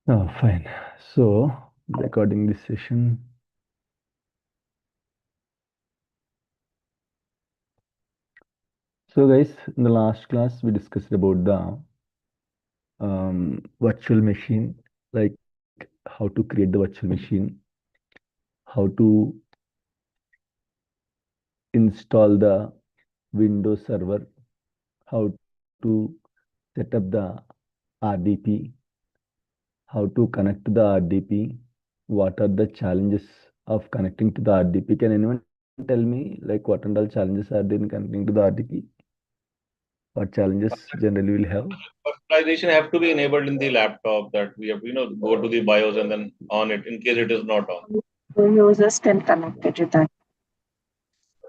Oh, fine. So, recording this session. So, guys, in the last class, we discussed about the virtual machine, like how to create the virtual machine, how to install the Windows server, how to set up the RDP, how to connect to the RDP, what are the challenges of connecting to the RDP. Can anyone tell me, like, what and all challenges are there in connecting to the RDP? What challenges generally will have? Virtualization have to be enabled in the laptop that we have, go to the BIOS and then on it in case it is not on. The users can connect it to that.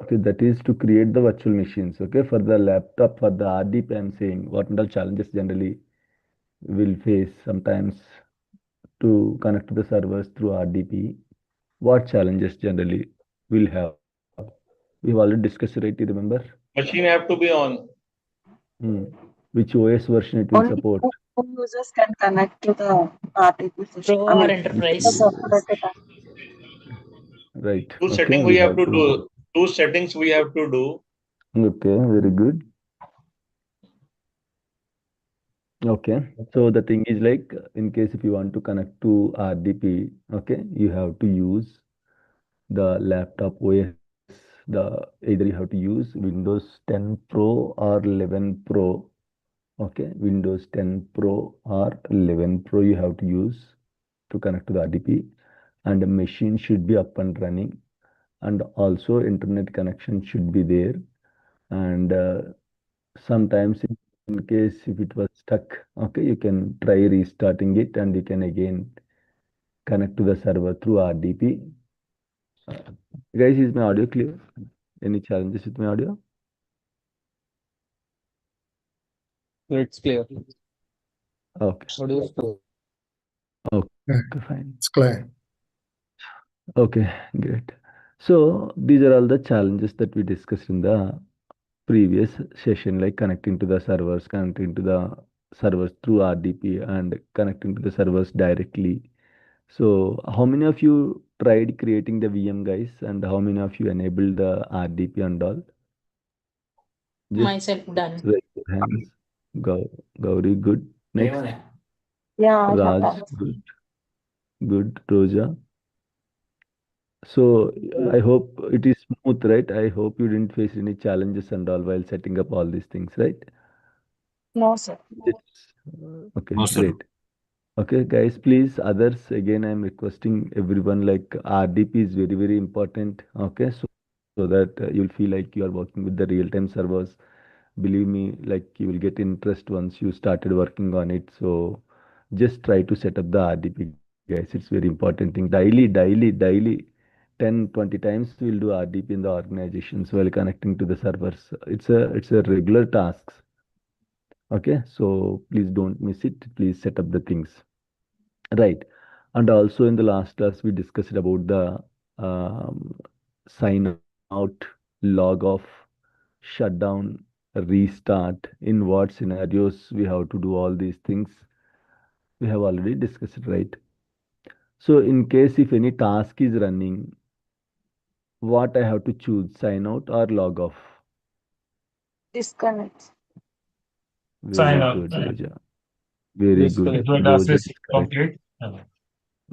Okay, that is to create the virtual machines. Okay, for the laptop, for the RDP, I'm saying what and all challenges generally will face sometimes to connect to the servers through RDP. What challenges generally will have? We've already discussed, right? You remember? Machine have to be on. Hmm. Which OS version it will Only support? two users can connect to the RTP system. Pro I or mean, enterprise. the operator. Right. Two Okay, setting we we have have to to. do. Two settings we have to do. Okay, very good. Okay, so the thing is like in case if you want to connect to RDP, okay, you have to use the laptop OS. The either you have to use Windows 10 Pro or 11 Pro. Okay, Windows 10 Pro or 11 Pro you have to use to connect to the RDP, and the machine should be up and running, and also internet connection should be there, and sometimes in case if it was stuck, okay, you can try restarting it and you can again connect to the server through RDP. Uh, guys, is my audio clear? Any challenges with my audio? It's clear. Okay. Audio is clear. Okay, fine. It's clear. Okay, great. So these are all the challenges that we discussed in the previous session, like connecting to the servers, connecting to the servers through RDP, and connecting to the servers directly. So how many of you tried creating the VM, guys, and how many of you enabled the RDP and all? Just Myself done. raise your hands. Gauri, good. Next, Yeah, I have Raj, done. good. Good. Roja. So I hope it is smooth, right? I hope you didn't face any challenges and all while setting up all these things, right? No, sir. It's okay, No, sir. great. Okay, guys, please, others, again, I'm requesting everyone, like RDP is very, very important. Okay, so that you'll feel like you are working with the real-time servers. Believe me, like you will get interest once you started working on it. So just try to set up the RDP, guys. It's very important thing. Daily, 10, 20 times we'll do RDP in the organizations while connecting to the servers. It's a regular task. Okay, so please don't miss it. Please set up the things. Right. And also in the last class, we discussed about the sign out, log off, shutdown, restart, in what scenarios we have to do all these things. We have already discussed it, right? So in case if any task is running, what I have to choose, sign out or log off? Disconnect. Very Sign up. good, Roja. Very good. Disconnect. If your task Roja is is correct. complete.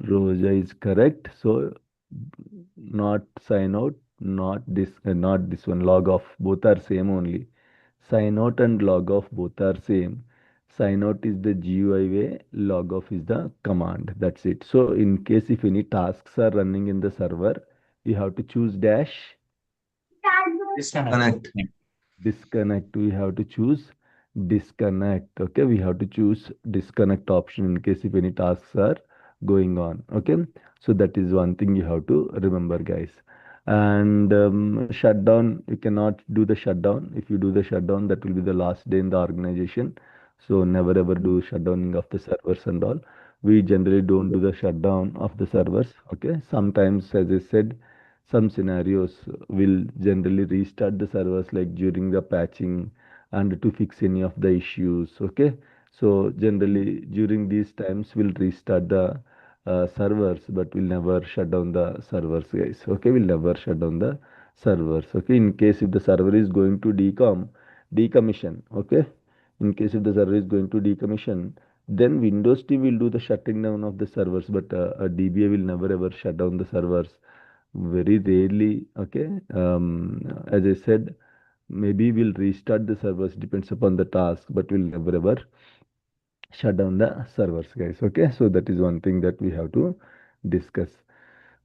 Roja is correct. So not sign out, not this one, log off. Both are same only. Sign out and log off both are same. Sign out is the GUI way, log off is the command. That's it. So in case if any tasks are running in the server, you have to choose dash Disconnect. disconnect. We have to choose disconnect. Okay, we have to choose disconnect option in case if any tasks are going on. Okay, so that is one thing you have to remember, guys. And shutdown, you cannot do the shutdown. If you do the shutdown, that will be the last day in the organization. So never ever do shutdowning of the servers and all. We generally don't do the shutdown of the servers. Okay, sometimes, as I said, some scenarios will generally restart the servers like during the patching and to fix any of the issues. Okay, So generally during these times we'll restart the servers, but we'll never shut down the servers, guys. Okay, we'll never shut down the servers. Okay, in case if the server is going to decommission. Okay, in case if the server is going to decommission, then Windows team will do the shutting down of the servers, but a DBA will never ever shut down the servers. Very rarely. Okay, as I said, maybe we'll restart the servers, depends upon the task, but we'll never ever shut down the servers, guys. Okay, so that is one thing that we have to discuss.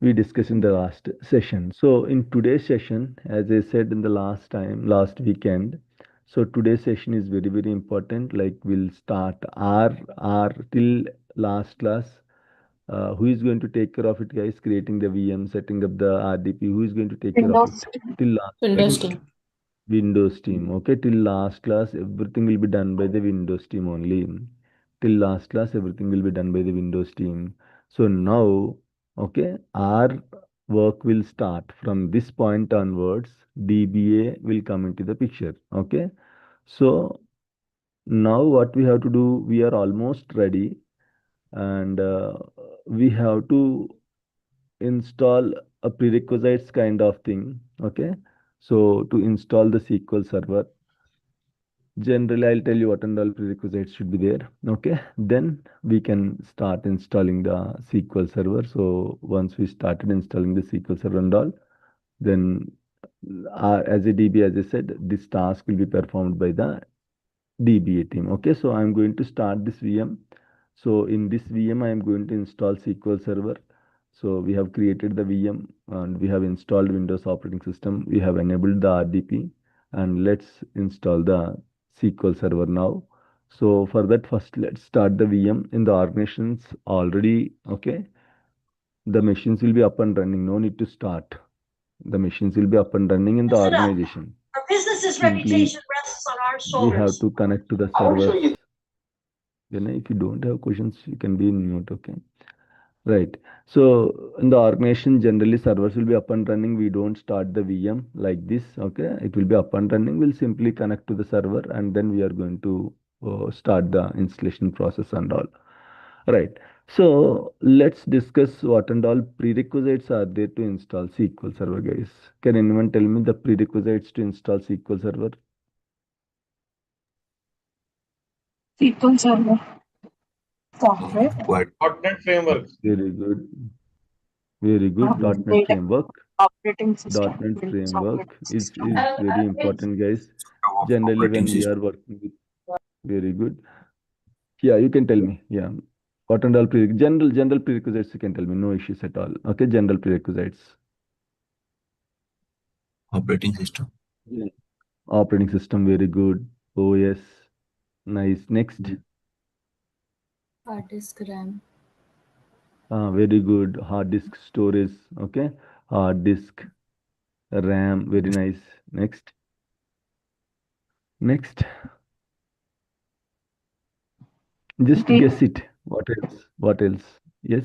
We discussed in the last session. So in today's session, as I said in the last weekend, so today's session is very, very important. Like we'll start R till last class. Who is going to take care of it, guys? Creating the VM, setting up the RDP. Who is going to take care of Windows. it till last Windows class? team. Windows team. Okay, till last class, everything will be done by the Windows team only. Till last class, everything will be done by the Windows team. So now, okay, our work will start from this point onwards. DBA will come into the picture. Okay, so now what we have to do, we are almost ready, and we have to install a prerequisites kind of thing. Okay, so to install the SQL server, generally I'll tell you what and all prerequisites should be there. Okay, then we can start installing the SQL server. So once we started installing the SQL server and all, then as a DB, as I said, this task will be performed by the DBA team. Okay, so I'm going to start this VM. So in this VM, I am going to install SQL Server. So we have created the VM and we have installed Windows operating system. We have enabled the RDP, and let's install the SQL Server now. So for that, first let's start the VM in the organizations already. Okay, the machines will be up and running. No need to start. The machines will be up and running in the Listen up. organization. Our business's Simply, reputation rests on our we have shoulders. to connect to the servers. Then if you don't have questions, you can be in mute. Okay. Right. So in the organization, generally servers will be up and running. We don't start the VM like this. Okay. It will be up and running. We'll simply connect to the server, and then we are going to start the installation process and all. Right. So let's discuss what and all prerequisites are there to install SQL Server, guys. Can anyone tell me the prerequisites to install SQL Server? SQL Server software. .NET framework. Very good. Very good. .NET Data framework. operating system. .NET Windows framework operating is system. very important, guys. Generally, when we are working with, very good. Yeah, you can tell me. Yeah, what and all general prerequisites you can tell me. No issues at all. Okay, general prerequisites. Operating system. Yeah. Operating system, very good. OS, nice. Next, Hard disk RAM. very good. Hard disk storage. Okay, hard disk, RAM, very nice. Next, next. Just The guess it. What else? What else? Yes.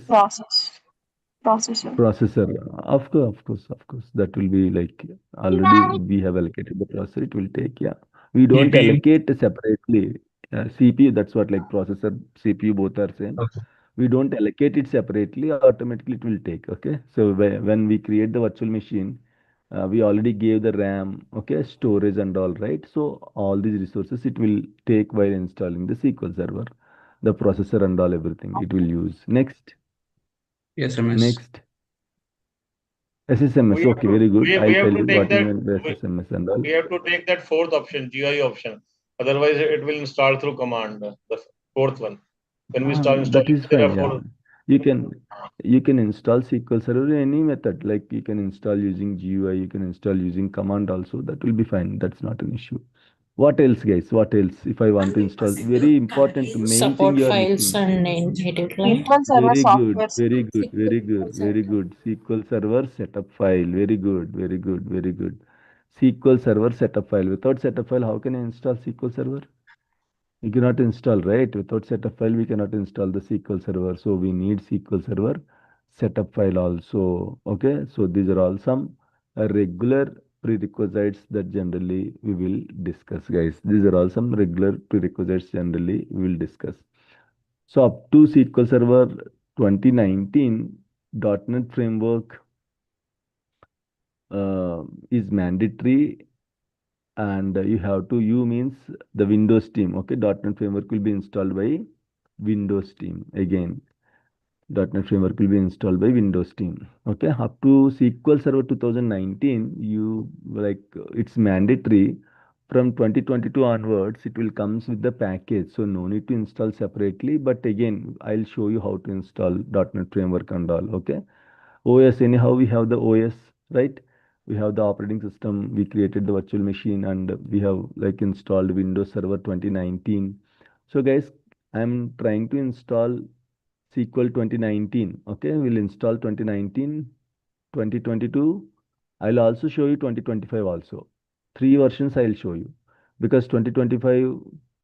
processor. Processor, of course, of course. That will be like already we have allocated the processor. It will take, yeah. We don't CPU. allocate separately. CPU, that's what like processor, CPU both are same. Okay. We don't allocate it separately. Automatically it will take. Okay. So when we create the virtual machine, we already gave the RAM, okay, storage and all, right? So all these resources it will take while installing the SQL server, the processor and all everything it will use. Next, Yes, MS. next. SSMS, We have okay, to very good. we I'll have tell to you take what you that mean by SSMS and all. we have to take that fourth option, GUI option. Otherwise, it will install through command. The fourth one. When we start That installing, is there fine, are yeah. four. You can you can install SQL Server in any method. Like you can install using GUI, you can install using command also. That will be fine. That's not an issue. What else, guys? What else? If I want to install, very important main thing Support you are files missing. and native client. SQL Server Very good, software. very good, very SQL good, very setup. good. SQL Server setup file. Very good, very good, very good. SQL Server setup file. Without setup file, how can I install SQL Server? You cannot install, right? Without setup file, we cannot install the SQL Server. So we need SQL Server setup file also. Okay. So these are all some regular prerequisites that generally we will discuss, guys. These are all some regular prerequisites generally we will discuss. So up to SQL Server 2019, .NET Framework is mandatory, and you have to, you means the Windows team. Okay, .NET Framework will be installed by Windows team again. .NET Framework will be installed by Windows team. Okay, up to SQL Server 2019, you like it's mandatory. From 2022 onwards, it will comes with the package, so no need to install separately. But again, I'll show you how to install .NET Framework and all. Okay, OS, anyhow we have the OS, right? We have the operating system. We created the virtual machine, and we have like installed Windows Server 2019. So guys, I'm trying to install SQL 2019. Okay, we'll install 2019, 2022. I'll also show you 2025 also. Three versions I'll show you, because 2025,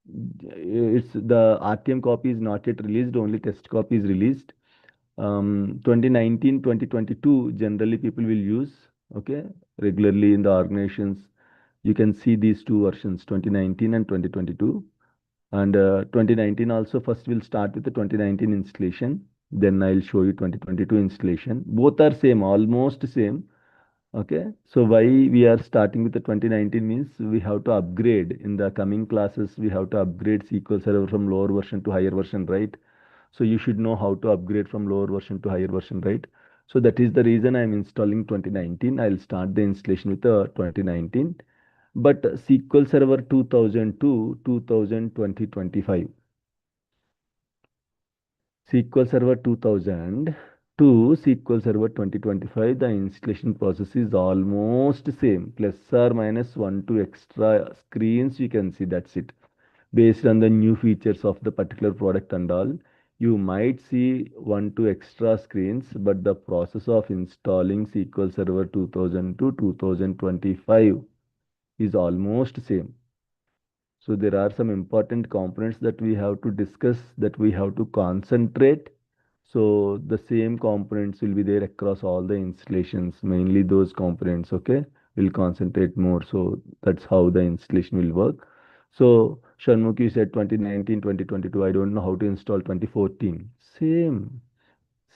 it's the RTM copy is not yet released, only test copy is released. 2019, 2022 generally people will use, okay, regularly in the organizations. You can see these two versions, 2019 and 2022. And 2019 also, first we'll start with the 2019 installation, then I'll show you 2022 installation. Both are same, almost same. Okay, so why we are starting with the 2019 means we have to upgrade in the coming classes. We have to upgrade SQL Server from lower version to higher version, right? So you should know how to upgrade from lower version to higher version, right? So that is the reason I'm installing 2019. I'll start the installation with the 2019. But SQL Server 2002, 2020, 25. SQL Server 2000 to SQL Server 2025, the installation process is almost same, plus or minus 1 2 extra screens. You can see that's it. Based on the new features of the particular product and all, you might see 1 2 extra screens, but the process of installing SQL Server 2000 to 2025 is almost same. So there are some important components that we have to discuss, that we have to concentrate. So the same components will be there across all the installations, mainly those components, okay? We'll concentrate more. So that's how the installation will work. So Shanmukhi said 2019, 2022, I don't know how to install 2014. Same,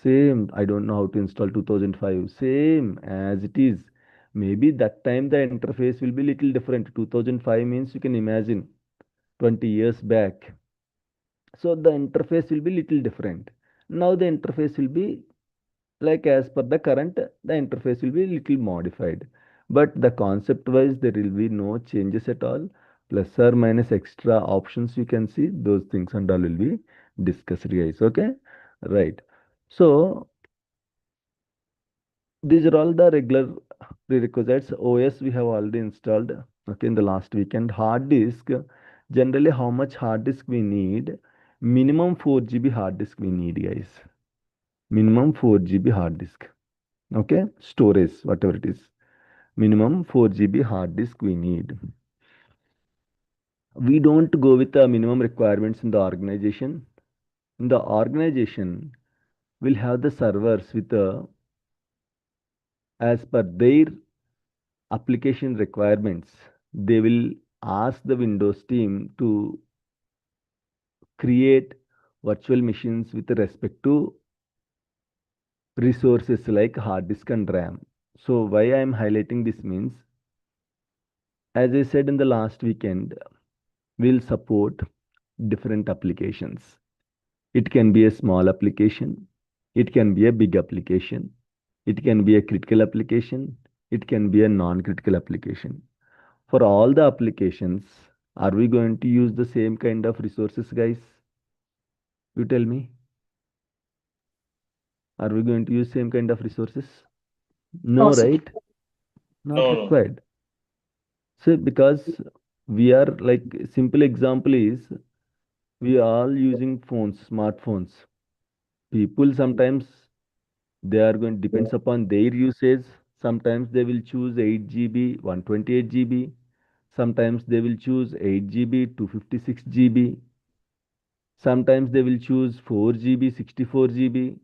same. I don't know how to install 2005. Same as it is. Maybe that time the interface will be little different. 2005 means you can imagine 20 years back. So the interface will be little different. Now the interface will be like as per the current, the interface will be little modified. But the concept wise, there will be no changes at all. Plus or minus extra options you can see, those things and all will be discussed, guys. Okay, right. So these are all the regular prerequisites. OS we have already installed, okay, in the last weekend. Hard disk, generally how much hard disk we need? Minimum 4 GB hard disk we need, guys. Minimum 4 GB hard disk. Okay, storage, whatever it is. Minimum 4 GB hard disk we need. We don't go with the minimum requirements in the organization. In the organization, we'll have the servers with as per their application requirements. They will ask the Windows team to create virtual machines with respect to resources like hard disk and RAM. So why I am highlighting this means, as I said in the last weekend, we'll support different applications. It can be a small application, it can be a big application, it can be a critical application, it can be a non-critical application. For all the applications, are we going to use the same kind of resources, guys? You tell me. Are we going to use same kind of resources? No, Possible. right? Not No, no. required. So because we are like, simple example is we are all using phones, smartphones. People sometimes they are going, depends upon their usage. Sometimes they will choose 8 GB, 128 GB. Sometimes they will choose 8 GB, 256 GB. Sometimes they will choose 4 GB, 64 GB.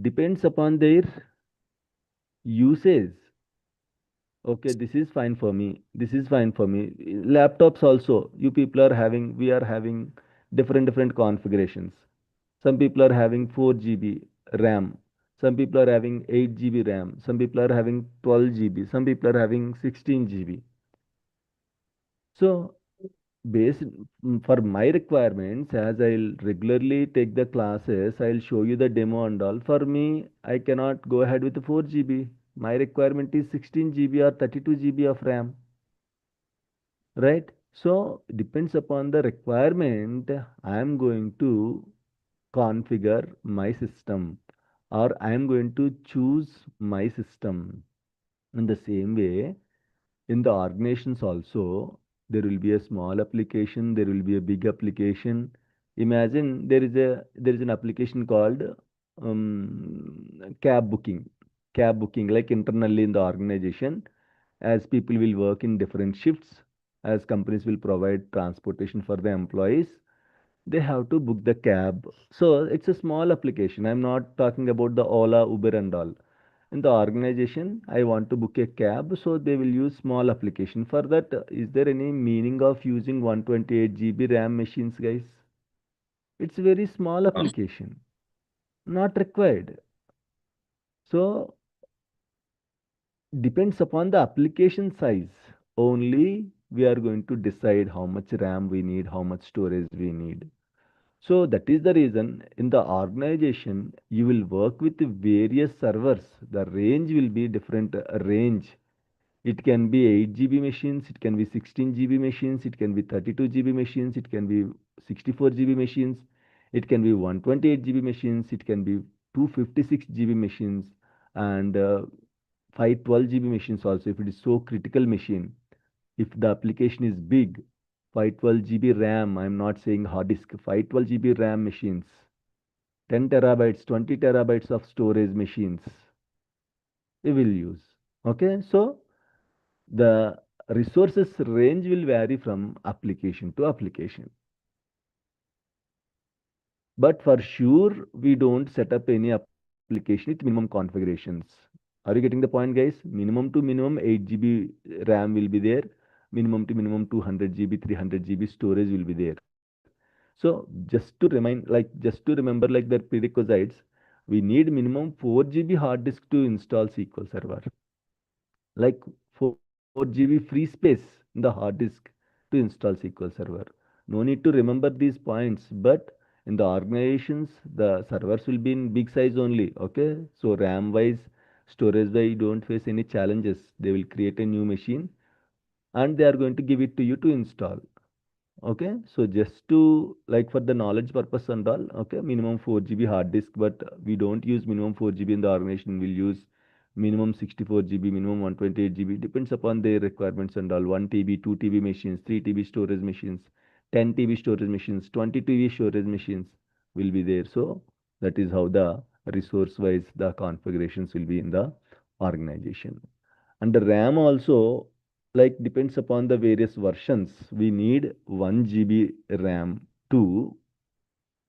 Depends upon their usage. Okay, this is fine for me. This is fine for me. Laptops also, you people are having, we are having different configurations. Some people are having 4 GB RAM. Some people are having 8 GB RAM. Some people are having 12 GB. Some people are having 16 GB. So, based for my requirements, as I'll regularly take the classes, I'll show you the demo and all. For me, I cannot go ahead with the 4 GB. My requirement is 16 GB or 32 GB of RAM, right? So, depends upon the requirement, I am going to configure my system or I am going to choose my system. In the same way, in the organizations also, there will be a small application, there will be a big application. Imagine there is an application called cab booking. Cab booking, like internally in the organization, as people will work in different shifts, as companies will provide transportation for the employees, they have to book the cab. So it's a small application. I'm not talking about the Ola, Uber and all. In the organization, I want to book a cab, so they will use small application. For that, is there any meaning of using 128 GB RAM machines, guys? It's a very small application, not required. So depends upon the application size. Only we are going to decide how much RAM we need, how much storage we need. So that is the reason in the organization you will work with various servers. The range will be different range. It can be 8 GB machines, it can be 16 GB machines, it can be 32 GB machines, it can be 64 GB machines, it can be 128 GB machines, it can be 256 GB machines, and 512 GB machines also if it is so critical machine. If the application is big, 512 GB RAM, I'm not saying hard disk, 512 GB RAM machines, 10 terabytes, 20 terabytes of storage machines, we will use. Okay, so the resources range will vary from application to application. But for sure, we don't set up any application with minimum configurations. Are you getting the point, guys? Minimum to minimum 8 GB RAM will be there. Minimum to minimum 200 GB, 300 GB storage will be there. So just to remind, just to remember, like the prerequisites, we need minimum 4 GB hard disk to install SQL Server, like 4 GB free space in the hard disk to install SQL Server. No need to remember these points, but in the organizations, the servers will be in big size only. Okay, so RAM wise, storage wise, you don't face any challenges. They will create a new machine and they are going to give it to you to install. Okay, so just to like for the knowledge purpose and all, okay, minimum 4 GB hard disk, but we don't use minimum 4 GB in the organization. We'll use minimum 64 GB, minimum 128 GB, depends upon their requirements and all. 1 TB, 2 TB machines, 3 TB storage machines, 10 TB storage machines, 20 TB storage machines will be there. So that is how the resource wise the configurations will be in the organization. And the RAM also, like depends upon the various versions. We need 1 GB RAM to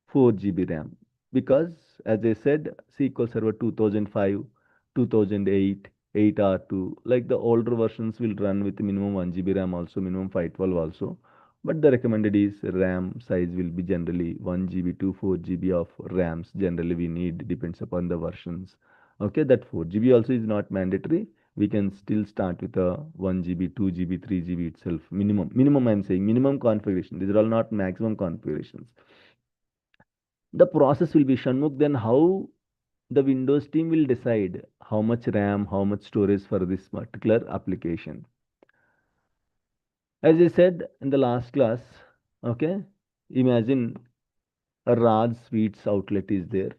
4 GB RAM because, as I said, SQL Server 2005, 2008, 8R2, like the older versions will run with minimum 1 GB RAM also, minimum 512 also. But the recommended is RAM size will be generally 1 GB to 4 GB of RAMs. Generally, we need depends upon the versions. Okay, that 4 GB also is not mandatory. We can still start with a 1 GB, 2 GB, 3 GB itself. Minimum I'm saying minimum configuration. These are all not maximum configurations. The process will be Shanmukh, then how the Windows team will decide how much RAM, how much storage for this particular application. As I said in the last class, okay, imagine a Raj Sweets outlet is there.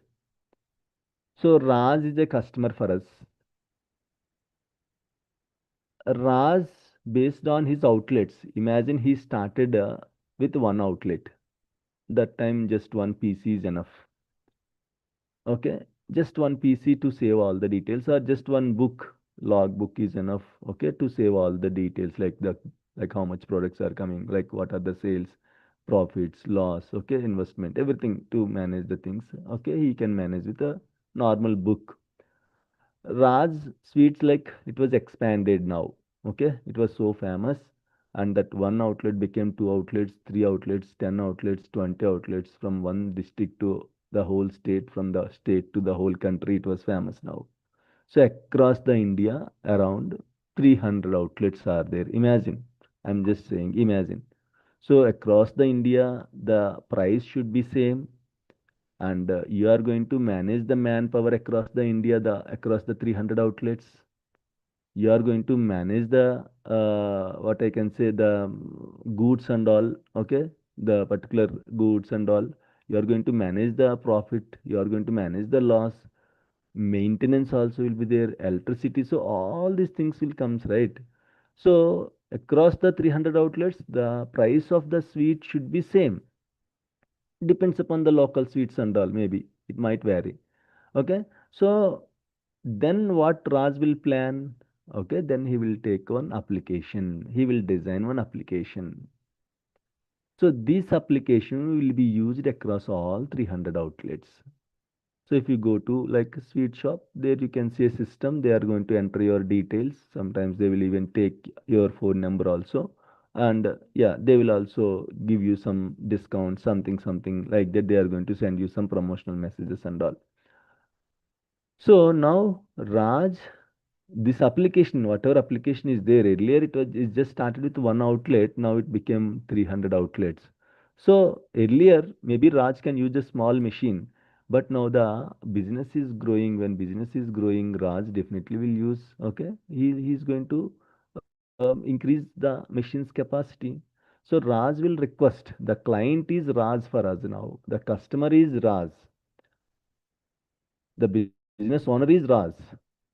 So Raj is a customer for us. Raj, based on his outlets, imagine he started with one outlet. That time just one PC is enough. Okay, just one PC to save all the details, or just one book, log book is enough. Okay, to save all the details like how much products are coming, like what are the sales, profits, loss, okay, investment, everything to manage the things. Okay, he can manage with a normal book. Raj Sweets, like it was expanded now. Okay, it was so famous, and that one outlet became two outlets, three outlets, 10 outlets, 20 outlets from one district to the whole state, from the state to the whole country. It was famous now. So across the India, around 300 outlets are there. Imagine, I'm just saying, imagine. So across the India, the price should be same, and you are going to manage the manpower across the India, the across the 300 outlets. You are going to manage the what I can say, the goods and all. Okay, the particular goods and all. You are going to manage the profit. You are going to manage the loss. Maintenance also will be there. Electricity. So all these things will comes, right. So across the 300 outlets, the price of the sweet should be same. Depends upon the local sweets and all. Maybe it might vary. Okay. So then what Raj will plan? Okay, then he will take one application. He will design one application. So this application will be used across all 300 outlets. So if you go to like a sweet shop, there you can see a system. They are going to enter your details. Sometimes they will even take your phone number also. And yeah, they will also give you some discount, something like that. They are going to send you some promotional messages and all. So now Raj, this application, whatever application is there, earlier it just started with one outlet, now it became 300 outlets. So earlier maybe Raj can use a small machine, but now the business is growing. When business is growing, Raj definitely will use. Okay, he's going to increase the machine's capacity. So Raj will request, the client is Raj for us now, the customer is Raj, the business owner is Raj.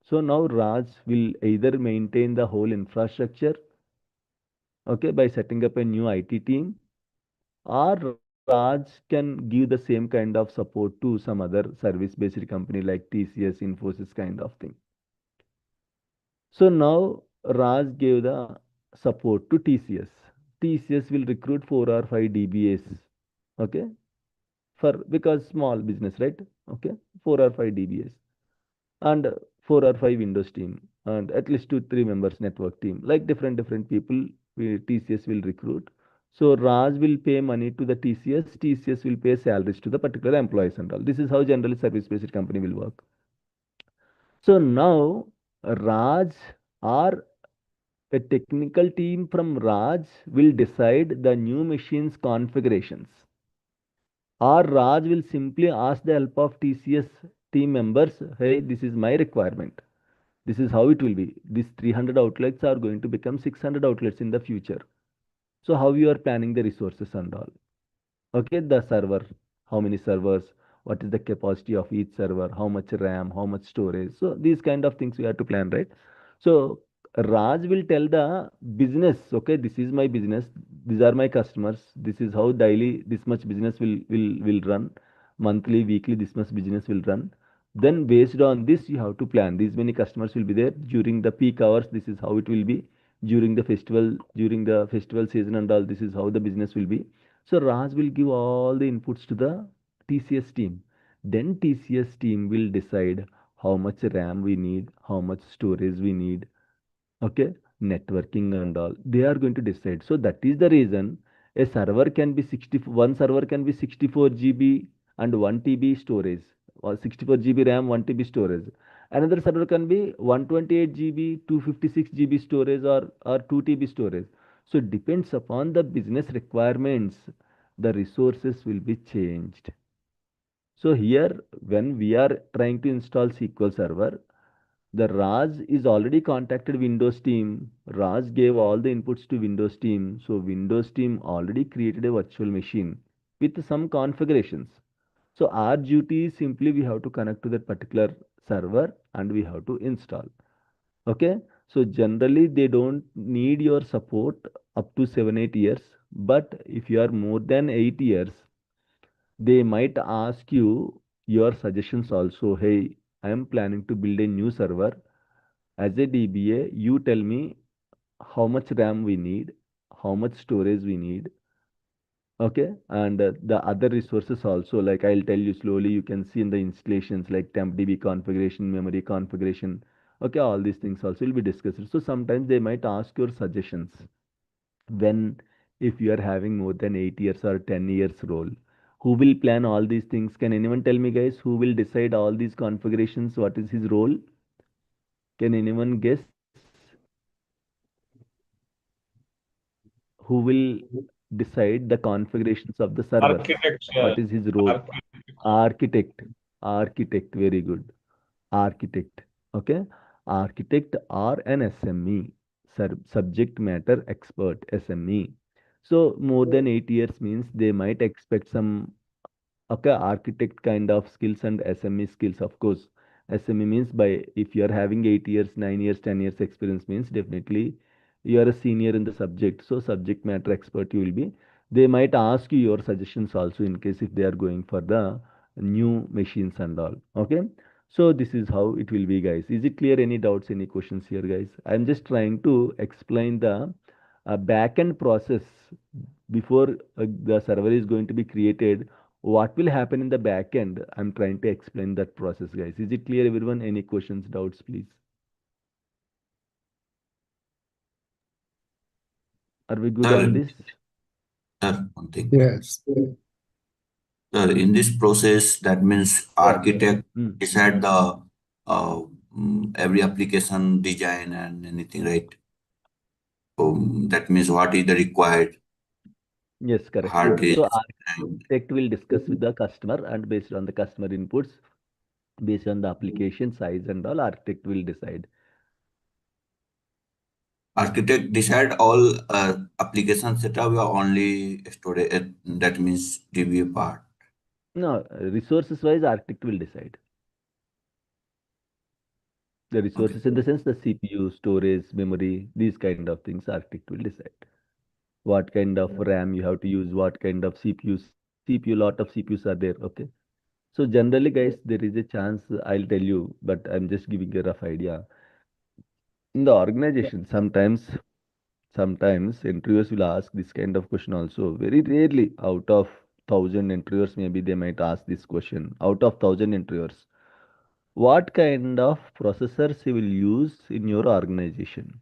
So now Raj will either maintain the whole infrastructure, okay, by setting up a new IT team, or Raj can give the same kind of support to some other service-based company like TCS, Infosys kind of thing. So now Raj gave the support to TCS. TCS will recruit 4 or 5 DBAs, okay, for because small business, right? Okay, 4 or 5 DBAs. And 4 or 5 Windows team, and at least 2 3 members network team, like different people TCS will recruit. So Raj will pay money to the TCS will pay salaries to the particular employees and all. This is how generally service based company will work. So now Raj or a technical team from Raj will decide the new machine's configurations, or Raj will simply ask the help of TCS team members, hey, this is my requirement. This is how it will be. These 300 outlets are going to become 600 outlets in the future. So how you are planning the resources and all. Okay, the server, how many servers, what is the capacity of each server, how much RAM, how much storage. So these kind of things we have to plan, right? So Raj will tell the business, okay, this is my business, these are my customers, this is how daily this much business will run, monthly, weekly, this much business will run. Then based on this, you have to plan. These many customers will be there during the peak hours. This is how it will be during the festival season and all. This is how the business will be. So Raj will give all the inputs to the TCS team. Then TCS team will decide how much RAM we need, how much storage we need, okay, networking and all. They are going to decide. So that is the reason a server can be one server can be 64 GB and 1 TB storage, or 64 GB RAM, 1 TB storage. Another server can be 128 GB, 256 GB storage, or 2 TB storage. So it depends upon the business requirements. The resources will be changed. So here, when we are trying to install SQL Server, the Raj is already contacted Windows team. Raj gave all the inputs to Windows team. So Windows team already created a virtual machine with some configurations. So our duty is simply we have to connect to that particular server and we have to install. Okay. So generally they don't need your support up to 7 8 years. But if you are more than 8 years, they might ask you your suggestions also. Hey, I am planning to build a new server. As a DBA, you tell me how much RAM we need, how much storage we need, okay, and the other resources also. Like I'll tell you slowly, you can see in the installations like temp DB configuration, memory configuration, Okay, all these things also will be discussed. So sometimes they might ask your suggestions when, if you are having more than 8 years or 10 years role, who will plan all these things? Can anyone tell me, guys, who will decide all these configurations? What is his role? Can anyone guess who will decide the configurations of the servers? Architects, What is his role? architect. Architect. Architect, very good. Architect. Okay. Architect or an SME, subject matter expert, SME. So more than 8 years means they might expect some, okay, architect kind of skills and SME skills, of course. SME means, by if you are having 8 years, 9 years, 10 years experience means definitely you are a senior in the subject. So subject matter expert you will be. They might ask you your suggestions also in case if they are going for the new machines and all. Okay. So this is how it will be, guys. Is it clear? Any doubts, any questions here, guys? I'm just trying to explain the backend process before the server is going to be created. What will happen in the back end? I'm trying to explain that process, guys. Is it clear, everyone? Any questions, doubts, please? Are we good on Sir, this? one thing. Yes. Sir, in this process, that means architect Mm. decide the uh, every application design and anything, right? That means what is the required Yes, correct. hard So disk and architect will discuss with the customer, and based on the customer inputs, based on the application size and all, architect will decide. architect decide all application setup or only storage. That means DBA part. No, resources wise, architect will decide. The Okay. resources in the sense the CPU, storage, memory, these kind of things, architect will decide. What kind of RAM you have to use, what kind of CPU, lot of CPUs are there. Okay. So generally, guys, there is a chance, I'll tell you, but I'm just giving a rough idea. In the organization, sometimes interviewers will ask this kind of question also. Very rarely, out of 1,000 interviewers, maybe they might ask this question. Out of 1,000 interviewers, what kind of processors you will use in your organization?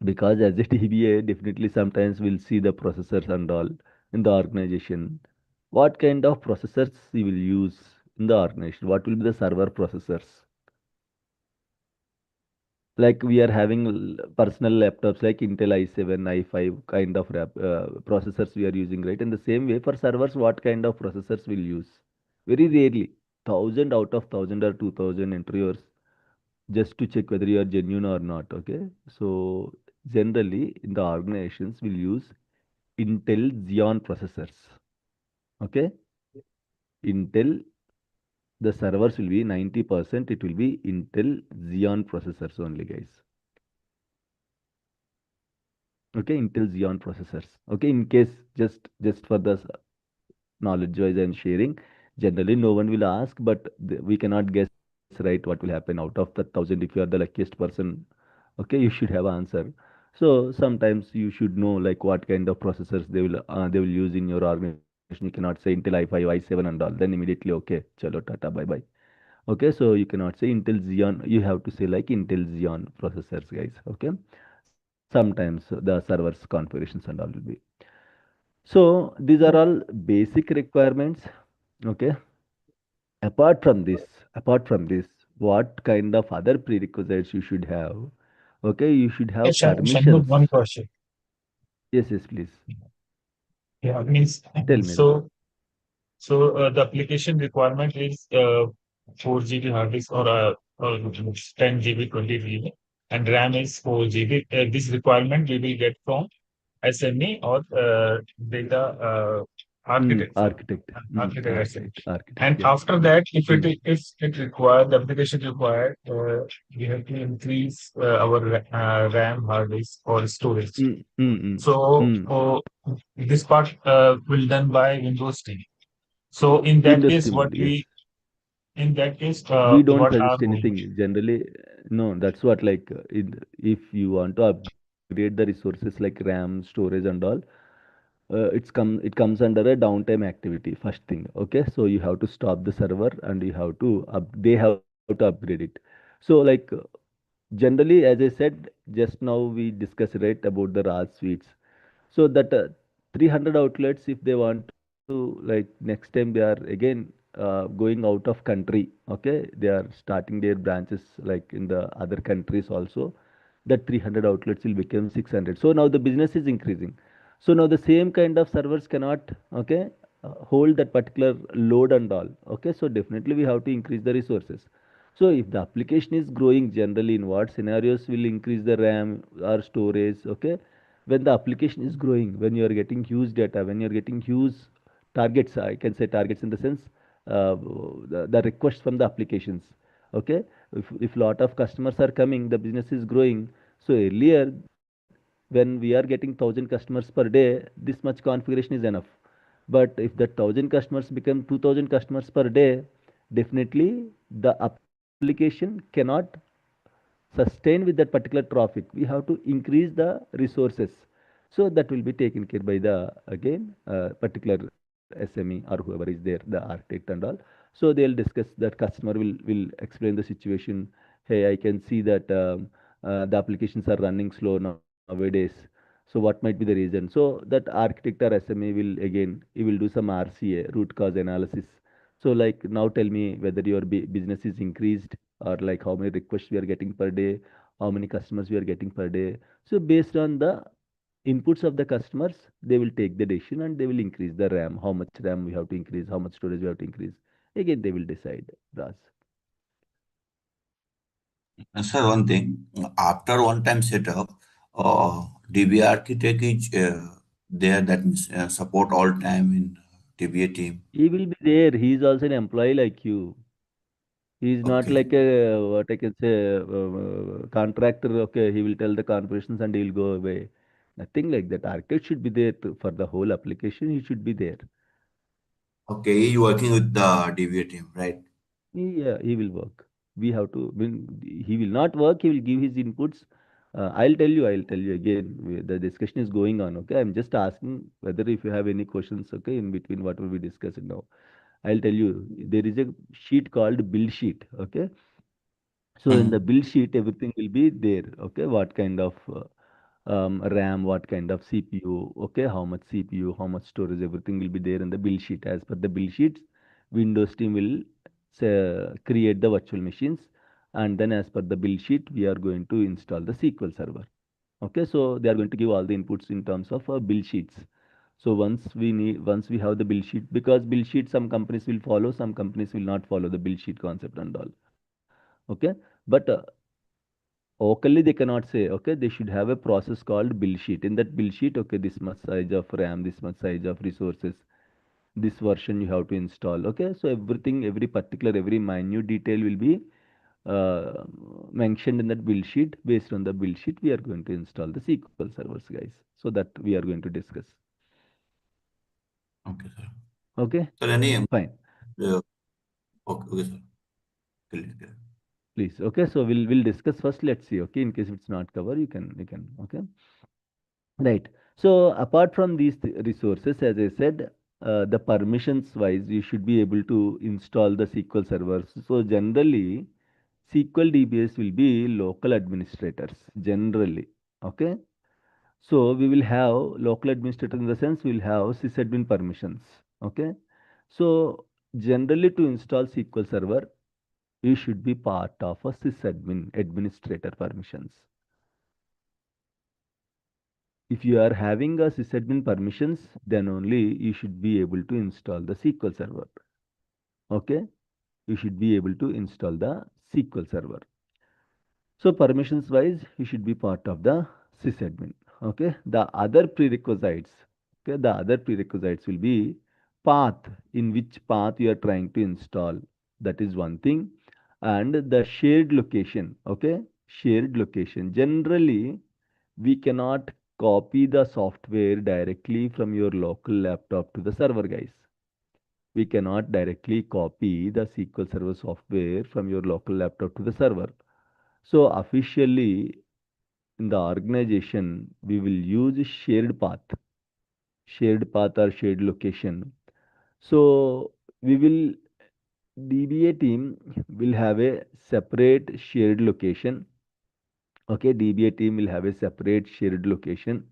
Because as a TBA, definitely sometimes we'll see the processors and all in the organization. What kind of processors you will use in the organization? What will be the server processors? Like we are having personal laptops like Intel i7, i5 kind of processors we are using, right? In the same way, for servers, what kind of processors will use? Very rarely, 1,000 out of 1,000 or 2,000 interviewers, just to check whether you are genuine or not. Okay, so generally in the organizations will use Intel Xeon processors. Okay, Intel, the servers will be 90%, it will be Intel Xeon processors only, guys. Okay, Intel Xeon processors. Okay, in case, just for the knowledge wise I'm sharing, generally no one will ask, but we cannot guess, right, what will happen out of the 1,000. If you are the luckiest person, okay, you should have answer. So sometimes you should know like what kind of processors they will use in your organization. You cannot say Intel i5, i7 and all, then immediately okay, chalo, tata, bye bye. Okay, so you cannot say Intel Xeon, you have to say like Intel Xeon processors, guys. Okay, sometimes the servers configurations and all will be. So these are all basic requirements. Okay, apart from this, what kind of other prerequisites you should have? Okay, you should Hey, have Shanmugh, permissions. one question. Yes, yes, please Yeah, means tell me. so the application requirement is 4 GB hard disk or 10 GB, 20 GB, and RAM is 4 GB. This requirement we will get from SME or data architect, sorry, Architect. architect SME. Right, architect, And yeah. after that, Mm. if it required, the application required, we have to increase our RAM, hard disk, or storage. Mm, mm, mm, So mm. this part will done by Windows team. So Windows team only, yes. in that case, We don't what are suggest role? anything generally. No, that's what, like if you want to upgrade the resources like RAM, storage and all, it comes under a downtime activity, first thing. Okay, so you have to stop the server and you have to they have to upgrade it. So like generally, as I said just now, we discussed right about the RAS suites. So that 300 outlets, if they want to, like next time they are again going out of country, okay, they are starting their branches like in the other countries also, that 300 outlets will become 600. So now the business is increasing. So now the same kind of servers cannot, okay, hold that particular load and all. Okay, so definitely we have to increase the resources. So if the application is growing, generally in what scenarios will increase the RAM or storage? Okay, when the application is growing, when you are getting huge data, when you are getting huge targets, I can say targets in the sense the requests from the applications. Okay, if lot of customers are coming, the business is growing. So earlier, when we are getting 1,000 customers per day, this much configuration is enough. But if that 1,000 customers become 2,000 customers per day, definitely the application cannot sustain with that particular traffic. We have to increase the resources. So that will be taken care by the again particular SME or whoever is there, the architect and all. So they'll discuss that customer will explain the situation. Hey, I can see that the applications are running slow nowadays. So what might be the reason? So that architect or SME will again he will do some RCA, root cause analysis. So like now tell me whether your business is increased or like how many requests we are getting per day, how many customers we are getting per day. So based on the inputs of the customers, they will take the decision and they will increase the RAM, how much RAM we have to increase, how much storage we have to increase. Again, they will decide, Raz. Sir, one thing, after one-time setup, DBA architect is there, that means support all time in DBA team. He will be there. He is also an employee like you. He is not Okay. like a what I can say contractor. Okay, he will tell the corporations and he will go away. Nothing like that. Architect should be there for the whole application. He should be there. Okay, you working with the DBA team, right? Yeah, he will work. We have to. When he will not work, he will give his inputs. I'll tell you. I'll tell you again. The discussion is going on. Okay, I'm just asking whether if you have any questions. Okay, in between whatever we discussed now, I'll tell you. There is a sheet called build sheet. Okay, so in the Mhm. build sheet, everything will be there. Okay, what kind of RAM, what kind of CPU, okay, how much CPU, how much storage, everything will be there in the build sheet. As per the build sheets, Windows team will create the virtual machines, and then as per the build sheet, we are going to install the SQL server. Okay, so they are going to give all the inputs in terms of build sheets. So once we have the build sheet, because build sheet some companies will follow, some companies will not follow the build sheet concept and all. Okay, but vocally they cannot say. Okay, they should have a process called build sheet. In that build sheet, okay, this much size of RAM, this much size of resources, this version you have to install. Okay, so everything, every particular, every minute detail will be mentioned in that build sheet. Based on the build sheet, we are going to install the SQL servers, guys. So that we are going to discuss. Okay, sir. Okay, Sir, any fine. uh, okay, sir. Clear. Please. Okay, so we'll discuss first. Let's see. Okay, in case it's not covered, you can. Okay. Right. So apart from these resources, as I said, the permissions wise, you should be able to install the SQL servers. So generally, SQL DBAs will be local administrators. Generally, okay. So we will have local administrator in the sense we will have sysadmin permissions. Okay. So generally, to install SQL server, you should be part of a sysadmin administrator permissions. If you are having a sysadmin permissions, then only you should be able to install the SQL server. Okay, you should be able to install the SQL server. So permissions wise, you should be part of the sysadmin. Okay, the other prerequisites. Okay, the other prerequisites will be path, in which path you are trying to install. That is one thing, and the shared location. Okay, shared location. Generally, we cannot copy the software directly from your local laptop to the server, guys. We cannot directly copy the SQL Server software from your local laptop to the server. So officially in the organization, we will use shared path or shared location. So we will DBA team will have a separate shared location. Okay, DBA team will have a separate shared location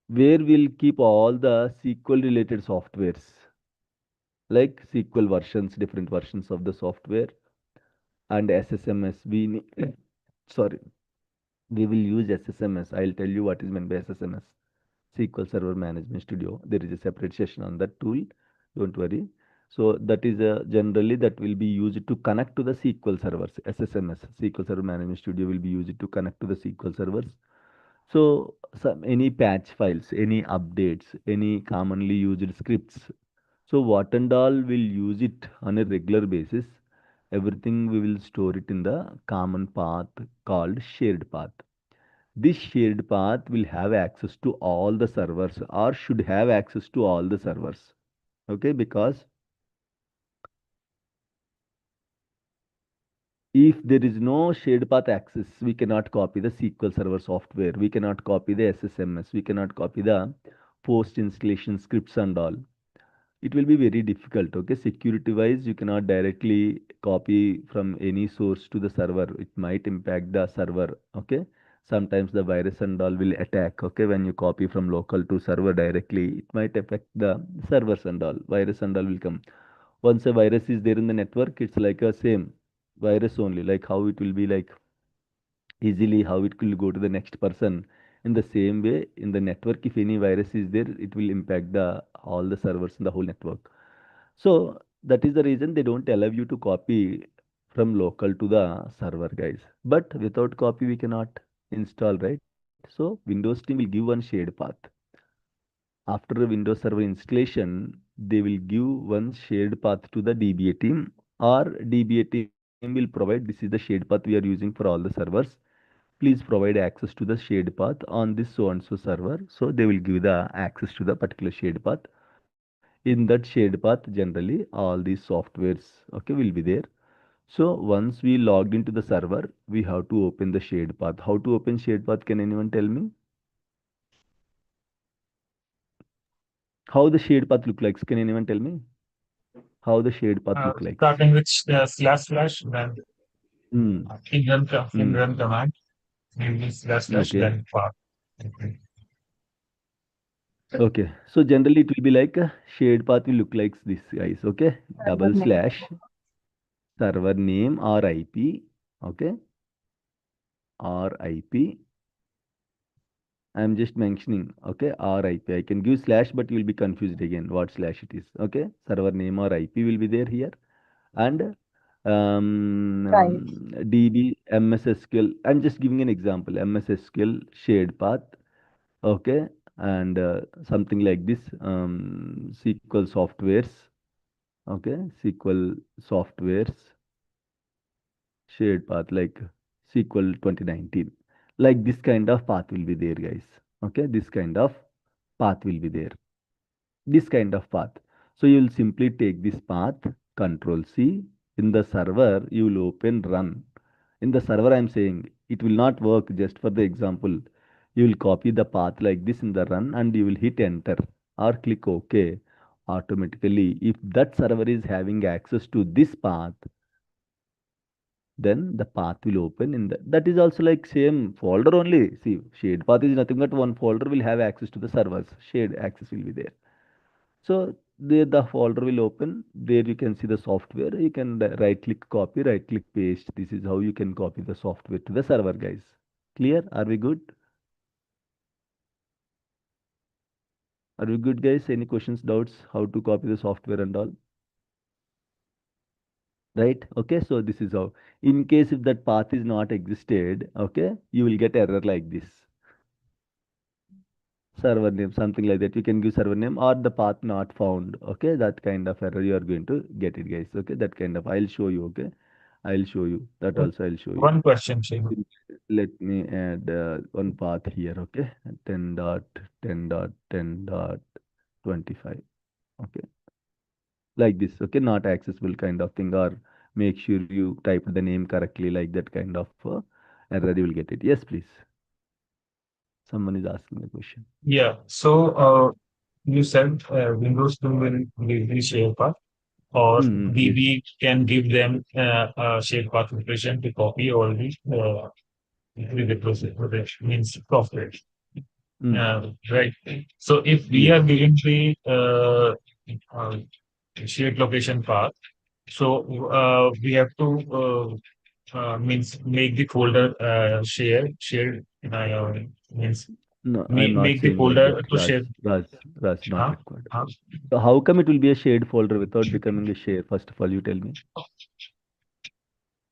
where we'll keep all the SQL related softwares like SQL versions, different versions of the software and SSMS. Sorry, we will use SSMS. I'll tell you what is meant by SSMS. SQL Server Management Studio. There is a separate session on that tool. Don't worry. So that is generally that will be used to connect to the SQL servers. SSMS, SQL Server Management Studio will be used to connect to the SQL servers. So any patch files, any updates, any commonly used scripts. So what and all will use it on a regular basis. Everything we will store it in the common path called shared path. This shared path will have access to all the servers or should have access to all the servers. Okay, because if there is no shared path access, we cannot copy the SQL Server software. We cannot copy the SSMS. We cannot copy the post installation scripts and all. It will be very difficult. Okay, security wise, you cannot directly copy from any source to the server. It might impact the server. Okay, sometimes the virus and all will attack. Okay, when you copy from local to server directly, it might affect the servers and all. Virus and all will come. Once a virus is there in the network, it's like a same virus only, like how it will be like easily how it will go to the next person. In the same way, in the network, if any virus is there, it will impact the all the servers in the whole network. So that is the reason they don't allow you to copy from local to the server, guys. But without copy we cannot install, right? So Windows team will give one shared path. After a Windows Server installation, they will give one shared path to the DBA team, or DBA team will provide this is the shared path we are using for all the servers. Please provide access to the shared path on this so and so server. So they will give the access to the particular shared path. In that shared path, generally all these softwares, okay, will be there. So once we logged into the server, we have to open the shared path. How to open shared path? Can anyone tell me? How the shared path look like? Can anyone tell me? How the shared path look like? Starting with slash, then Hmm. in Hmm. run command, maybe slash, Okay. then path. Okay. Okay. So generally it will be like a shared path will look like this, guys. Okay. Server Double name. slash server name or IP. Okay. Or IP. I'm just mentioning. Okay. Or IP. I can give slash, but you'll be confused again what slash it is. Okay. Server name or IP will be there here. And Right. DB MS SQL. I'm just giving an example. MS SQL shared path. Okay. And something like this. SQL softwares. Okay. SQL softwares shared path like SQL 2019. Like this kind of path will be there, guys. Okay. This kind of path will be there. This kind of path. So you will simply take this path, Control C. In the server, you will open run. In the server, I'm saying it will not work just for the example. You will copy the path like this in the run and you will hit enter or click OK. Automatically, if that server is having access to this path, then the path will open in the that is also like same folder only. See, shared path is nothing but one folder will have access to the servers. Shared access will be there. So there the folder will open. There you can see the software. You can right click copy, right click paste. This is how you can copy the software to the server, guys. Clear? Are we good? Are we good, guys? Any questions, doubts? How to copy the software and all? Right? Okay. So this is how. In case if that path is not existed, okay, you will get error like this. Server name, something like that. You can give server name or the path not found. Okay, that kind of error you are going to get it, guys. Okay, that kind of I'll show you. Okay, I'll show you that also. I'll show you. One question, Shiva. Let me add one path here. Okay, 10.10.10.25. Okay, like this. Okay, not accessible kind of thing, or make sure you type the name correctly, like that kind of error you will get it. Yes, please. Someone is asking a question. Yeah. So you said Windows 2 will give the share path. or Please. DB can give them a shared path location to copy all the process means software. Right. So if we Yes. are giving the uh, shared location path, so we have to means make the folder means No, I'm not make the saying like folder that, to share. Raj, not Huh? required. Huh? So how come it will be a shared folder without becoming a share? First of all, you tell me.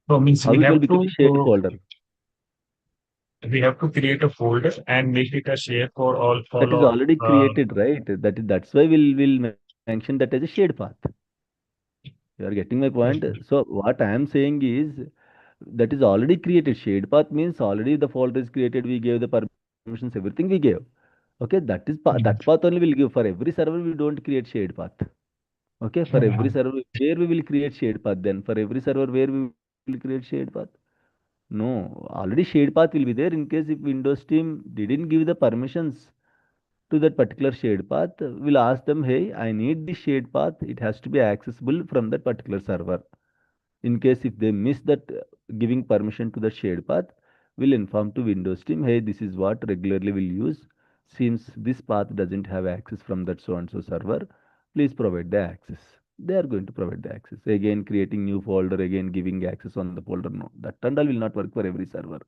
So means How it will become a shared folder? we have to create a folder and make it a share for That all is our already created, right? That's why we'll mention that as a shared path. You are getting my point? So what I am saying is that is already created. Shared path means already the folder is created. We gave the permissions, everything we gave. Okay, that path only will give. For every server, we don't create shared path. Okay, for every server where we will create shared path, then for every server where we will create shared path. No, already shared path will be there in case if Windows team didn't give the permissions to that particular shared path, we'll ask them, hey, I need this shared path. It has to be accessible from that particular server. In case if they miss that giving permission to the shared path, we'll inform to Windows team, hey, this is what regularly we'll use. Since this path doesn't have access from that so and so server, please provide the access. They are going to provide the access. Again, creating new folder, again giving access on the folder. No, that and all will not work for every server.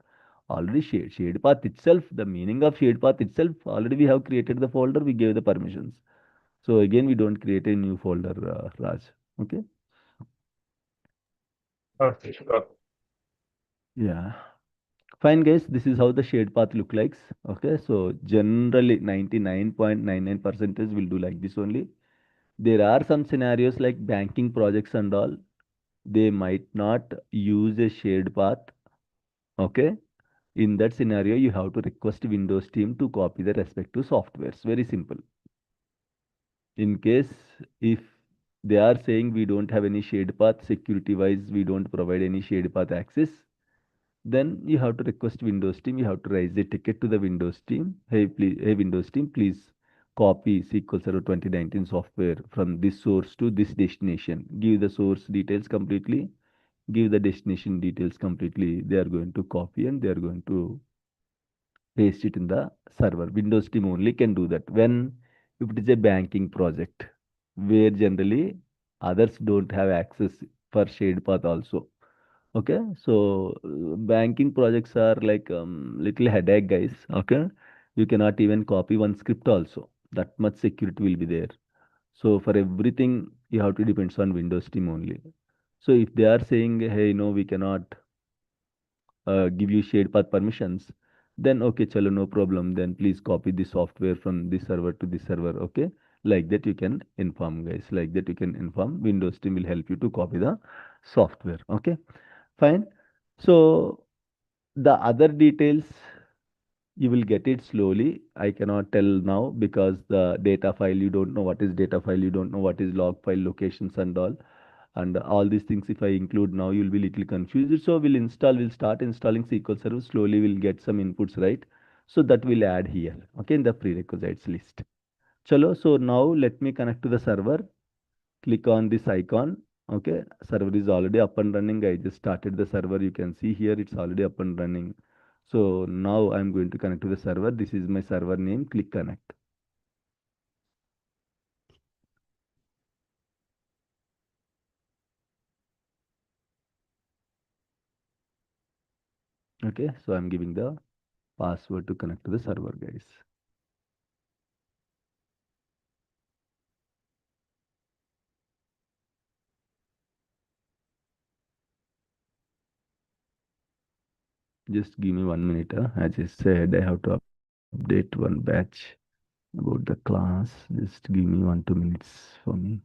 Already shared path itself, the meaning of shared path itself, already we have created the folder, we gave the permissions. So again, we don't create a new folder, Raj. Okay. Okay. Yeah. Fine, guys. This is how the shared path look like. Okay. So generally 99.99% will do like this only. There are some scenarios like banking projects and all. They might not use a shared path. Okay. In that scenario, you have to request Windows team to copy the respective softwares. Very simple. In case if they are saying we don't have any shared path, security wise, we don't provide any shared path access, then you have to request Windows team. You have to raise a ticket to the Windows team. Hey, please, hey, Windows team, please copy SQL Server 2019 software from this source to this destination. Give the source details completely. Give the destination details completely. They are going to copy and they are going to paste it in the server. Windows team only can do that. When if it is a banking project, where generally others don't have access for shared path also. Okay, so banking projects are like little headache, guys. Okay, you cannot even copy one script also. That much security will be there. So for everything, you have to depends on Windows team only. So if they are saying, hey, no, we cannot give you shared path permissions, then okay, chalo, no problem. Then please copy the software from this server to this server. Okay, like that you can inform, guys. Like that you can inform. Windows team will help you to copy the software. Okay, fine. So the other details you will get it slowly. I cannot tell now because the data file, you don't know what is data file, you don't know what is log file locations and all. And all these things, if I include now, you'll be little confused. So we'll start installing SQL Server. Slowly we'll get some inputs, right? So that will add here, okay, in the prerequisites list. Chalo, so now let me connect to the server. Click on this icon. Okay, server is already up and running. I just started the server. You can see here it's already up and running. So now I'm going to connect to the server. This is my server name. Click connect. Okay, so I'm giving the password to connect to the server, guys. Just give me 1 minute. As I said, I have to update one batch about the class. Just give me 1 2 minutes for me.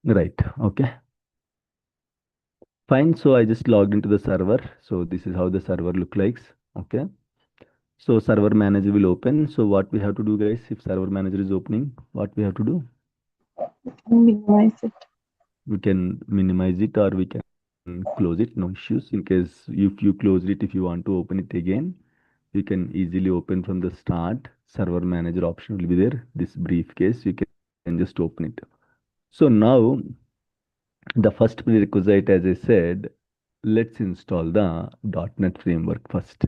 Right. Okay. Fine. So I just logged into the server. So this is how the server look like. Okay. So server manager will open. So what we have to do, guys, if server manager is opening, what we have to do? Minimize it. We can minimize it or we can close it. No issues. In case if you close it, if you want to open it again, you can easily open from the start. Server manager option will be there. This briefcase, you can just open it. So now the first prerequisite, as I said, let's install the .NET framework first.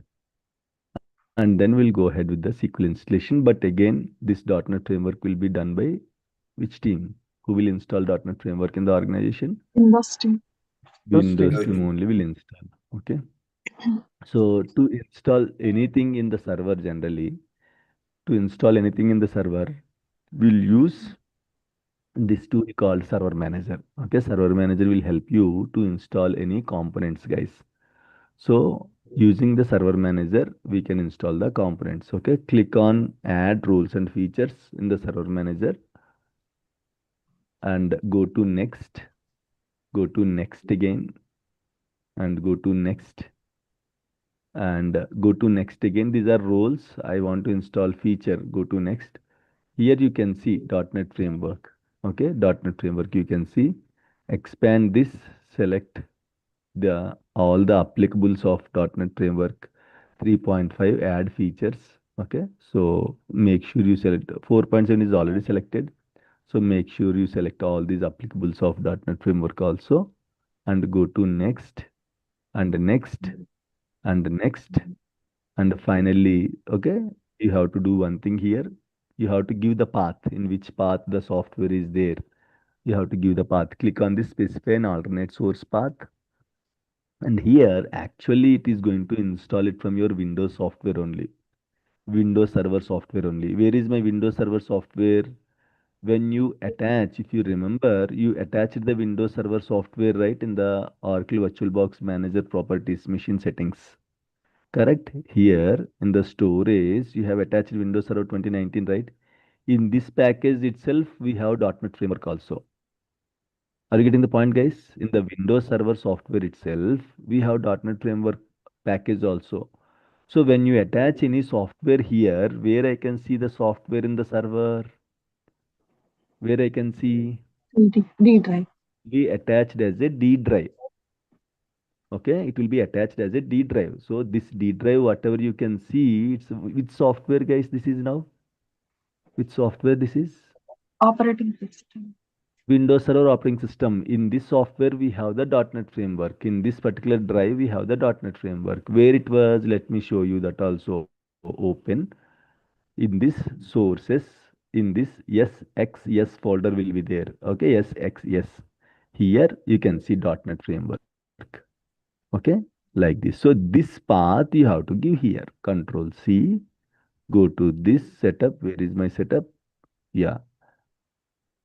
And then we'll go ahead with the SQL installation. But again, this .NET framework will be done by which team? Who will install .NET framework in the organization? Industry. Windows team team. only will install. Okay. So to install anything in the server generally, to install anything in the server, we'll use this tool called Server Manager. Okay, Server Manager will help you to install any components, guys. So using the Server Manager, we can install the components. Okay, click on Add Rules and Features in the Server Manager and go to Next. Go to Next again and go to Next and go to Next again. These are roles. I want to install feature. Go to Next. Here you can see .NET Framework. Okay, .NET Framework you can see. Expand this, select the all the applicables of .NET Framework 3.5 add features. Okay, so make sure you select 4.7 is already selected. So make sure you select all these applicables of .NET Framework also and go to next and next and next and finally, okay, you have to do one thing here. You have to give the path in which path the software is there. You have to give the path. Click on this specify an alternate source path. And here, actually, it is going to install it from your Windows software only. Windows Server software only. Where is my Windows Server software? When you attach, if you remember, you attached the Windows Server software right in the Oracle VirtualBox Manager properties machine settings. Correct? Here in the storage, you have attached Windows Server 2019, right? In this package itself, we have .NET Framework also. Are you getting the point, guys? In the Windows Server software itself, we have .NET Framework package also. So when you attach any software here, where I can see the software in the server, where I can see, D drive. be attached as a D drive. Okay, it will be attached as a D drive. So this D drive, whatever you can see, it's which software, guys, this is now? Which software this is? Operating system. Windows Server operating system. In this software, we have the .NET framework. In this particular drive, we have the .NET framework. Where it was, let me show you that also. Open. In this sources, in this SXS folder will be there. Okay, SXS. Here you can see .NET framework. Okay, like this. So this path you have to give here. Control C. Go to this setup. Where is my setup? Yeah.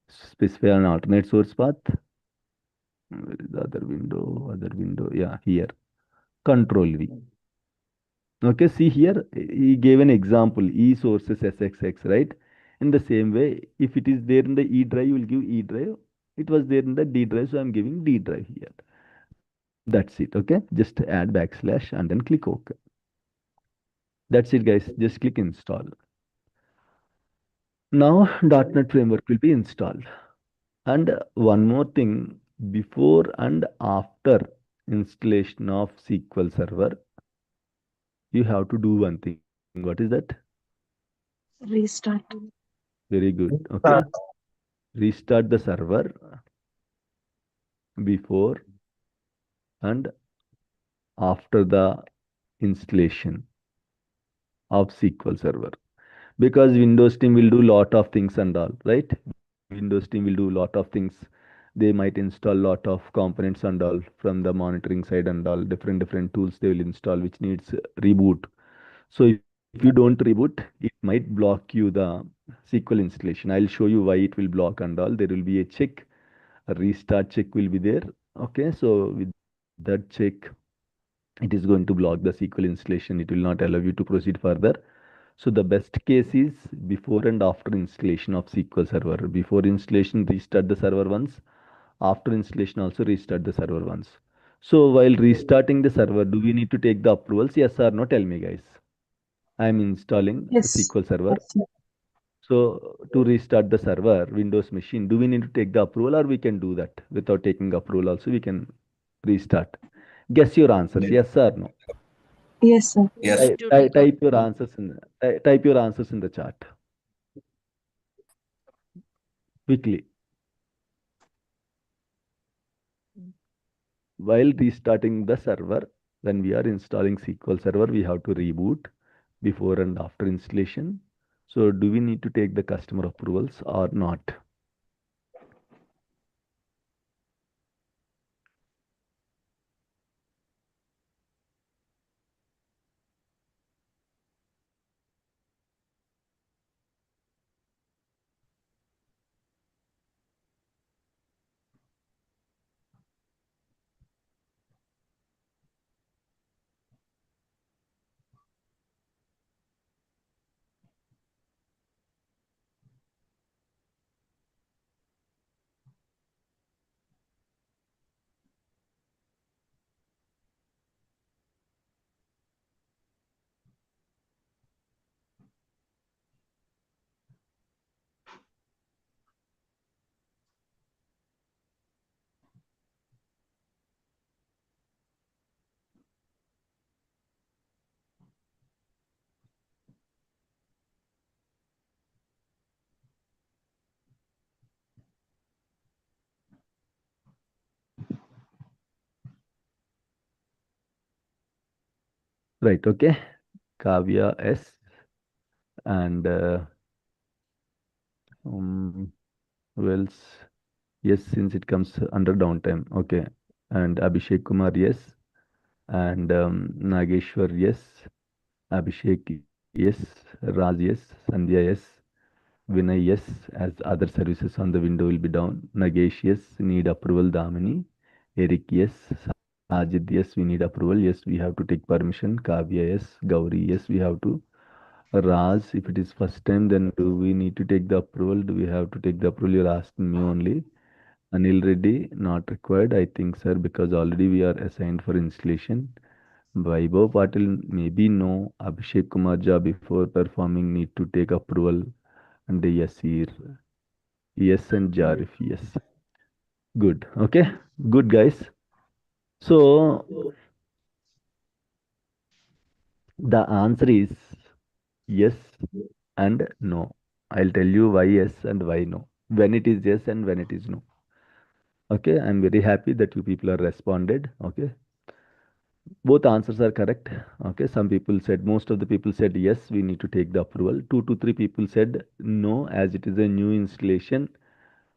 Specify an alternate source path. Where is the other window? Other window. Yeah, here. Control V. Okay, see here, he gave an example, E sources SXX, right? In the same way, if it is there in the E drive, you will give E drive. It was there in the D drive, so I'm giving D drive here. That's it, okay? Just add backslash and then click OK. That's it, guys. Just click install. Now, .NET Framework will be installed. And one more thing, before and after installation of SQL Server, you have to do one thing. What is that? Restart. Very good. Okay. Restart the server before and after the installation of SQL Server. Because Windows team will do lot of things and all, right? Windows team will do lot of things. They might install lot of components and all from the monitoring side and all different tools they will install which needs reboot. So if you don't reboot, it might block you the SQL installation. I'll show you why it will block and all. There will be a check, a restart check will be there. Okay, so with that check, it is going to block the SQL installation. It will not allow you to proceed further. So the best case is before and after installation of SQL Server. Before installation, restart the server once. After installation, also restart the server once. So while restarting the server, do we need to take the approvals? Yes or no? Tell me, guys. I'm installing a Yes. SQL Server. Yes, sir. So to restart the server, Windows machine, do we need to take the approval, or we can do that without taking approval also we can restart? Guess your answers, yes or no? Yes, sir. Yes. Type your answers in type your answers in the chat quickly. While restarting the server, when we are installing SQL Server, we have to reboot before and after installation. So do we need to take the customer approvals or not? Right, okay. Kavya S and who else? Yes, since it comes under downtime. Okay. And Abhishek Kumar, yes. And Nageshwar, yes. Abhishek, yes. Raj, yes. Sandhya, yes. Vinay, yes. As other services on the window will be down. Nagesh, yes. Need approval. Damini. Eric, yes. Sajid, yes. We need approval. Yes, we have to take permission. Kavya, yes. Gauri, yes. We have to. Raj, if it is first time, then do we need to take the approval? Do we have to take the approval? You're asking me only. Anil Reddy, not required, I think, sir, because already we are assigned for installation. Vaibhav Patil, maybe no. Abhishek Kumar Jha before performing need to take approval. And Yasir, yes, and Jarif, yes. Good. Okay. Good, guys. So the answer is yes and no. I'll tell you why yes and why no. When it is yes and when it is no. Okay. I'm very happy that you people are responded. Okay. Both answers are correct. Okay, some people said, most of the people said yes, we need to take the approval. Two to three people said no, as it is a new installation.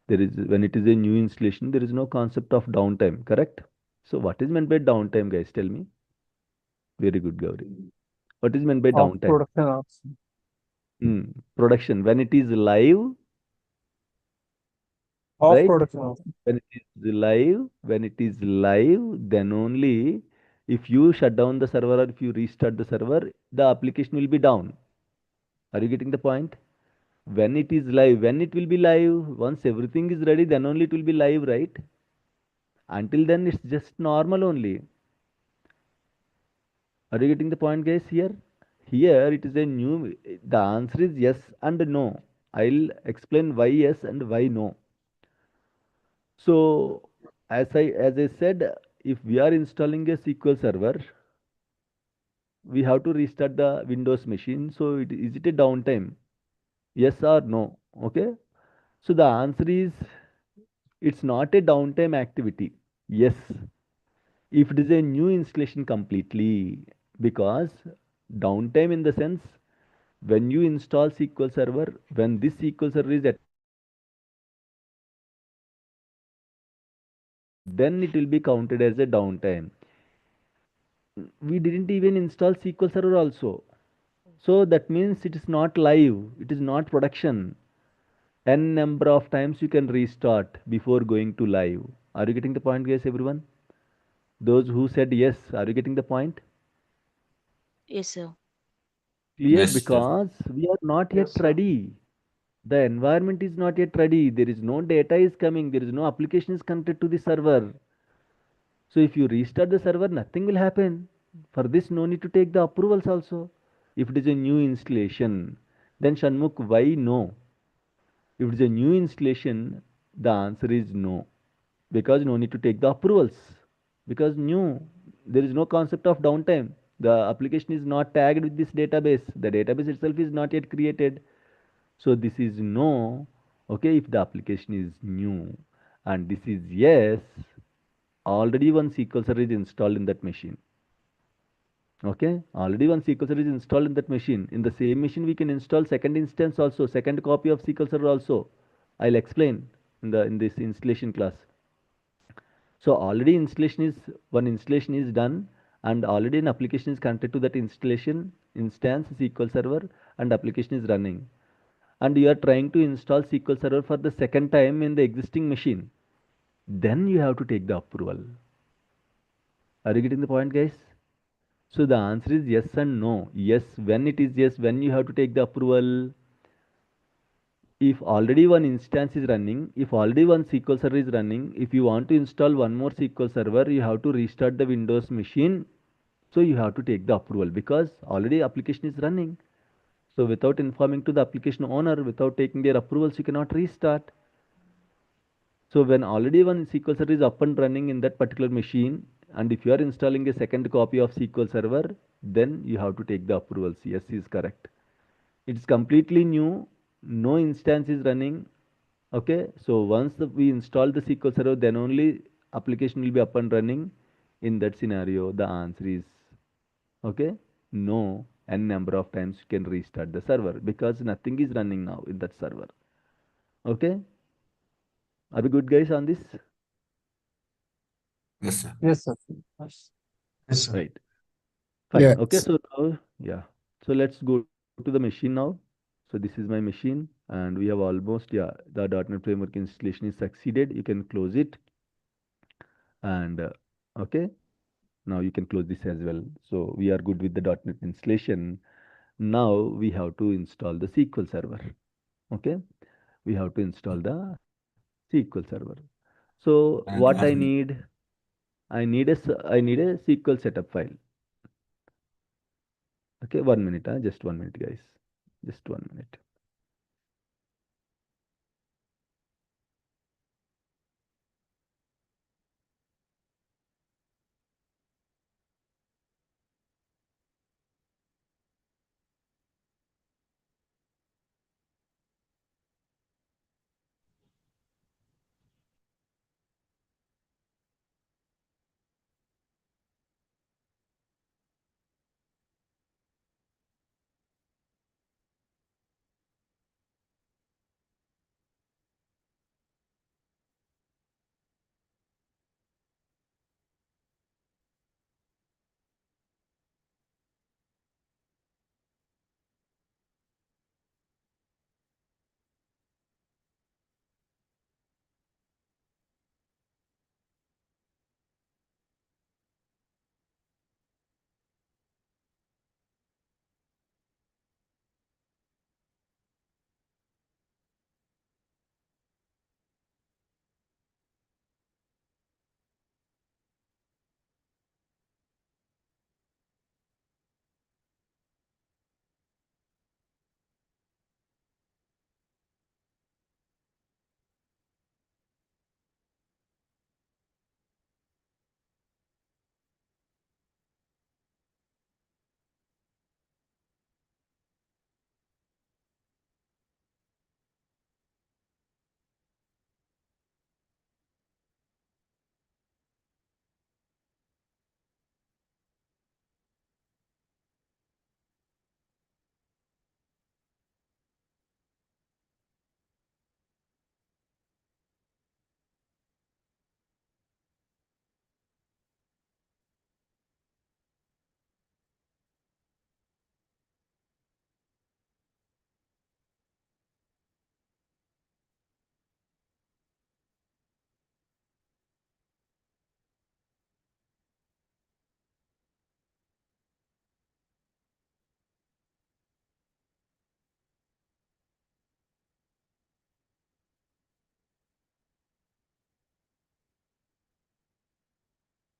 There is, when it is a new installation, there is no concept of downtime, correct? So what is meant by downtime, guys? Tell me. Very good, Gauri. What is meant by Off downtime? production hours. Production. When it is live, Off right? production hours. When it is live, then only if you shut down the server or if you restart the server, the application will be down. Are you getting the point? When it is live, when it will be live, once everything is ready, then only it will be live, right? Until then, it's just normal only. Are you getting the point, guys? Here it is a new. The answer is yes and no. I'll explain why yes and why no. So, as I said, if we are installing a SQL server, we have to restart the Windows machine. So, is it a downtime? Yes or no? Okay. So the answer is it's not a downtime activity. Yes, if it is a new installation completely, because downtime in the sense when you install SQL Server, when this SQL Server is attached to the Windows machine, then it will be counted as a downtime. We didn't even install SQL Server also. So that means it is not live, it is not production. N number of times you can restart before going to live. Are you getting the point, guys, everyone? Those who said yes, are you getting the point? Yes, sir. Clear? Yes, sir. Because we are not yet ready. The environment is not yet ready. There is no data is coming. There is no application is connected to the server. So if you restart the server, nothing will happen. For this, no need to take the approvals also. If it is a new installation, then Shanmukh, why no? If it is a new installation, the answer is no. Because no need to take the approvals. Because new, there is no concept of downtime. The application is not tagged with this database. The database itself is not yet created. So this is no. Okay, if the application is new. And this is yes, already one SQL server is installed in that machine. Okay, already one SQL server is installed in that machine. In the same machine, we can install second instance also, second copy of SQL server also. I'll explain in this installation class. So already one installation is done, and already an application is connected to that installation instance SQL server, and application is running. And you are trying to install SQL server for the second time in the existing machine. Then you have to take the approval. Are you getting the point, guys? So the answer is yes and no. Yes, when it is yes, when you have to take the approval. If already one instance is running, if already one SQL server is running, if you want to install one more SQL server, you have to restart the Windows machine. So you have to take the approval because already application is running. So without informing to the application owner, without taking their approvals, you cannot restart. So when already one SQL server is up and running in that particular machine, and if you are installing a second copy of SQL server, then you have to take the approvals. Yes is correct. It's completely new, no instance is running. Okay, so once we install the SQL server, then only application will be up and running. In that scenario, the answer is okay, no, n number of times you can restart the server because nothing is running now in that server. Okay, are we good, guys, on this? Yes, sir. Yes, sir. Yes, sir. Right. Fine. Okay, Yes. so now, yeah. So let's go to the machine now. So this is my machine, and we have almost, yeah, the .NET Framework installation is succeeded. You can close it, and okay, now you can close this as well. So we are good with the .NET installation. Now we have to install the SQL Server. Okay, we have to install the SQL Server. So what I need, I need a SQL setup file. Okay, 1 minute, just 1 minute, guys. Just 1 minute.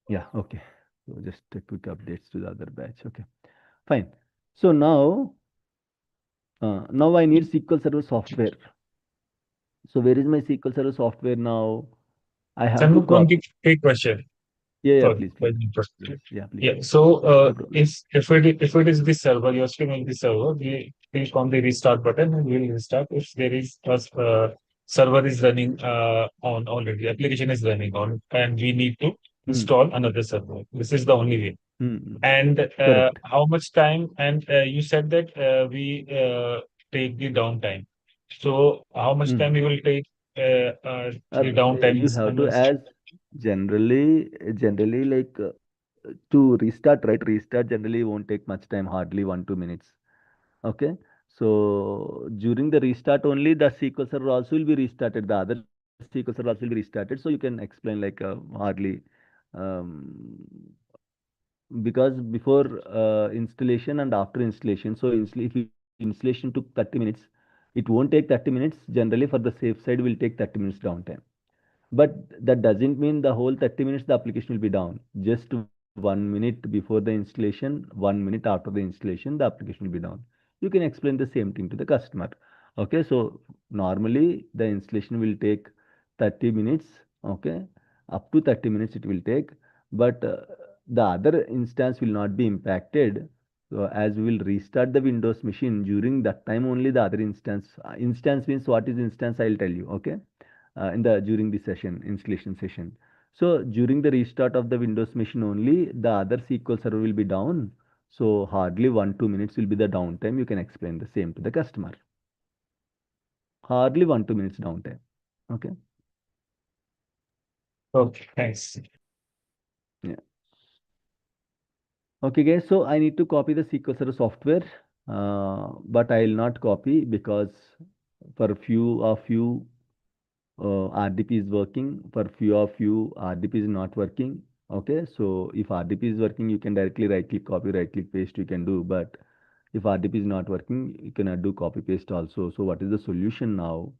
Yeah, okay. So just a quick updates to the other batch. Okay, fine. So now I need SQL Server software. So where is my SQL Server software now? I have to Sanmukh, one copy. quick question. Yeah, yeah, Sorry, please, for please, the interruption. please. Yeah, please. Yeah. So, No problem. if it is the server, you're still in the server, we click on the restart button and we'll restart. If there is a server is running on already, application is running on, and we need to Hmm. install another server. This is the only way. Hmm. And Correct. how much time? And you said that we take the downtime. So, how much time Hmm. we will take the downtime You is have to, analyzed. as generally like to restart, right? Restart generally won't take much time, hardly 1 2 minutes. Okay. So during the restart only the SQL server also will be restarted. The other SQL server also will be restarted. So you can explain like hardly um, because before installation and after installation. So if installation took 30 minutes, it won't take 30 minutes. Generally for the safe side will take 30 minutes downtime. But that doesn't mean the whole 30 minutes the application will be down. Just 1 minute before the installation, 1 minute after the installation, the application will be down. You can explain the same thing to the customer. Okay, so normally the installation will take 30 minutes. Okay, up to 30 minutes it will take, but the other instance will not be impacted. So as we will restart the Windows machine during that time only the other instance. Instance means what is instance? I'll tell you. Okay, in the during the session installation session. So during the restart of the Windows machine only the other SQL server will be down. So hardly 1 2 minutes will be the downtime. You can explain the same to the customer. Hardly 1 2 minutes downtime. Okay. Okay, thanks. Yeah. Okay, guys. So I need to copy the SQL Server software, but I will not copy because for few of you RDP is working. For few of you, RDP is not working. Okay, so if RDP is working, you can directly right click copy, right click paste, you can do. But if RDP is not working, you cannot do copy paste also. So what is the solution now?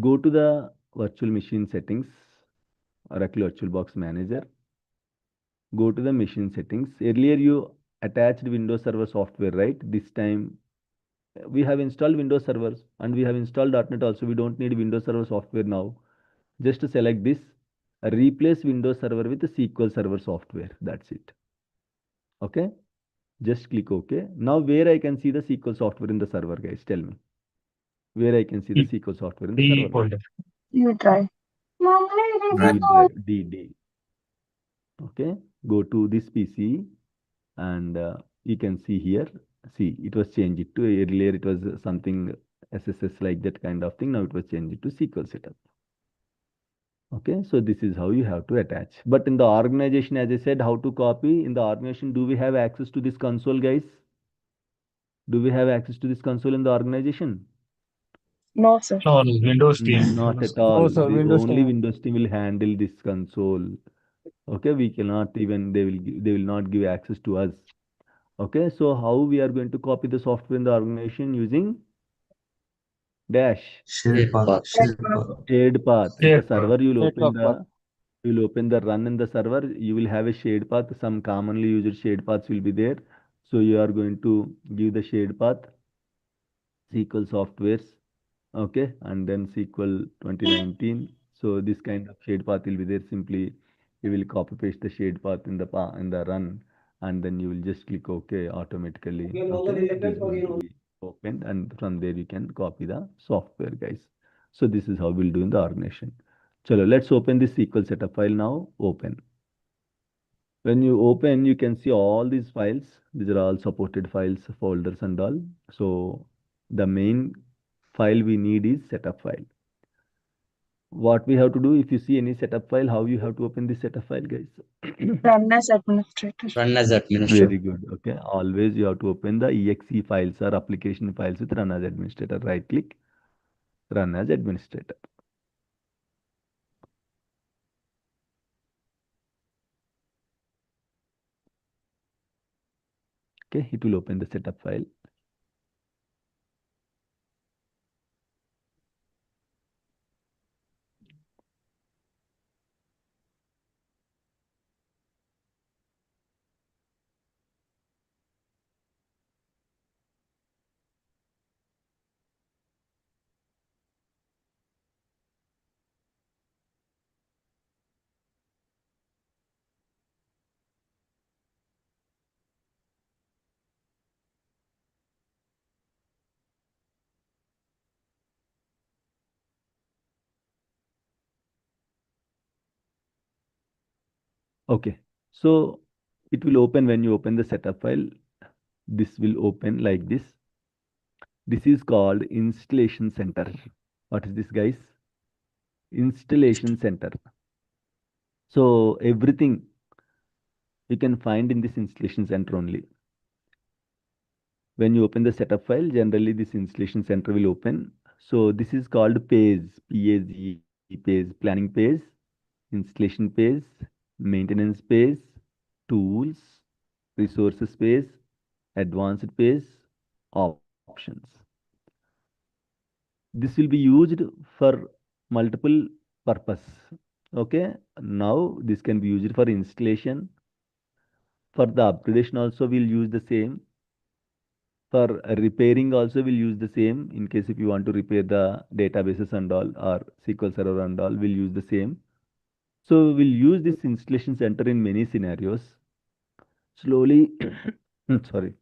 Go to the virtual machine settings, Oracle VirtualBox Manager. Go to the machine settings. Earlier you attached Windows Server software, right? This time we have installed Windows servers and we have installed .NET also. We don't need Windows Server software now. Just select this, replace Windows Server with the SQL Server software. That's it. Okay. Just click OK. Now where I can see the SQL software in the server, guys? Tell me. Where I can see the The SQL software in the the server, guys? folder. You try. D Right. drive, D. Okay. Go to this PC and you can see here. See, it was changed to earlier. It was something SSS like that kind of thing. Now it was changed to SQL setup. Okay, so this is how you have to attach. But in the organization, as I said, how to copy in the organization, do we have access to this console, guys? Do we have access to this console in the organization? No, sir. No, no, Windows team. Not at Oh, all. sir, The Windows only 10. Windows team will handle this console. Okay, we cannot even they will not give access to us. Okay, so how we are going to copy the software in the organization using dash Shared path. Right, Shared ma'am. path. shared path. In the Shared server, you will open Network path. the run in the server. You will have a shared path. Some commonly used shared paths will be there. So you are going to give the shared path SQL softwares. Okay, and then SQL 2019. So this kind of shade path will be there. Simply you will copy paste the shade path in the run, and then you will just click OK automatically. Okay, it is going to be opened, and from there you can copy the software, guys. So this is how we'll do in the organization. Chalo, let's open this SQL setup file now. Open. When you open, you can see all these files. These are all supported files, folders and all. So the main file we need is setup file. What we have to do, if you see any setup file, how you have to open this setup file, guys? Run as administrator. Run as administrator. Very good. Okay. Always you have to open the exe files or application files with run as administrator. Right click, run as administrator. Okay. It will open the setup file. Okay, so it will open when you open the setup file. This will open like this. This is called installation center. What is this, guys? Installation center. So everything you can find in this installation center only. When you open the setup file, generally this installation center will open. So this is called page, P-A-Z-E, page, planning page, installation page, maintenance page, tools, resources page, advanced page, options. This will be used for multiple purpose. Okay, now this can be used for installation. For the upgradation also we'll use the same. For repairing also we'll use the same. In case if you want to repair the databases and all or SQL Server and all, we'll use the same. So we'll use this installation center in many scenarios. Slowly, sorry.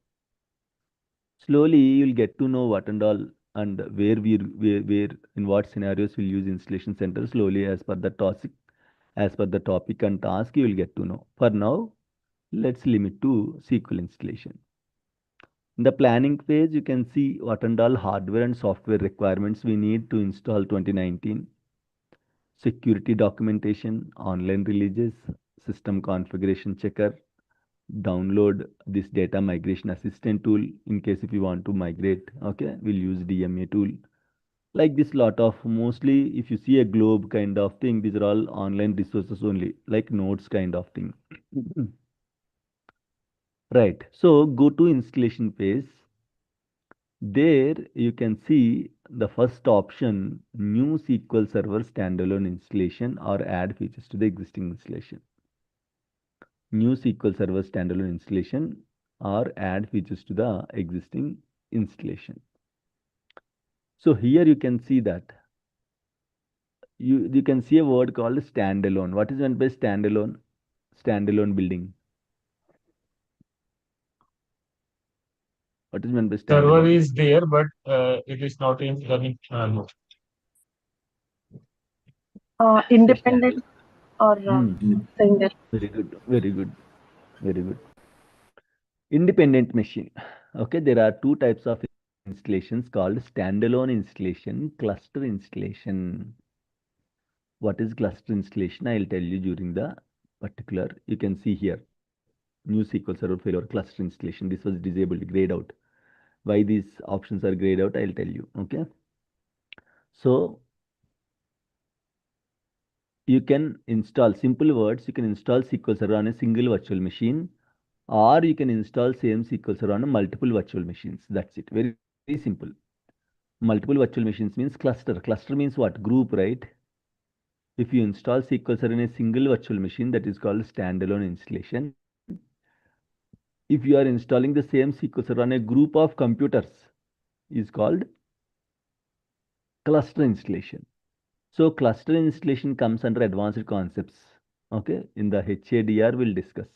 Slowly you'll get to know what and all and where in what scenarios we'll use installation center. Slowly as per the topic and task you will get to know. For now, let's limit to SQL installation. In the planning page, you can see what and all hardware and software requirements we need to install 2019. Security documentation, online releases, system configuration checker, download this data migration assistant tool in case if you want to migrate. Okay, we'll use DMA tool. Like this lot of, mostly if you see a globe kind of thing, these are all online resources only, like notes kind of thing. Right, so go to installation page. There you can see the first option, new SQL Server standalone installation or add features to the existing installation. New SQL Server standalone installation or add features to the existing installation. So here you can see that you can see a word called standalone. What is meant by standalone? Standalone building. What is meant by Server standalone? is there, but it is not in running. Independent or single. Very good, very good, very good. Independent machine. Okay, there are two types of installations called standalone installation, cluster installation. What is cluster installation? I'll tell you during the particular. You can see here, new SQL Server failure cluster installation. This was disabled, grayed out. Why these options are grayed out, I'll tell you. Okay. So you can install, simple words, you can install SQL Server on a single virtual machine, or you can install same SQL Server on multiple virtual machines. That's it. Very, very simple. Multiple virtual machines means cluster. Cluster means what? Group, right? If you install SQL Server in a single virtual machine, that is called standalone installation. If you are installing the same SQL Server on a group of computers, is called cluster installation. So cluster installation comes under advanced concepts. Okay, in the HADR we'll discuss.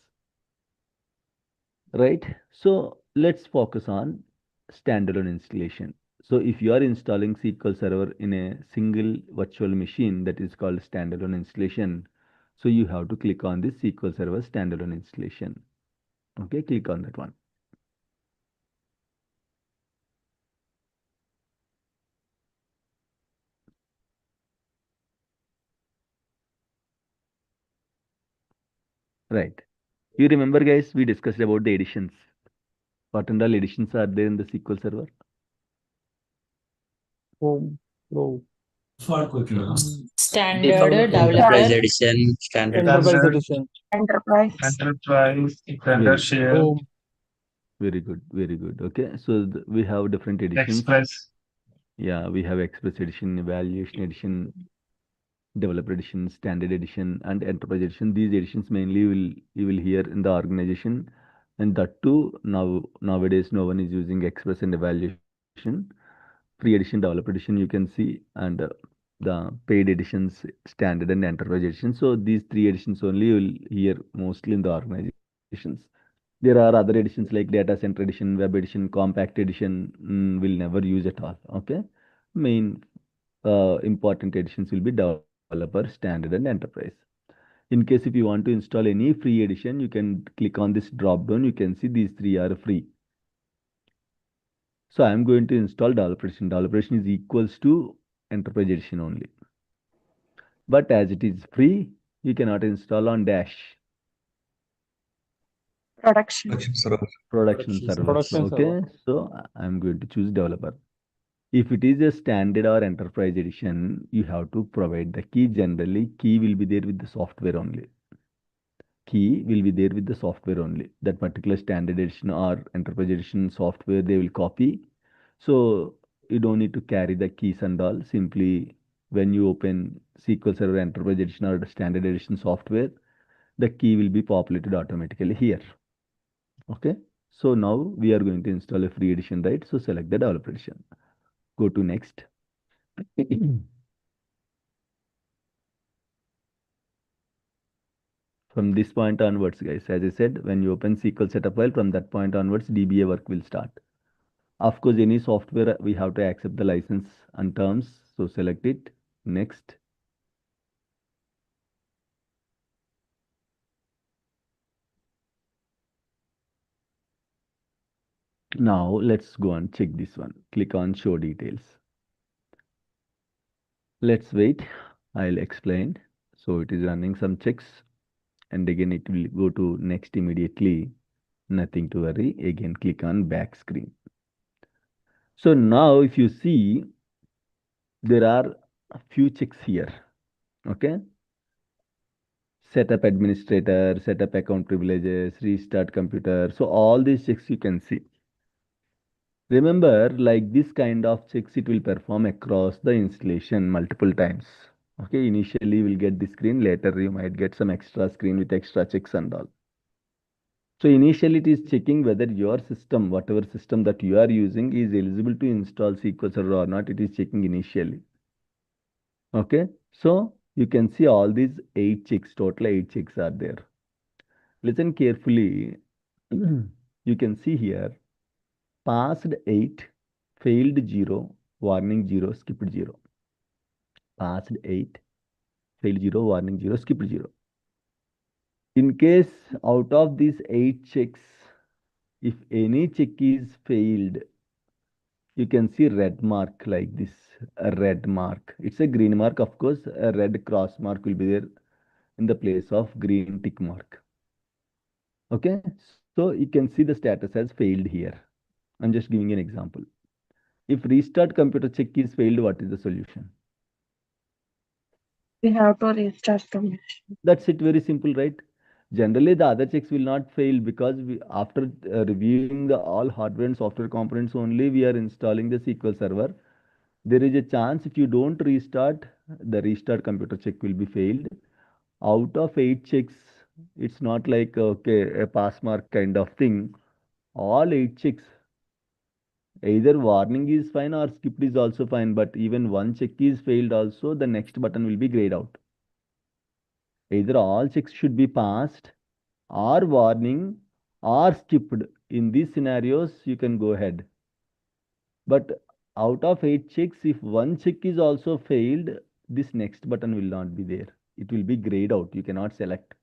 Right, so let's focus on standalone installation. So if you are installing SQL Server in a single virtual machine, that is called standalone installation. So you have to click on this SQL Server standalone installation. Okay, click on that one. Right. You remember, guys, we discussed about the editions. What and all editions are there in the SQL Server? Home, row, Standard Development. Enterprise developer. edition, standard. enterprise edition, Enterprise. Enterprise, Very, standard share, home, very good, very good. Okay, so we have different editions. express. Yeah, we have Express Edition, Evaluation Edition, Developer Edition, Standard Edition, and Enterprise Edition. These editions mainly you will hear in the organization, and that too nowadays no one is using Express and Evaluation. Free Edition, Developer Edition you can see, and the paid editions, Standard and Enterprise Edition. So these three editions only you will hear mostly in the organizations. There are other editions like Data Center Edition, Web Edition, Compact Edition. Will never use at all. Okay, main important editions will be Developer, Standard, and Enterprise. In case if you want to install any free edition, you can click on this drop down. You can see these three are free. So I'm going to install developer edition. Developer edition is equals to enterprise edition only. But as it is free, you cannot install on dash Production. production server. Production Okay, server. so I'm going to choose developer. If it is a standard or enterprise edition, you have to provide the key. Generally, key will be there with the software only. Key will be there with the software only. That particular standard edition or enterprise edition software they will copy. So you don't need to carry the keys and all. Simply when you open SQL Server Enterprise Edition or the Standard Edition software, the key will be populated automatically here. Okay. So now we are going to install a free edition, right? So select the developer edition. Go to next. From this point onwards, guys, as I said, when you open SQL setup file, from that point onwards, DBA work will start. Of course, any software, we have to accept the license and terms. So select it. Next. Now let's go and check this one. Click on show details. Let's wait. I'll explain. So it is running some checks and again it will go to next immediately. Nothing to worry. Again, click on back screen. So now if you see, there are a few checks here. Okay. Setup administrator, setup account privileges, restart computer. So all these checks you can see. Remember, like this kind of checks, it will perform across the installation multiple times. Okay, initially you will get the screen, later you might get some extra screen with extra checks and all. So initially it is checking whether your system, whatever system that you are using is eligible to install SQL Server or not. It is checking initially. Okay, so you can see all these 8 checks, total 8 checks are there. Listen carefully. You can see here, passed 8, failed 0, warning 0, skipped 0. Passed 8, failed 0, warning 0, skipped 0. In case out of these 8 checks, if any check is failed, you can see red mark like this, a red mark. It's a green mark, of course, a red cross mark will be there in the place of green tick mark. Okay, so you can see the status has failed here. I'm just giving an example. If restart computer check is failed, what is the solution? We have to restart the machine. That's it, very simple, right? Generally, the other checks will not fail because we, after reviewing the all hardware and software components only, we are installing the SQL Server. There is a chance if you don't restart, the restart computer check will be failed. Out of 8 checks, it's not like, okay, a pass mark kind of thing. All 8 checks, either warning is fine or skipped is also fine, but even one check is failed also, the next button will be grayed out. Either all checks should be passed or warning or skipped. In these scenarios, you can go ahead. But out of 8 checks, if one check is also failed, this next button will not be there. It will be grayed out. You cannot select.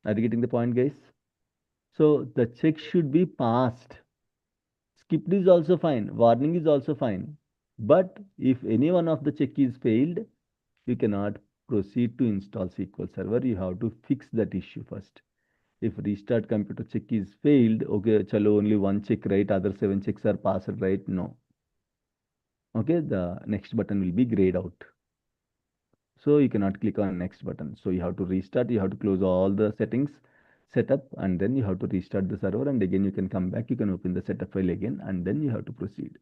Are you getting the point, guys? So the check should be passed. Skipped is also fine. Warning is also fine. But if any one of the check is failed, you cannot proceed to install SQL Server. You have to fix that issue first. If restart computer check is failed, okay, chalo, only one check, right? Other 7 checks are passed, right? No. Okay, the next button will be grayed out. So you cannot click on next button. So you have to restart, you have to close all the settings, setup, and then you have to restart the server. And again, you can come back, you can open the setup file again, and then you have to proceed.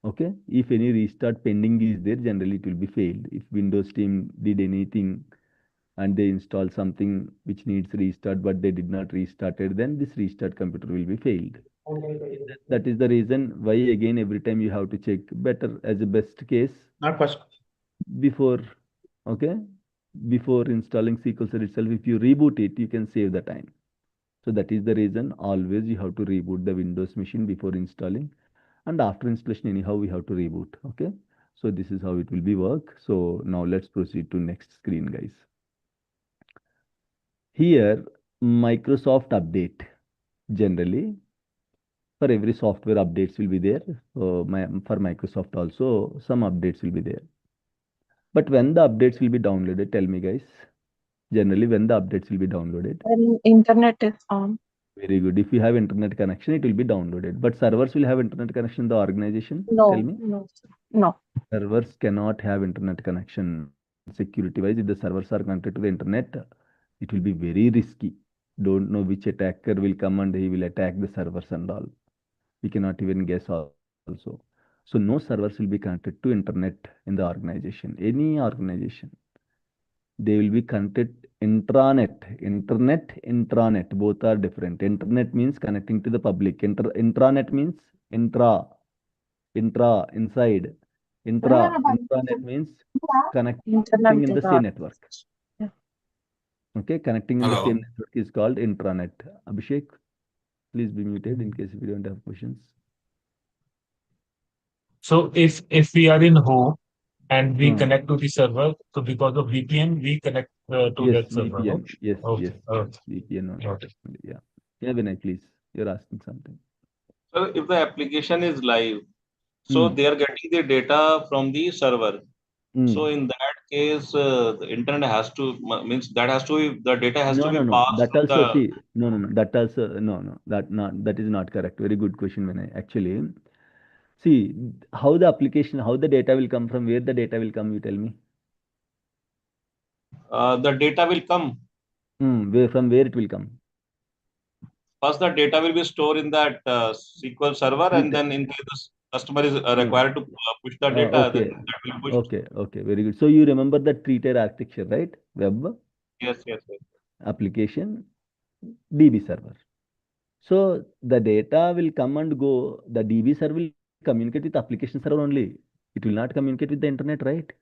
Okay, if any restart pending is there, generally it will be failed. If Windows team did anything and they install something which needs restart but they did not restart it, then this restart computer will be failed. That is the reason why again every time you have to check better as a best case Not first. before, okay, before installing SQL Server itself, if you reboot it, you can save the time. So that is the reason always you have to reboot the Windows machine before installing, and after installation anyhow we have to reboot. Okay, so this is how it will be work. So now let's proceed to next screen, guys. Here, Microsoft update generally for every software updates will be there. So for Microsoft also some updates will be there. But when the updates will be downloaded, tell me guys. Generally, when the updates will be downloaded. When internet is on. Very good. If you have internet connection, it will be downloaded. But servers will have internet connection in the organization. Tell No, me. no, sir. No. Servers cannot have internet connection. Security wise, if the servers are connected to the internet, it will be very risky. Don't know which attacker will come and he will attack the servers and all. We cannot even guess also. So no servers will be connected to internet in the organization, any organization. They will be connected intranet, internet, intranet. Both are different. Internet means connecting to the public. Intranet means intra, inside. Intranet means connecting in the Internet same is network. on. Yeah. Okay, connecting in the Hello. same network is called intranet. Abhishek, please be muted in case if you don't have questions. So if we are in home and we Hmm. connect to the server, so because of VPN, we connect to Yes, that server. VPN. No? Yes, Okay. yes, VPN only. Got it. Yeah. Yeah, Vinay, please. You're asking something. So if the application is live, so Hmm. they are getting the data from the server. Hmm. So in that case, the internet has to means that has to be, the data has to be No. passed That from also, the. see, no. That also, no. That is not correct. Very good question, Vinay. Actually, see, how the data will come from, where the data will come, you tell me. The data will come. From where it will come? First, the data will be stored in that SQL server, and Treat, then in case the customer is no. required to push the data, then Okay, that will be pushed. okay. Very good. So you remember the treated architecture, right? Web Yes. application, DB server. So the data will come and go. The DB server will communicate with application server only. It will not communicate with the internet, right?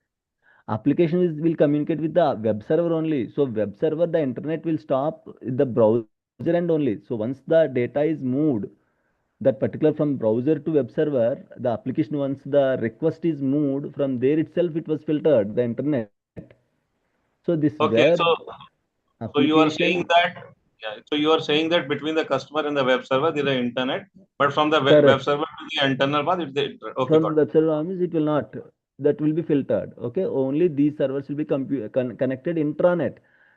Will communicate with the web server only. So web server, the internet will stop in the browser end only. So once the data is moved, that particular from browser to web server, the application once the request is moved from there itself, it was filtered the internet. So this where Okay, so you are application saying that, yeah, so you are saying that between the customer and the web server there is internet, but from the web correct. server to the internal path, it's the okay, got From it. web server armies, it will not. That will be filtered. Okay, only these servers will be connected intranet.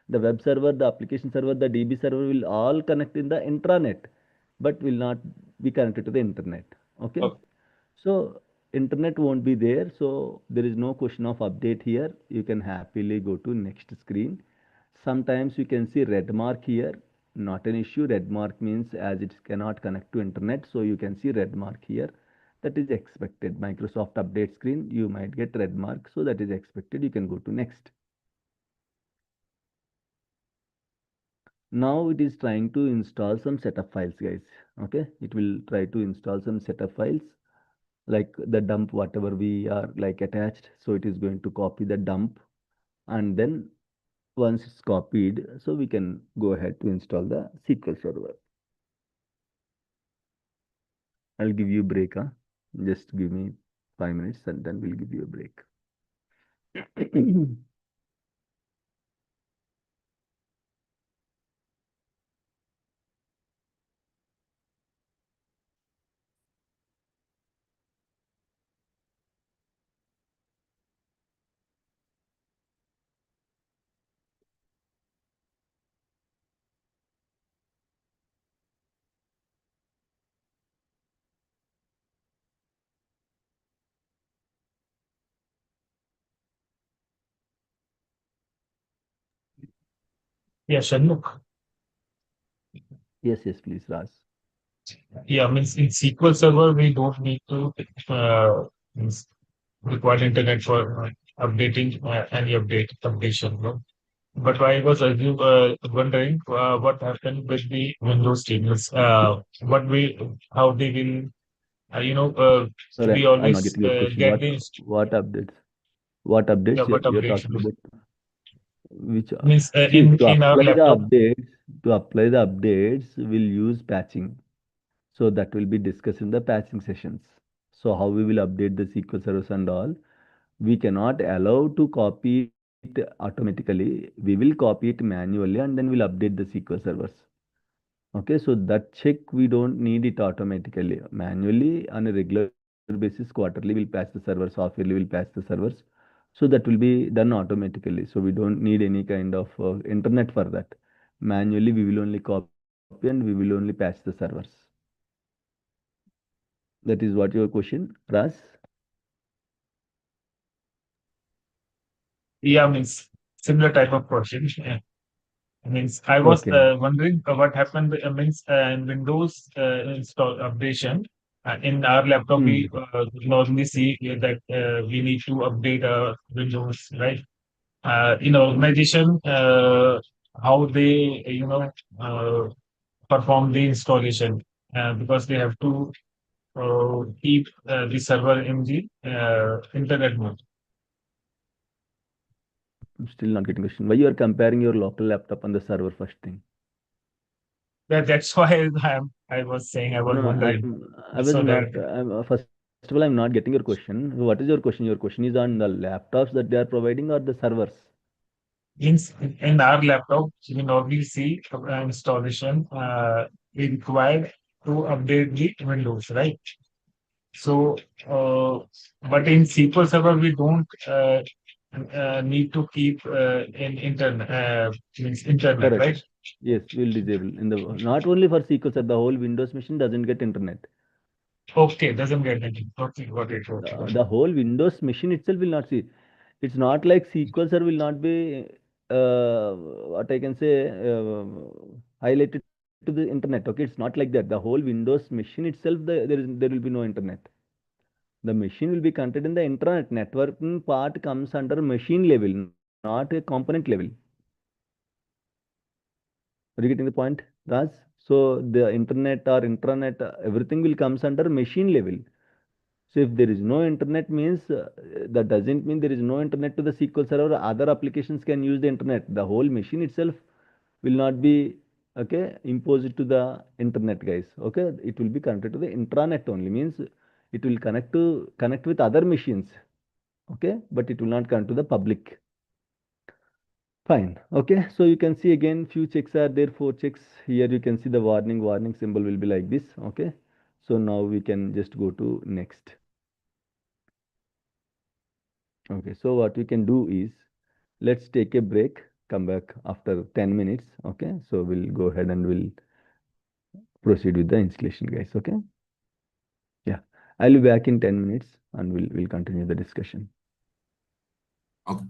The web server, the application server, the DB server will all connect in the intranet, but will not be connected to the internet. Okay, Okay. so internet won't be there. So there is no question of update here. You can happily go to next screen. Sometimes you can see red mark here. Not an issue. Red mark means as it cannot connect to internet. So you can see red mark here. That is expected. Microsoft update screen, you might get red mark. So that is expected. You can go to next. Now it is trying to install some setup files, guys. Okay, it will try to install some setup files like the dump, whatever we are like attached. So it is going to copy the dump, and then once it's copied, so we can go ahead to install the SQL server. I'll give you a break, huh? Just give me 5 minutes and then we'll give you a break. Yeah, Shanmugh. Yes, please, Raj. Yeah, means in SQL Server we don't need to means require internet for updating any updation. No? But I was wondering what happened with the Windows tables. How they will Sorry, we I'm not always getting your question. get What the what updates? What yeah, updates what you're updates talking about? Which means see to in our apply the laptop. updates, we'll use patching. So that will be discussed in the patching sessions. So how we will update the SQL servers and all. We cannot allow to copy automatically. We will copy it manually and then we'll update the SQL servers. Okay, so that check we don't need it automatically. Manually on a regular basis, quarterly we'll patch the servers, half yearly we'll patch the servers. So that will be done automatically. So we don't need any kind of internet for that. Manually we will only copy and we will only patch the servers. That is what your question, Ras? Yeah, means similar type of question. Yeah. Means I was Okay. wondering what happened means in Windows install updation. In our laptop, we normally see that we need to update our Windows, right? In organization, how they perform the installation because they have to keep the server in the internet mode. I'm still not getting question. Why you are comparing your local laptop and the server first thing? That's why I was saying I was No, wondering. I was So not. that First of all, I'm not getting your question. What is your question? Your question is on the laptops that they are providing or the servers? in our laptop, we normally see installation required to update the Windows, right? So, but in SQL Server, we don't need to keep in internet means internet, Correct. right? Yes, we'll disable in the not only for SQL, sir, the whole Windows machine doesn't get internet. Okay, doesn't get it. Okay, got it. Okay. The whole Windows machine itself will not see. It's not like SQL sir will not be what I can say highlighted to the internet. Okay, it's not like that. The whole Windows machine itself, there will be no internet. The machine will be connected in the intranet. Networking part comes under machine level, not a component level. Are you getting the point, Raj? So the internet or intranet, everything will comes under machine level. So if there is no internet means that doesn't mean there is no internet to the SQL server. Other applications can use the internet. The whole machine itself will not be okay imposed to the internet, guys. Okay, it will be connected to the intranet only. Means it will connect with other machines. Okay, but it will not connect to the public. Fine. Okay, so you can see again few checks are there. 4 checks here. You can see the warning symbol will be like this. Okay, so now we can just go to next. Okay, so what we can do is let's take a break, come back after 10 minutes. Okay, so we'll go ahead and we'll proceed with the installation, guys. Okay, yeah, I'll be back in 10 minutes and we'll continue the discussion. Okay.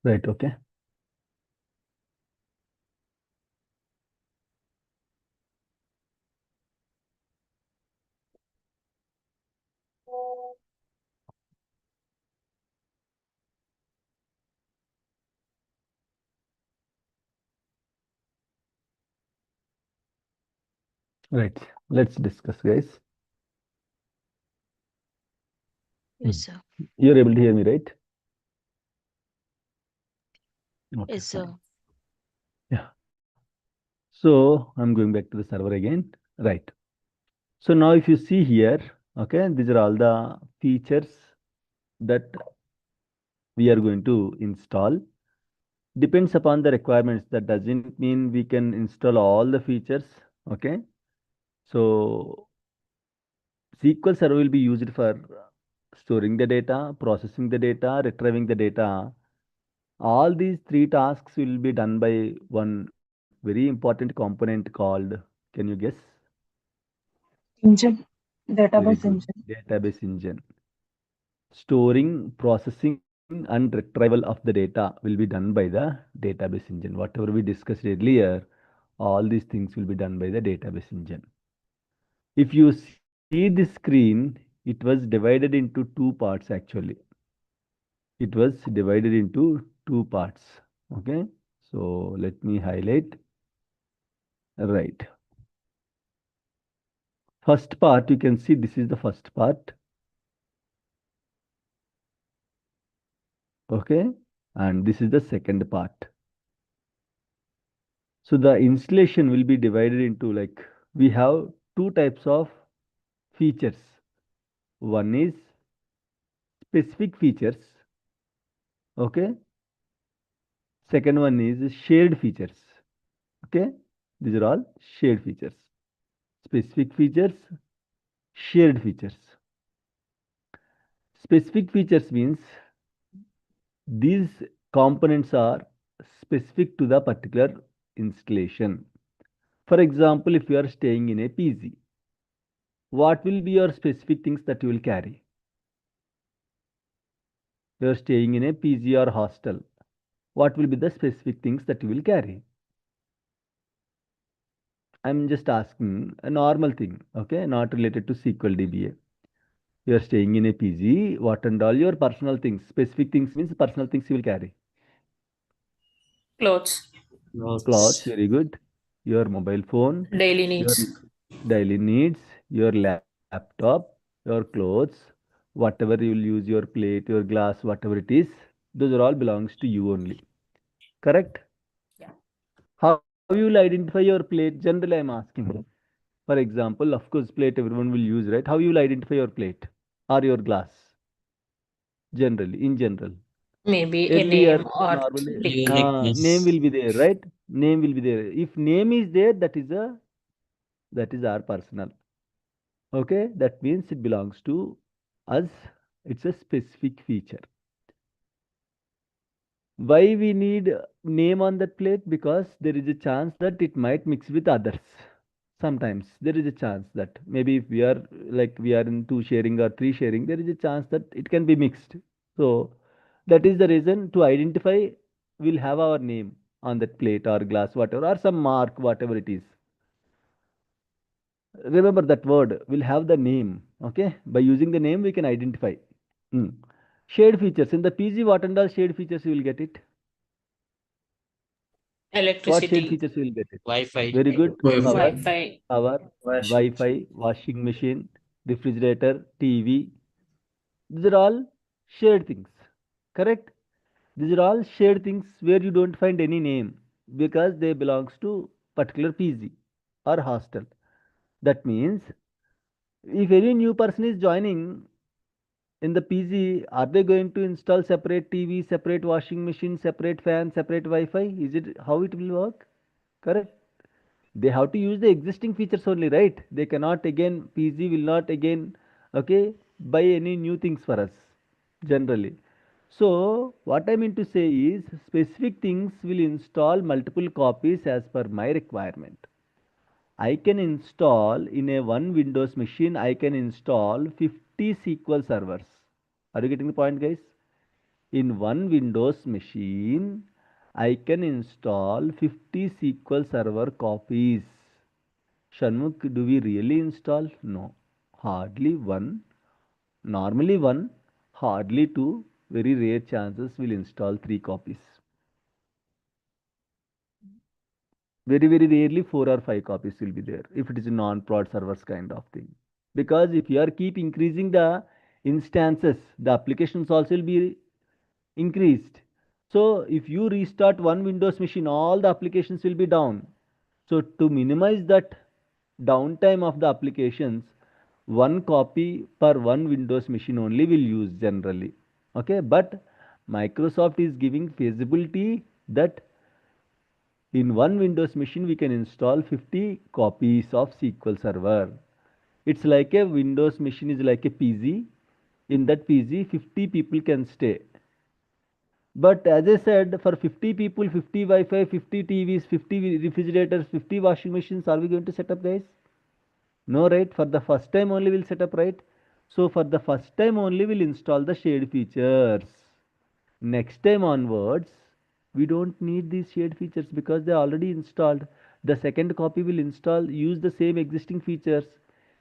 Right, okay. Right. Let's discuss, guys. Yes, sir. You're able to hear me, right? Okay, Yes, sir. fine. Yeah. So I'm going back to the server again. Right. So now if you see here, okay, these are all the features that we are going to install. Depends upon the requirements. That doesn't mean we can install all the features. Okay. So SQL Server will be used for storing the data, processing the data, retrieving the data. All these three tasks will be done by one very important component called, can you guess? Engine, Very database good. engine. Database engine. Storing, processing, and retrieval of the data will be done by the database engine. Whatever we discussed earlier, all these things will be done by the database engine. If you see the screen, it was divided into two parts actually. It was divided into two parts. Okay. So let me highlight. Right. First part, you can see this is the first part. Okay. And this is the second part. So the installation will be divided into like, we have two types of features. One is specific features. Okay. Second one is shared features. Okay. These are all shared features. Specific features, shared features. Specific features means these components are specific to the particular installation. For example, if you are staying in a PG, what will be your specific things that you will carry? You are staying in a PG or hostel. What will be the specific things that you will carry? I'm just asking a normal thing, okay, not related to SqlDBA. You are staying in a PG, what and all your personal things. Specific things means personal things you will carry. Clothes, Clothes, very good. Your mobile phone, daily your needs. daily needs, your laptop, your clothes, whatever you will use, your plate, your glass, whatever it is, those are all belongs to you only. Correct? Yeah. How you will identify your plate? Generally, I'm asking. For example, of course, plate everyone will use, right? How you will identify your plate or your glass? Generally, in general. Maybe a Earlier, name or normally, name Uniqueness. will be there, right? Name will be there. If name is there, that is our personal. Okay, that means it belongs to us. It's a specific feature. Why we need name on that plate? Because there is a chance that it might mix with others. Sometimes there is a chance that maybe if we are like we are in two sharing or three sharing, there is a chance that it can be mixed. So that is the reason to identify. We'll have our name on that plate or glass, whatever, or some mark, whatever it is. Remember that word will have the name. Okay, by using the name we can identify. Hmm. Shade features in the PG, what and all shade features you will get it? What shade electricity, features you will get it? Wi-Fi. Very good. Wi-Fi. Wi-Fi, Power, Wi-Fi, washing machine, refrigerator, TV. These are all shared things. Correct? These are all shared things where you don't find any name because they belongs to particular PG or hostel. That means if any new person is joining in the PG, are they going to install separate TV, separate washing machine, separate fan, separate Wi-Fi? Is it how it will work? Correct. They have to use the existing features only, right? They cannot again, PG will not again, okay, buy any new things for us generally. So what I mean to say is specific things will install multiple copies as per my requirement. I can install in a one Windows machine, I can install 50 SQL servers. Are you getting the point, guys? in one Windows machine, I can install 50 SQL Server copies. Shanmukh, do we really install? No. Hardly one. Normally one. Hardly two. Very rare chances will install 3 copies. Very rarely 4 or 5 copies will be there if it is a non-prod servers kind of thing. Because if you are keep increasing the instances, the applications also will be increased. So if you restart one Windows machine, all the applications will be down. So to minimize that downtime of the applications, one copy per one Windows machine only will use generally. Okay, but Microsoft is giving feasibility that in one Windows machine we can install 50 copies of SQL Server. It's like a Windows machine is like a PC. In that PC, 50 people can stay. But as I said, for 50 people, 50 Wi-Fi, 50 TVs, 50 refrigerators, 50 washing machines, are we going to set up, guys? No, right? For the first time only we'll set up, right? So for the first time only we'll install the shared features. Next time onwards, we don't need these shared features because they are already installed. The second copy will use the same existing features.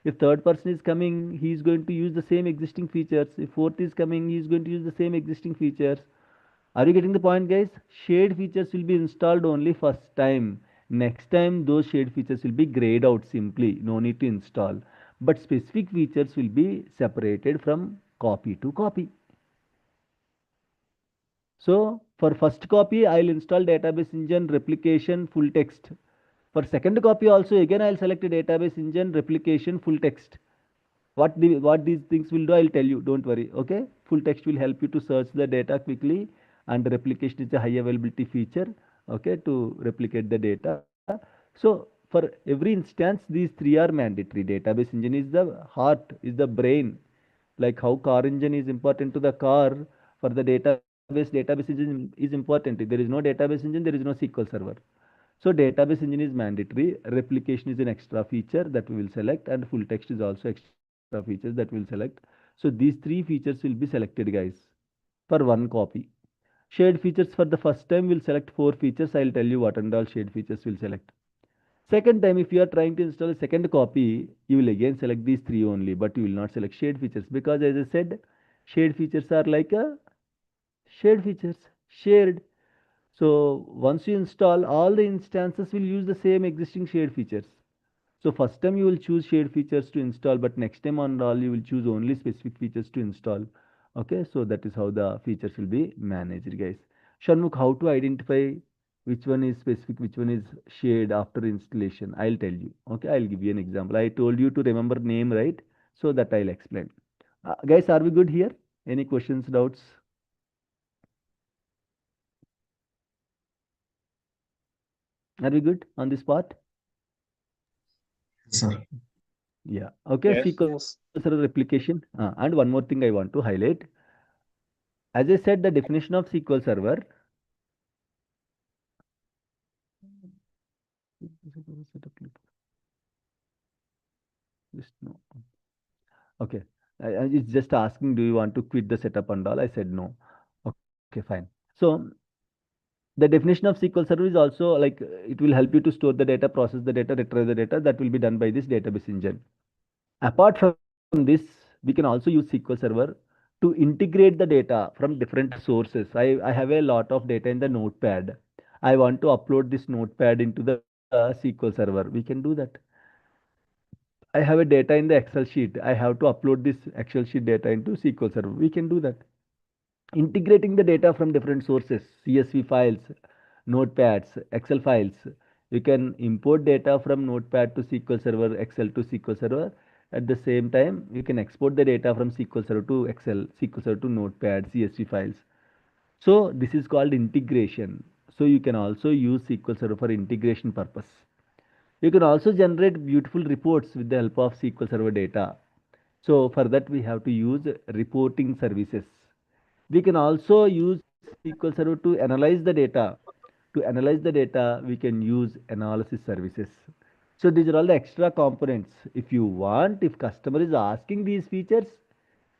If third person is coming, he is going to use the same existing features. If fourth is coming, he is going to use the same existing features. Are you getting the point, guys? Shared features will be installed only first time. Next time, those shared features will be grayed out simply. No need to install. But specific features will be separated from copy to copy. So for first copy, I'll install database engine replication full text. For second copy also, again I'll select a database engine replication full text. What these things will do, I'll tell you. Don't worry. Okay. Full text will help you to search the data quickly, and replication is a high availability feature. Okay, to replicate the data. So for every instance, these three are mandatory. Database engine is the heart, is the brain. Like how car engine is important to the car, for the database engine is important. If there is no database engine, there is no SQL Server. So database engine is mandatory. Replication is an extra feature that we will select, and full text is also extra features that we will select. So these three features will be selected, guys, for one copy. Shared features for the first time we'll select 4 features. I'll tell you what and all shared features we'll select. Second time, if you are trying to install a second copy, you will again select these 3 only, but you will not select shared features because, as I said, shared features are like a shared features, shared. So once you install, all the instances will use the same existing shared features. So first time you will choose shared features to install, but next time on all you will choose only specific features to install. Okay, so that is how the features will be managed, guys. Shanmukh, how to identify which one is specific, which one is shared after installation? I'll tell you. Okay, I'll give you an example. I told you to remember name, right? So that I'll explain. Guys, are we good here? Any questions, doubts? Are we good on this part? Sir. Yeah. Okay. Yes. SQL Yes. Server replication. And one more thing I want to highlight. As I said, the definition of SQL Server. Just no. Okay. It's just asking, do you want to quit the setup and all? I said no. Okay, fine. So the definition of SQL Server is also like it will help you to store the data, process the data, retrieve the data. That will be done by this database engine. Apart from this, we can also use SQL Server to integrate the data from different sources. I have a lot of data in the notepad. I want to upload this notepad into the SQL Server. We can do that. I have a data in the Excel sheet. I have to upload this Excel sheet data into SQL Server. We can do that. Integrating the data from different sources, CSV files, notepads, Excel files. You can import data from notepad to SQL Server, Excel to SQL Server. At the same time, you can export the data from SQL Server to Excel, SQL Server to notepad, CSV files. So this is called integration. So you can also use SQL Server for integration purpose. You can also generate beautiful reports with the help of SQL Server data. So for that we have to use reporting services. We can also use SQL Server to analyze the data. To analyze the data, we can use analysis services. So these are all the extra components. If you want, if customer is asking these features,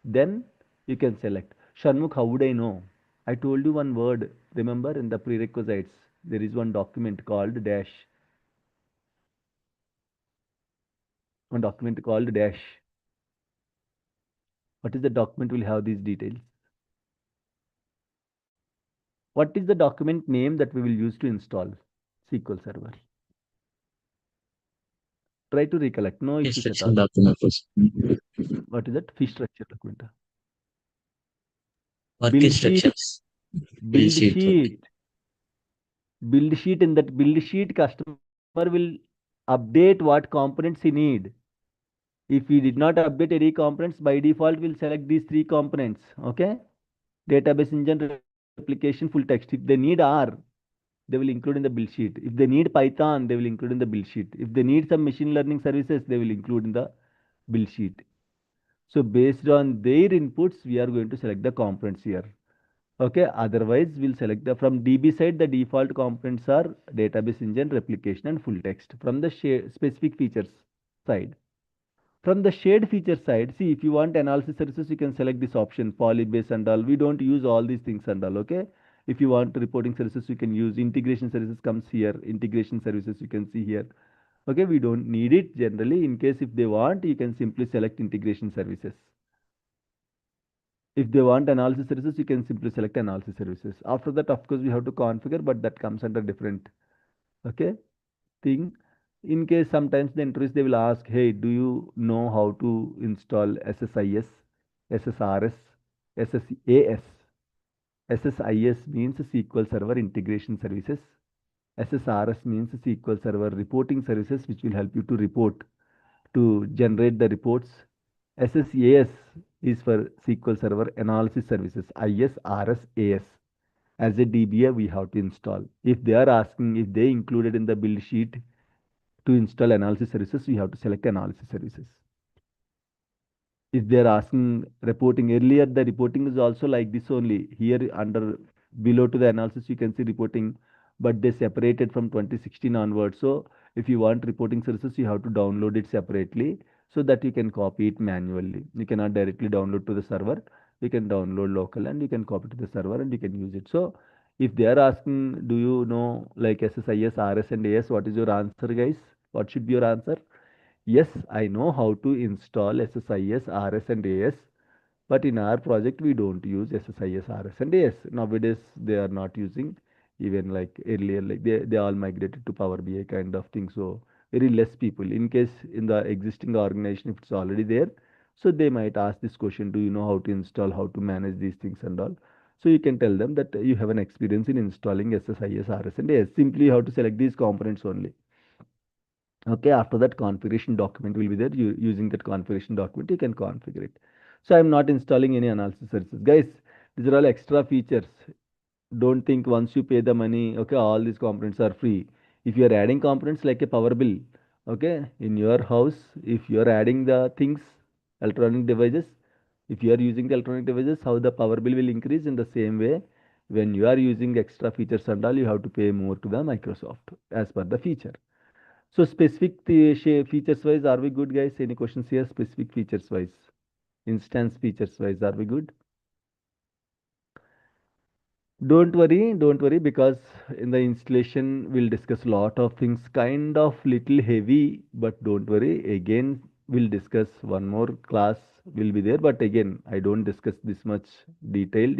then you can select. Shanmukh, how would I know? I told you one word. Remember in the prerequisites, there is one document called dash. One document called dash. What is the document will have these details? What is the document name that we will use to install SQL Server? Try to recollect. No issues at Instruction all. document. What is that? Fee structure document. Work Build sheet. instructions. Build Build sheet. sheet. Build sheet. In that build sheet, customer will update what components he need. If we did not update any components, by default, we'll select these three components. Okay. Database engine, replication, full text. If they need R, they will include in the build sheet. If they need Python, they will include in the build sheet. If they need some machine learning services, they will include in the build sheet. So based on their inputs, we are going to select the components here. Okay, otherwise we'll select the from DB side, the default components are database engine, replication and full text. From the specific features side. From the shared feature side, see if you want analysis services, you can select this option, polybase and all. We don't use all these things and all, okay? If you want reporting services, you can use integration services comes here. Integration services you can see here. Okay, we don't need it generally. In case if they want, you can simply select integration services. If they want analysis services, you can simply select analysis services. After that, of course, we have to configure, but that comes under different, okay, thing. In case sometimes the interviews they will ask, hey, do you know how to install SSIS, SSRS, SSAS? SSIS means SQL Server Integration Services. SSRS means SQL Server Reporting Services, which will help you to report, to generate the reports. SSAS is for SQL Server Analysis Services. IS, RS, AS. As a DBA, we have to install. If they are asking if they included in the build sheet to install analysis services, we have to select analysis services. If they are asking reporting earlier, the reporting is also like this only. Here under below to the analysis, you can see reporting, but they separated from 2016 onwards. So if you want reporting services, you have to download it separately so that you can copy it manually. You cannot directly download to the server. You can download local and you can copy to the server and you can use it. So if they are asking, do you know like SSIS, RS and AS, what is your answer, guys? What should be your answer? Yes, I know how to install SSIS, RS and AS, but in our project we don't use SSIS, RS and AS. Nowadays they are not using, even like earlier, like they all migrated to Power BI kind of thing. So very less people. In case in the existing organization, if it's already there, so they might ask this question, do you know how to install, how to manage these things and all? So you can tell them that you have an experience in installing SSIS, RS and AS. Simply you have to select these components only. Okay, after that configuration document will be there. You using that configuration document, you can configure it. So I'm not installing any analysis services. Guys, these are all extra features. Don't think once you pay the money, okay, all these components are free. If you are adding components like a power bill, okay, in your house, if you are adding the things, electronic devices, if you are using the electronic devices, how the power bill will increase in the same way. When you are using extra features and all, you have to pay more to the Microsoft as per the feature. So specific features wise, are we good, guys? Any questions here? Specific features wise, instance features wise, are we good? Don't worry, because in the installation we'll discuss a lot of things, kind of little heavy, but don't worry. Again, we'll discuss one more class will be there, but again, I don't discuss this much detailed,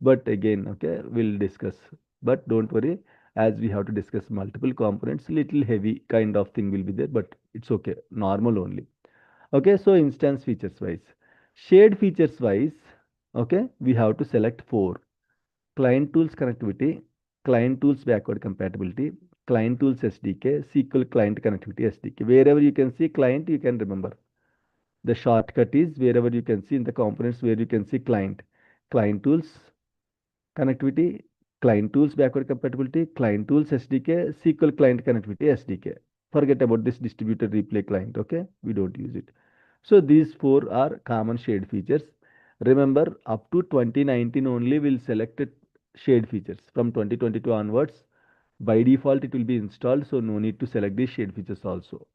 but again, okay, we'll discuss. But don't worry, as we have to discuss multiple components, little heavy kind of thing will be there, but it's okay, normal only. Okay, so instance features wise, shared features wise, okay, we have to select four: client tools connectivity, client tools backward compatibility, client tools SDK, SQL client connectivity SDK. Wherever you can see client, you can remember. The shortcut is wherever you can see in the components where you can see client, client tools connectivity, client tools backward compatibility, client tools SDK, SQL client connectivity SDK. Forget about this distributed replay client, okay? We don't use it. So these four are common shared features. Remember, up to 2019 only we'll select it shared features. From 2022 onwards, by default it will be installed, so no need to select these shared features also.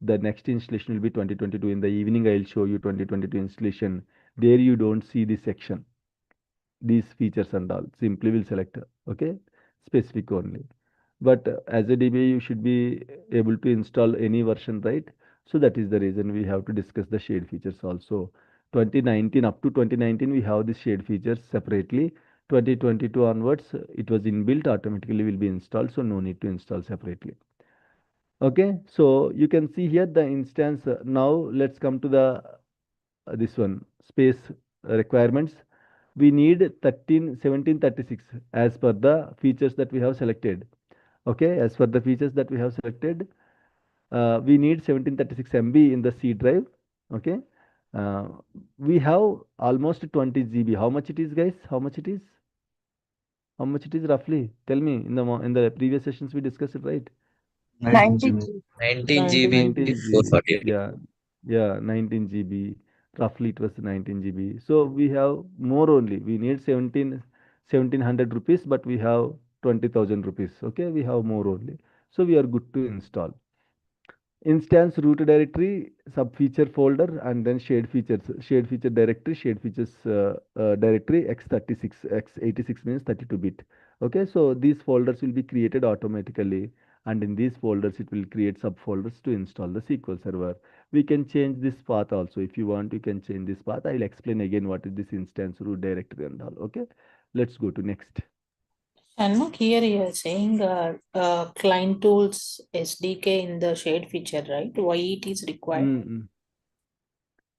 The next installation will be 2022. In the evening, I'll show you 2022 installation. There you don't see this section. these features and all. Simply we'll select, okay, specific only. But as a DBA, you should be able to install any version, right? So that is the reason we have to discuss the shared features also. 2019 up to 2019, we have the shared features separately. 2022 onwards, it was inbuilt, automatically will be installed, so no need to install separately. Okay, so you can see here the instance. Now let's come to the this one space requirements. We need 1736 as per the features that we have selected. Okay, as per the features that we have selected, we need 1736 MB in the C drive. Okay, uh, we have almost 20 GB. How much it is, guys? How much it is? How much it is roughly? Tell me. In the previous sessions we discussed it, right? 90 19 GB 19 GB. 440. Yeah, yeah, 19 GB. Roughly it was 19 GB. So we have more only. We need 1700 rupees, but we have 20,000 rupees. Okay, we have more only. So we are good to install. Instance root directory, sub feature folder, and then shared features, shared feature directory, shared features directory x36, x86 means 32-bit. Okay, so these folders will be created automatically, and in these folders it will create subfolders to install the SQL Server. We can change this path also. If you want, you can change this path. I'll explain again what is this instance root directory and all. Okay, let's go to next. And look here, you're saying client tools SDK in the shared feature, right? Why it is required? Mm-mm.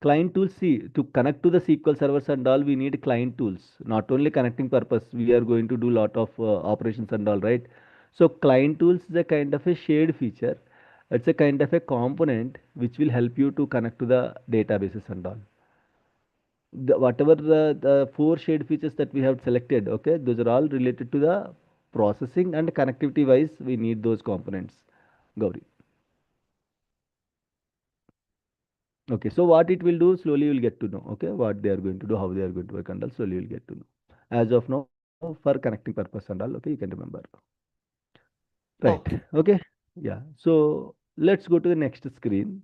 Client tools, see, to connect to the SQL servers and all, we need client tools. Not only connecting purpose, we are going to do lot of operations and all, right? So client tools is a kind of a shared feature. It's a kind of a component which will help you to connect to the databases and all. Whatever the four shared features that we have selected, okay, those are all related to the processing and connectivity wise, we need those components. Gauri. Okay, so what it will do, slowly you'll get to know, okay, what they are going to do, how they are going to work and all, slowly you'll get to know. As of now, for connecting purpose and all, okay, you can remember. Right, Okay. okay, yeah. So let's go to the next screen.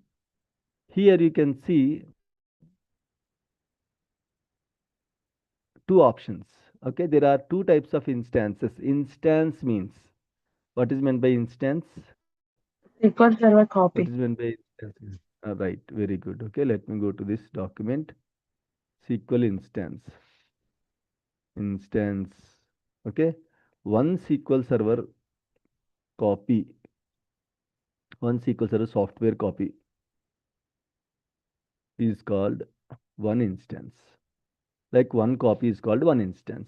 Here you can see two options. Okay, there are two types of instances. Instance means, what is meant by instance? SQL Server What copy. is meant by instance? Right, very good. Okay, let me go to this document. SQL instance. Instance. Okay, one SQL Server copy, one SQL Server software copy is called one instance. Like one copy is called one instance.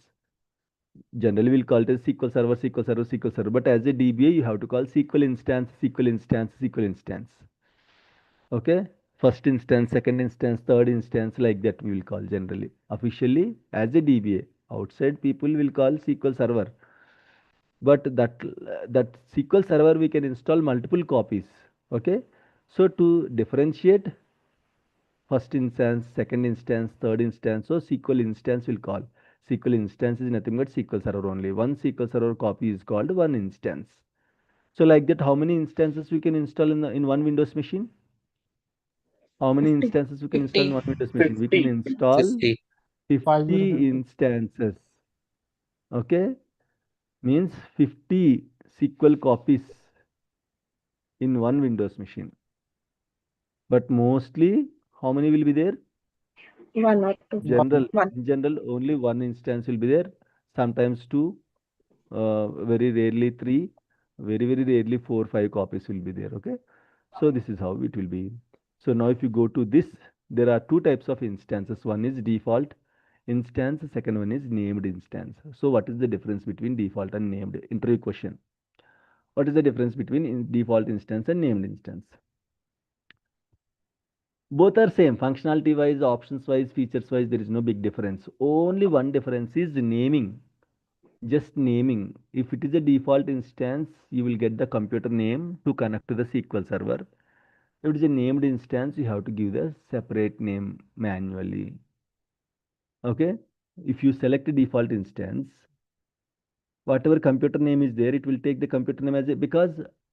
Generally, we'll call it as SQL Server, SQL Server, SQL Server. But as a DBA, you have to call SQL instance, SQL instance, SQL instance. Okay, first instance, second instance, third instance, like that we will call generally. Officially, as a DBA, outside people will call SQL Server. But that SQL Server we can install multiple copies. Okay, so to differentiate first instance, second instance, third instance, so SQL instance will call. SQL instance is nothing but SQL Server only. One SQL Server copy is called one instance. So like that, how many instances we can install in one Windows machine? How many 50. instances we can install in 50. one Windows machine? We can install 50. 50 instances. Okay, means 50 SQL copies in one Windows machine. But mostly, how many will be there? One or two. General, One. in general, only one instance will be there. Sometimes two, very rarely three, very rarely four, five copies will be there. Okay, so this is how it will be. So now, if you go to this, there are two types of instances. One is default instance. Second one is named instance. So what is the difference between default and named? Interview question. What is the difference between default instance and named instance? Both are same, functionality wise, options wise, features wise, there is no big difference. Only one difference is naming. Just naming. If it is a default instance, you will get the computer name to connect to the SQL server. If it is a named instance, you have to give the separate name manually. Okay, if you select a default instance, whatever computer name is there, it will take the computer name as a, because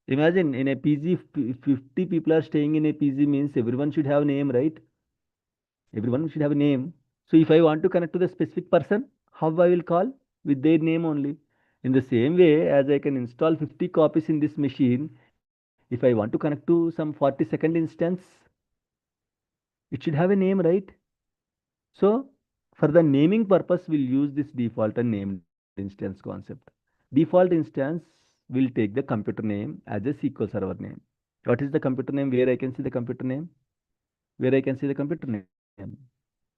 imagine in a PG, 50 people are staying in a PG means everyone should have a name, right? Everyone should have a name. So if I want to connect to the specific person, How I will call? With their name only. In the same way as I can install 50 copies in this machine, if I want to connect to some 40-second instance, it should have a name, right? So for the naming purpose, we'll use this default and named instance concept. Default instance will take the computer name as a SQL Server name. What is the computer name? Where I can see the computer name? Where I can see the computer name?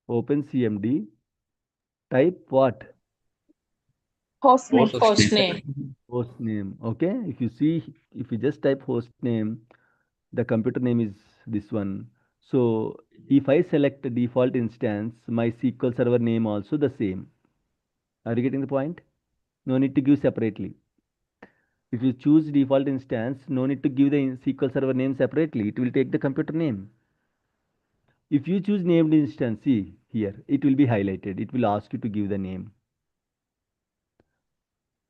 Open CMD, type what? Host name. Host Host name. name. Host name. Okay. If you see, if you just type host name, the computer name is this one. So if I select the default instance, my SQL Server name also the same. Are you getting the point? No need to give separately. If you choose default instance, no need to give the SQL Server name separately. It will take the computer name. If you choose named instance, see here, it will be highlighted. It will ask you to give the name.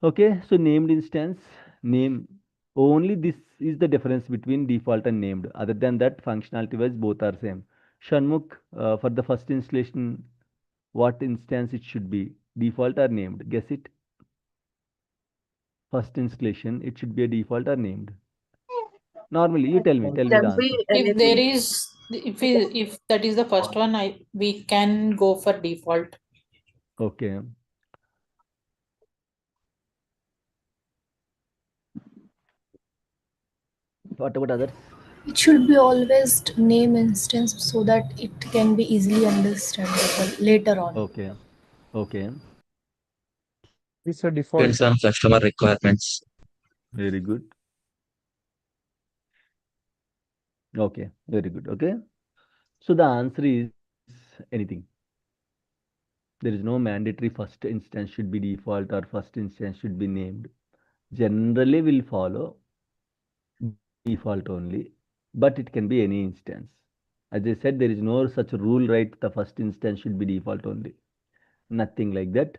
Okay, so named instance, name. Only this is the difference between default and named. Other than that, functionality wise, both are same. Shanmukh, for the first installation, what instance it should be? Default or named? Guess it. First installation, it should be a default or named. Normally, you tell me the Can answer. be If there anything. is, if that is the first one, we can go for default. Okay. What about others? It should be always name instance so that it can be easily understandable later on. Okay. Okay. It's a default. Depends on customer requirements. Very good. Okay. Very good. Okay. So the answer is anything. There is no mandatory first instance should be default or first instance should be named. Generally, we'll follow default only, but it can be any instance. As I said, there is no such rule, right? The first instance should be default only. Nothing like that.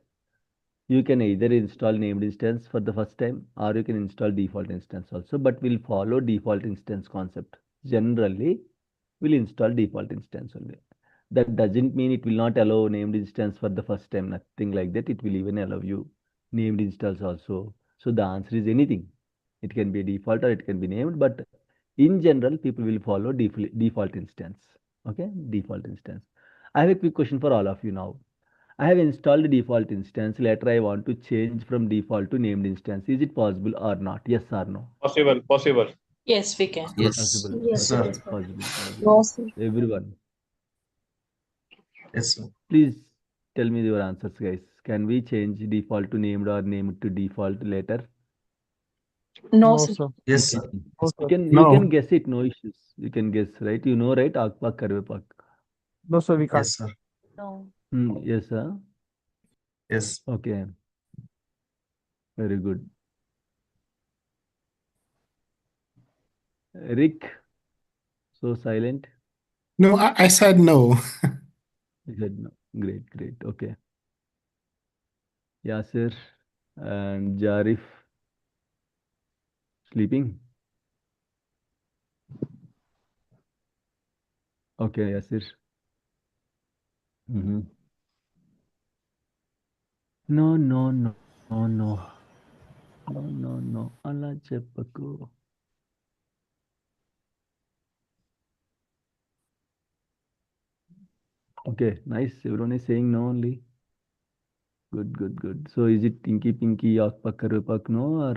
You can either install named instance for the first time or you can install default instance also, but we'll follow default instance concept. Generally, we'll install default instance only. That doesn't mean it will not allow named instance for the first time, nothing like that. It will even allow you named instance also. So the answer is anything. It can be a default or it can be named, but in general, people will follow default instance. Okay, default instance. I have a quick question for all of you now. I have installed the default instance. Later, I want to change from default to named instance. Is it possible or not? Yes or no? Possible. Possible. Yes, we can. Yes. Possible. Yes, Possible. it is Possible. No, Possible. sir. Everyone, Yes, sir. please tell me your answers, guys. Can we change default to named or named to default later? No, No, sir. sir. Yes, sir. No, You sir. can guess it. No issues. You can guess, right? You know, right? Akpak Karvepak. No, sir, we can't. Yes, sir. No. Yes, sir. Yes. Okay. Very good. Rick, so silent. No, I said no. He said no. Great, great. Okay. Yasir and Jarif sleeping. Okay, Yasir. No, no, no, no, no. No, no, no. Allah Chepaku. Okay, nice. Everyone is saying no only. Good, good, good. So is it Tinky Pinky Yakpak Karvepak no or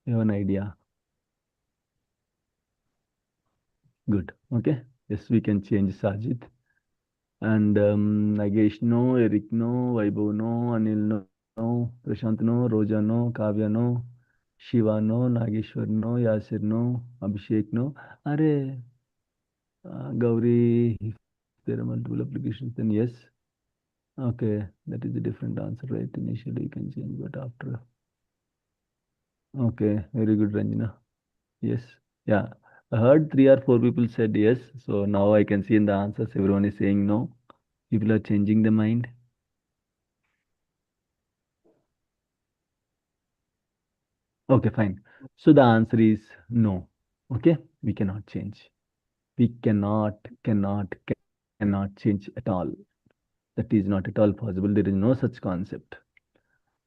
you have an idea? Good. Okay. Yes, we can change Sajid. And Nagesh no, Eric no, Vaibhav no, Anil no, Prashant no, Roja no, Kavya no, Shiva no, Nageshwar no, Yasir no, Abhishek no. Are Gauri, if there are multiple applications, then yes. Okay, that is a different answer, right? Initially you can change, but after. Okay, very good, Ranjana. Yes. Yeah. I heard 3 or 4 people said yes. So now I can see in the answers everyone is saying no. People are changing the mind. Okay, fine. So the answer is no. Okay, we cannot change. We cannot change at all. That is not at all possible. There is no such concept.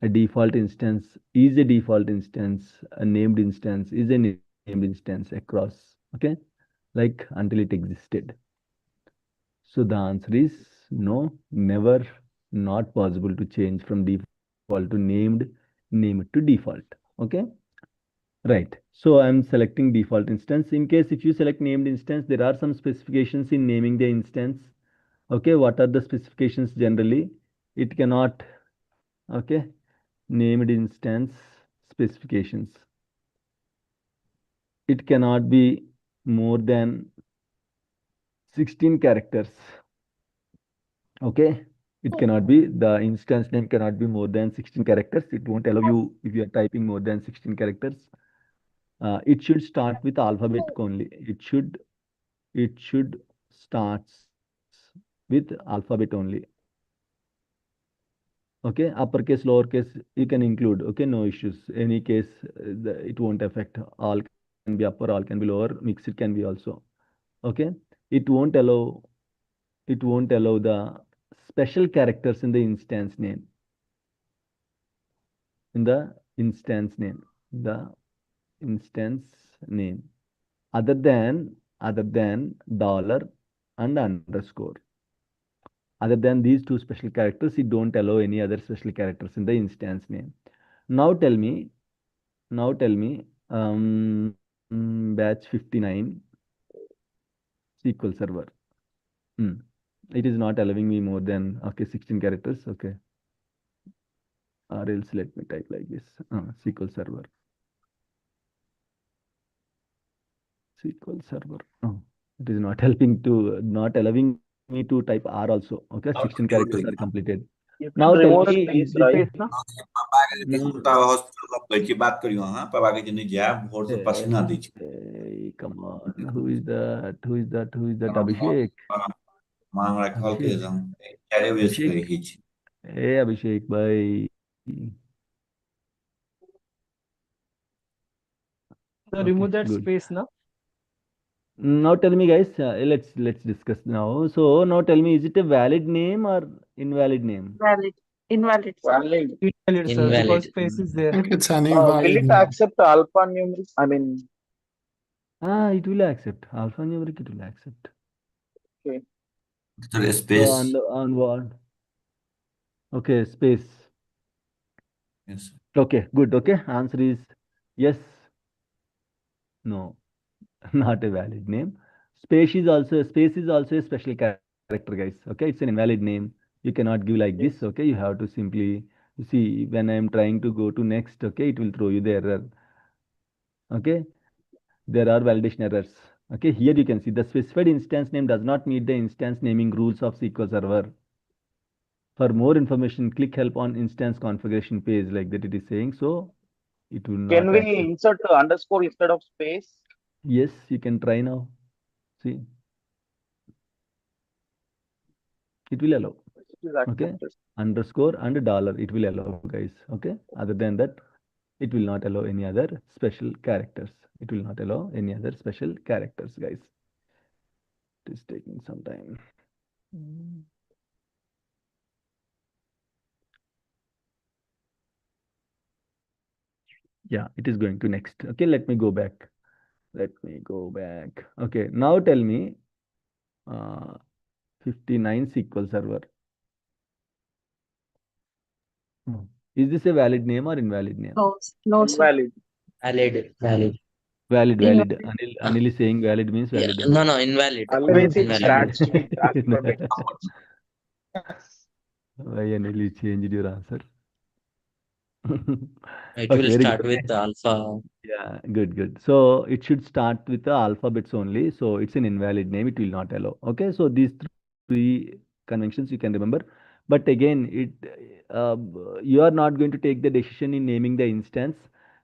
A default instance is a default instance. A named instance is a named instance across. Okay, like until it existed. So the answer is no, never, not possible to change from default to named, name it to default. Okay, right. So I'm selecting default instance. In case if you select named instance, there are some specifications in naming the instance. Okay, what are the specifications generally? It cannot, okay, named instance specifications. It cannot be more than 16 characters. Okay, it cannot be, the instance name cannot be more than 16 characters. It won't allow you if you are typing more than 16 characters. It should start with alphabet only. It should starts with alphabet only. Okay, uppercase, lowercase, you can include. Okay, no issues. Any case, it won't affect. All can be upper, all can be lower. Mixed can be also. Okay, it won't allow. It won't allow the special characters in the instance name. In the instance name, the instance name, other than dollar and underscore. Other than these two special characters, it don't allow any other special characters in the instance name. Now tell me, batch 59 SQL Server. It is not allowing me more than, okay, 16 characters. Okay, or else let me type like this, SQL Server. SQL Server. Oh, it is not helping to, not allowing me to type R also. Okay, 16 characters are completed. You Now can tell remove me, space, is this right? a पापा के no, देखो ता hospital का बैठी बात करियो हां पापा के जने जा भोर से पसीना दी छी come on, who is that? Who is that? Who is that? Abhishek. मां हमरा कॉल के Abhishek. हम 4 बजे से Abhishek. कही छी Hey, Abhishek, bye. So Okay, remove that good. space now. Now tell me, guys. Let's discuss now. So now tell me, is it a valid name or invalid name? Valid. Invalid, sir. Valid. Invalid, sir, because Invalid. space is I there. think it's an Will invalid it name. accept alphanumeric? I mean, It will accept. Alphanumeric, it will accept. okay. Sir So space on what? Okay, space. Yes Okay, good. Okay, answer is yes. No, not a valid name. Space is also a special character, guys. Okay, it's an invalid name. You cannot give like this. Yes. Okay, you have to simply, you see, when I am trying to go to next, okay, it will throw you the error. Okay, there are validation errors. Okay, here you can see the specified instance name does not meet the instance naming rules of SQL Server. For more information, click help on instance configuration page, like that it is saying. So it will Can not we accept. insert underscore instead of space? Yes, you can try now. See, it will allow. It is Okay, accepted. underscore and dollar, it will allow, guys. Okay, other than that, it will not allow any other special characters. It will not allow any other special characters, guys. It is taking some time. Yeah, it is going to next. Okay, let me go back. Okay, now tell me, uh, 59 SQL Server. Is this a valid name or invalid name? No, no, sir. Invalid. Valid. Valid. Valid. Invalid. Anil is saying valid means Yeah. valid. No, invalid. Always it Invalid. starts with alphabet. Why Anil, you changed your answer? It Okay, will very start good. with alpha. Yeah, good. So it should start with the alphabets only. So it's an invalid name. It will not allow. Okay, so these three conventions you can remember. But again, you are not going to take the decision in naming the instance.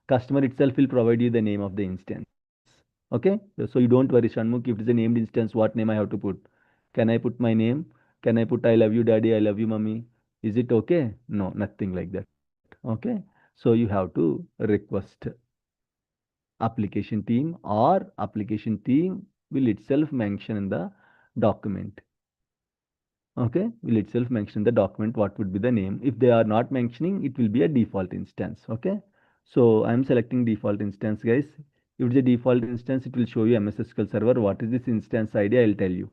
Customer itself will provide you the name of the instance. Okay, so you don't worry, Shanmukh. If it is a named instance, what name I have to put? Can I put my name? Can I put I love you, daddy? I love you, mommy? Is it okay? No, nothing like that. Okay, so you have to request application team will itself mention in the document. Okay, will itself mention the document what would be the name. If they are not mentioning, it will be a default instance. Okay, so I'm selecting default instance, guys. If it's a default instance, it will show you MS SQL Server. What is this instance ID? I'll tell you.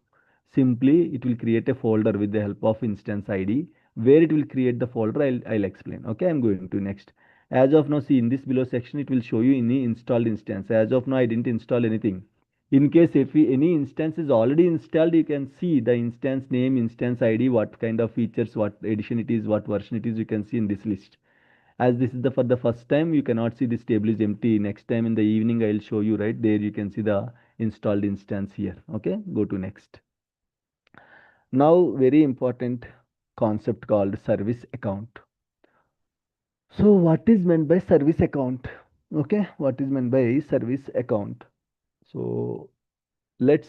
Simply, it will create a folder with the help of instance ID. Where it will create the folder, I'll explain. Okay, I'm going to next. As of now, see in this below section, it will show you any installed instance. As of now, I didn't install anything. In case if any instance is already installed, you can see the instance name, instance ID, what kind of features, what edition it is, what version it is, you can see in this list. As this is the for the first time, you cannot see this table is empty. Next time in the evening, I'll show you right there. You can see the installed instance here. Okay, go to next. Now, very important concept called service account. So, what is meant by service account? Okay, what is meant by service account? So, let's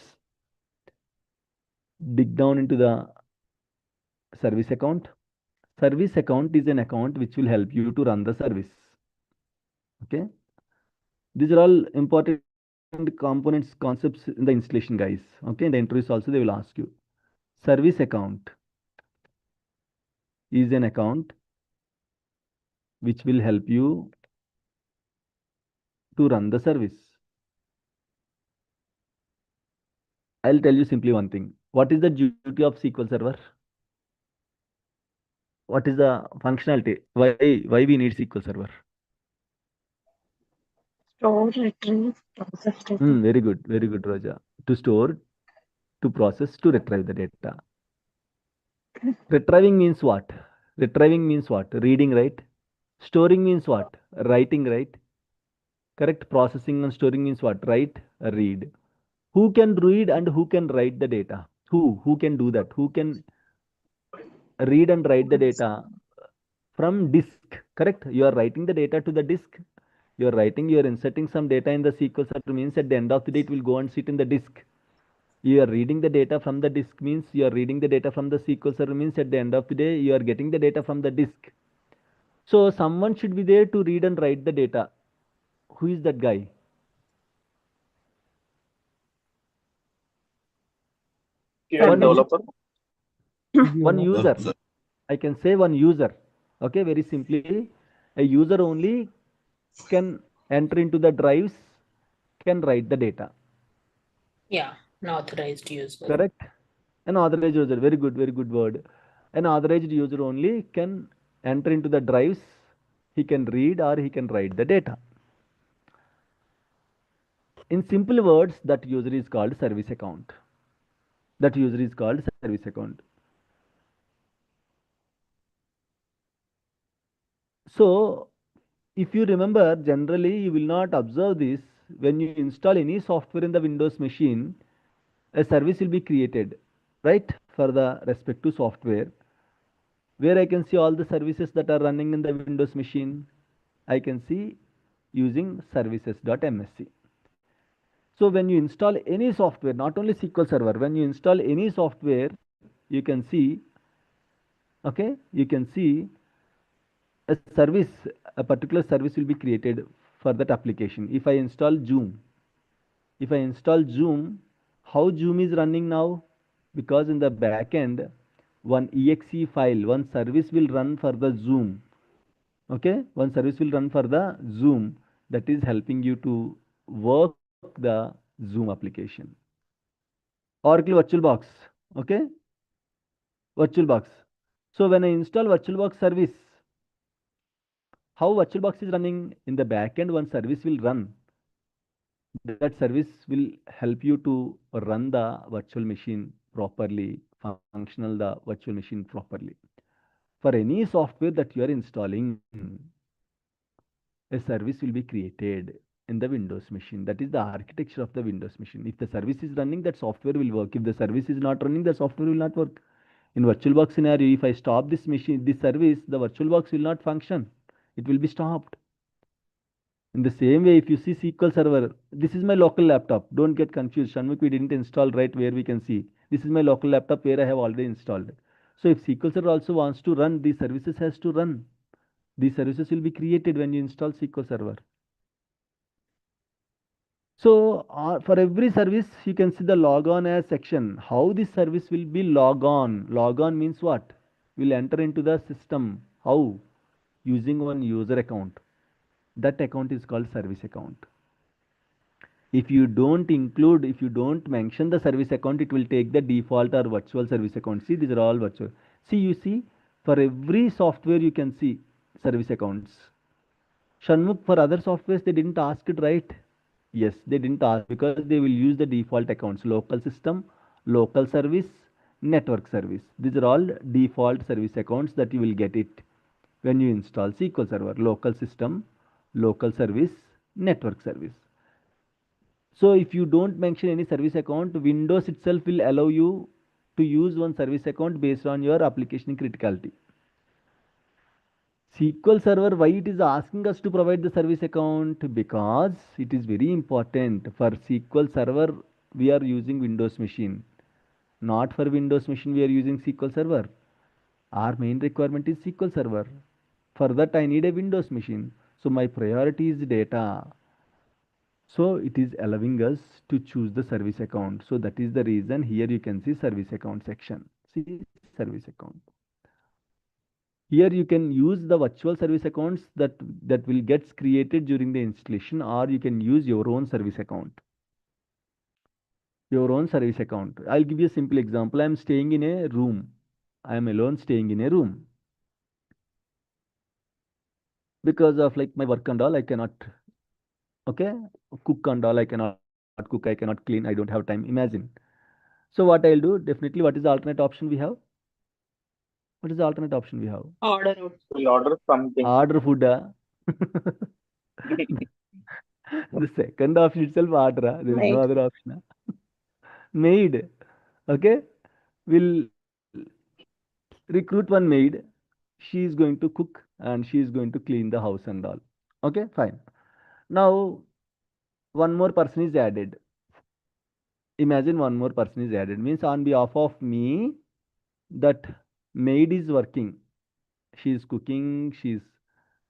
dig down into the service account. Service account is an account which will help you to run the service. Okay, these are all important components, concepts in the installation, guys. Okay, in the interviews also they will ask you. Service account is an account which will help you to run the service. I'll tell you simply one thing. What is the duty of SQL Server? What is the functionality? Why we need SQL Server? Store, retrieve, process data. Very good, Raja. To store, to process, to retrieve the data. Retrieving means what? Retrieving means what? Reading, right? Storing means what? Writing, right? Correct. Processing and storing means what? Write, read. Who can read and who can write the data? Who can do that? Who can read and write the data from disk? Correct. You are writing the data to the disk. You are inserting some data in the SQL Server means at the end of the day it will go and sit in the disk. You are reading the data from the disk means you are reading the data from the SQL Server means at the end of the day you are getting the data from the disk. So someone should be there to read and write the data. Who is that guy? QA developer. One user. I can say one user. Okay, very simply, a user only can enter into the drives, can write the data. Yeah, an authorized user. Correct. An authorized user. Very good word. An authorized user only can enter into the drives. He can read or he can write the data. In simple words, that user is called service account. That user is called service account. So, if you remember, generally you will not observe this. When you install any software in the Windows machine, a service will be created, right, for the respective software, where I can see all the services that are running in the Windows machine. I can see using services.msc. So when you install any software, not only SQL Server, when you install any software, you can see, okay, you can see a service, a particular service will be created for that application. If I install Zoom, how Zoom is running now? Because in the back end, one exe file, one service will run for the Zoom. Okay, one service will run for the Zoom that is helping you to work the Zoom application. Oracle VirtualBox. Okay, VirtualBox. So when I install VirtualBox service, how VirtualBox is running in the back end, one service will run. That service will help you to run the virtual machine properly, functional the virtual machine properly. For any software that you are installing, a service will be created in the Windows machine. That is the architecture of the Windows machine. If the service is running, that software will work. If the service is not running, the software will not work. In VirtualBox scenario, if I stop this machine, this service, the VirtualBox will not function. It will be stopped. In the same way, if you see SQL Server, this is my local laptop. Don't get confused. Shanmuk, we didn't install right where we can see. This is my local laptop where I have already installed. So if SQL Server also wants to run, these services has to run. These services will be created when you install SQL Server. So for every service, you can see the log on as section. How this service will be log on? Log on means what? We'll enter into the system. How? Using one user account. That account is called service account. If you don't include, if you don't mention the service account, it will take the default or virtual service account. See, these are all virtual. See, you see, for every software you can see service accounts. Shanmukh, for other softwares, they didn't ask it, right? Yes, they didn't ask because they will use the default accounts, local system, local service, network service. These are all default service accounts that you will get it when you install SQL Server, local system, local service, network service. So if you don't mention any service account, Windows itself will allow you to use one service account based on your application criticality. SQL Server, why it is asking us to provide the service account? Because it is very important. For SQL Server, we are using Windows machine. Not for Windows machine, we are using SQL Server. Our main requirement is SQL Server. For that, I need a Windows machine. So my priority is data. So it is allowing us to choose the service account. So that is the reason here you can see service account section. See service account. Here you can use the virtual service accounts that will get created during the installation, or you can use your own service account. Your own service account. I'll give you a simple example. I'm staying in a room. I'm alone staying in a room. Because of like my work and all, I cannot, okay, cook and all, I cannot cook, I cannot clean, I don't have time. Imagine. So what I'll do, definitely, what is the alternate option we have? What is the alternate option we have? Order out. We'll order something. Order food. The second option itself order. There is no Maid. other option. Maid. Okay. We'll recruit one maid. She is going to cook and she is going to clean the house and all. Okay, fine. Now, one more person is added. Imagine one more person is added. Means on behalf of me, that maid is working. She is cooking, she is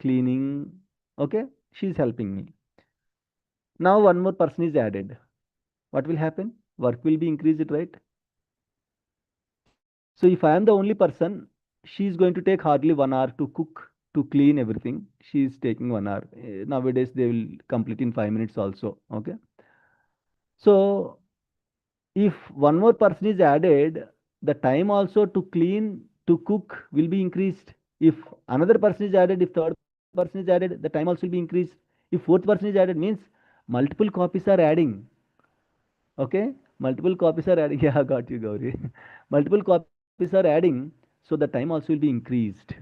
cleaning. Okay, she is helping me. Now one more person is added. What will happen? Work will be increased, right? So if I am the only person, she is going to take hardly 1 hour to cook, to clean everything. She is taking 1 hour. Nowadays they will complete in 5 minutes also. Okay. So if one more person is added, the time also to clean, to cook will be increased. If another person is added, if third person is added, the time also will be increased. If fourth person is added, means multiple copies are adding. Okay, multiple copies are adding. Yeah, got you, Gauri. Multiple copies are adding, so the time also will be increased.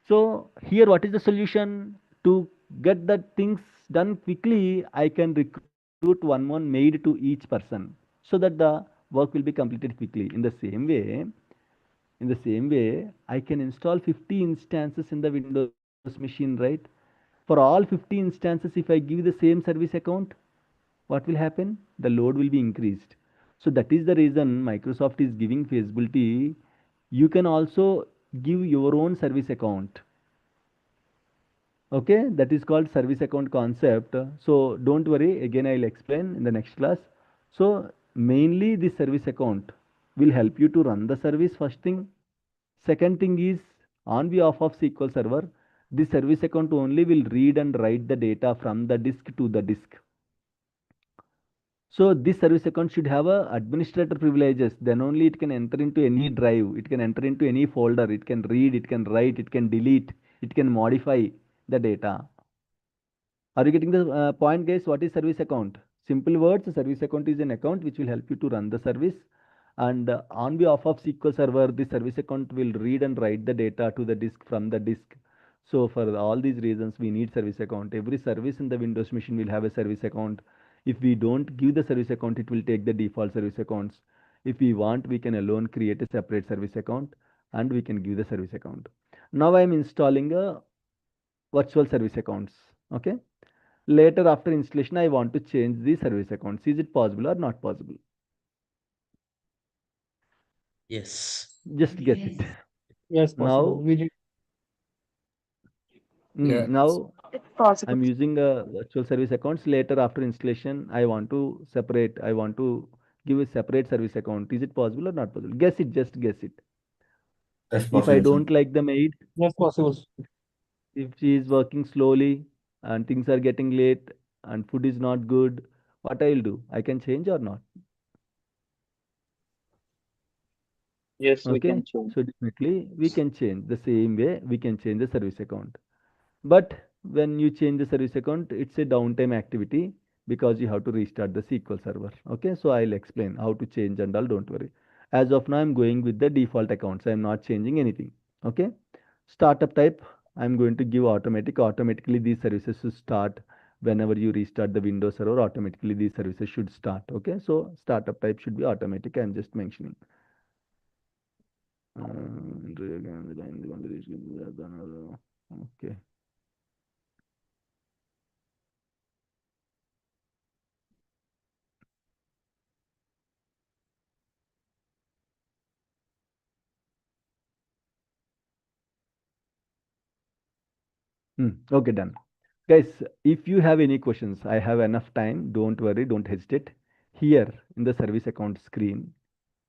So here, what is the solution? To get the things done quickly, I can recruit one more maid to each person so that the work will be completed quickly. In the same way, I can install 50 instances in the Windows machine, right? For all 50 instances, if I give the same service account, what will happen? The load will be increased. So that is the reason Microsoft is giving feasibility. You can also give your own service account. Okay, that is called service account concept. So don't worry, again I'll explain in the next class. So mainly this service account will help you to run the service, first thing. Second thing is, on behalf of SQL Server, this service account only will read and write the data from the disk to the disk. So this service account should have a administrator privileges. Then only it can enter into any drive. It can enter into any folder. It can read, it can write, it can delete, it can modify the data. Are you getting the point, guys? What is service account? Simple words, service account is an account which will help you to run the service. And on behalf of SQL Server, the service account will read and write the data to the disk from the disk. So for all these reasons, we need service account. Every service in the Windows machine will have a service account. If we don't give the service account, it will take the default service accounts. If we want, we can alone create a separate service account and we can give the service account. Now I am installing a virtual service accounts. Okay. Later after installation, I want to change the service accounts. Is it possible or not possible? Yes. Just guess it. Yes, possible. Now, We did. Yeah. now It's possible. I'm using a virtual service accounts. Later, after installation, I want to separate. I want to give a separate service account. Is it possible or not possible? Guess it. Just guess it. That's If I possible, sir. don't like the maid, Yes, possible. if she is working slowly and things are getting late and food is not good, what I will do? I can change or not? Yes, we Okay. can change. So definitely we can change the same way we can change the service account. But when you change the service account, it's a downtime activity because you have to restart the SQL server. Okay, so I'll explain how to change and all, don't worry. As of now, I'm going with the default accounts. I'm not changing anything. Okay, startup type, I'm going to give automatic. Automatically, these services should start whenever you restart the Windows server. Automatically, these services should start. Okay, so startup type should be automatic. I'm just mentioning. Okay. Okay, done. Guys, if you have any questions, I have enough time. Don't worry, don't hesitate. Here in the service account screen,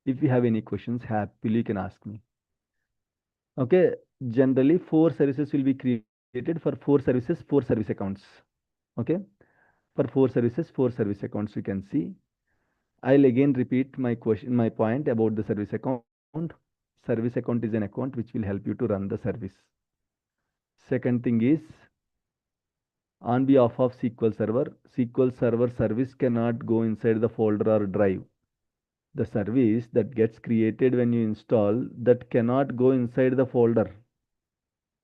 if you have any questions, happily you can ask me. Okay, generally four services will be created for four services, four service accounts. Okay, for four service accounts, you can see. I'll again repeat my question, my point about the service account. Service account is an account which will help you to run the service. Second thing is, on behalf of SQL Server service cannot go inside the folder or drive. The service that gets created when you install that cannot go inside the folder.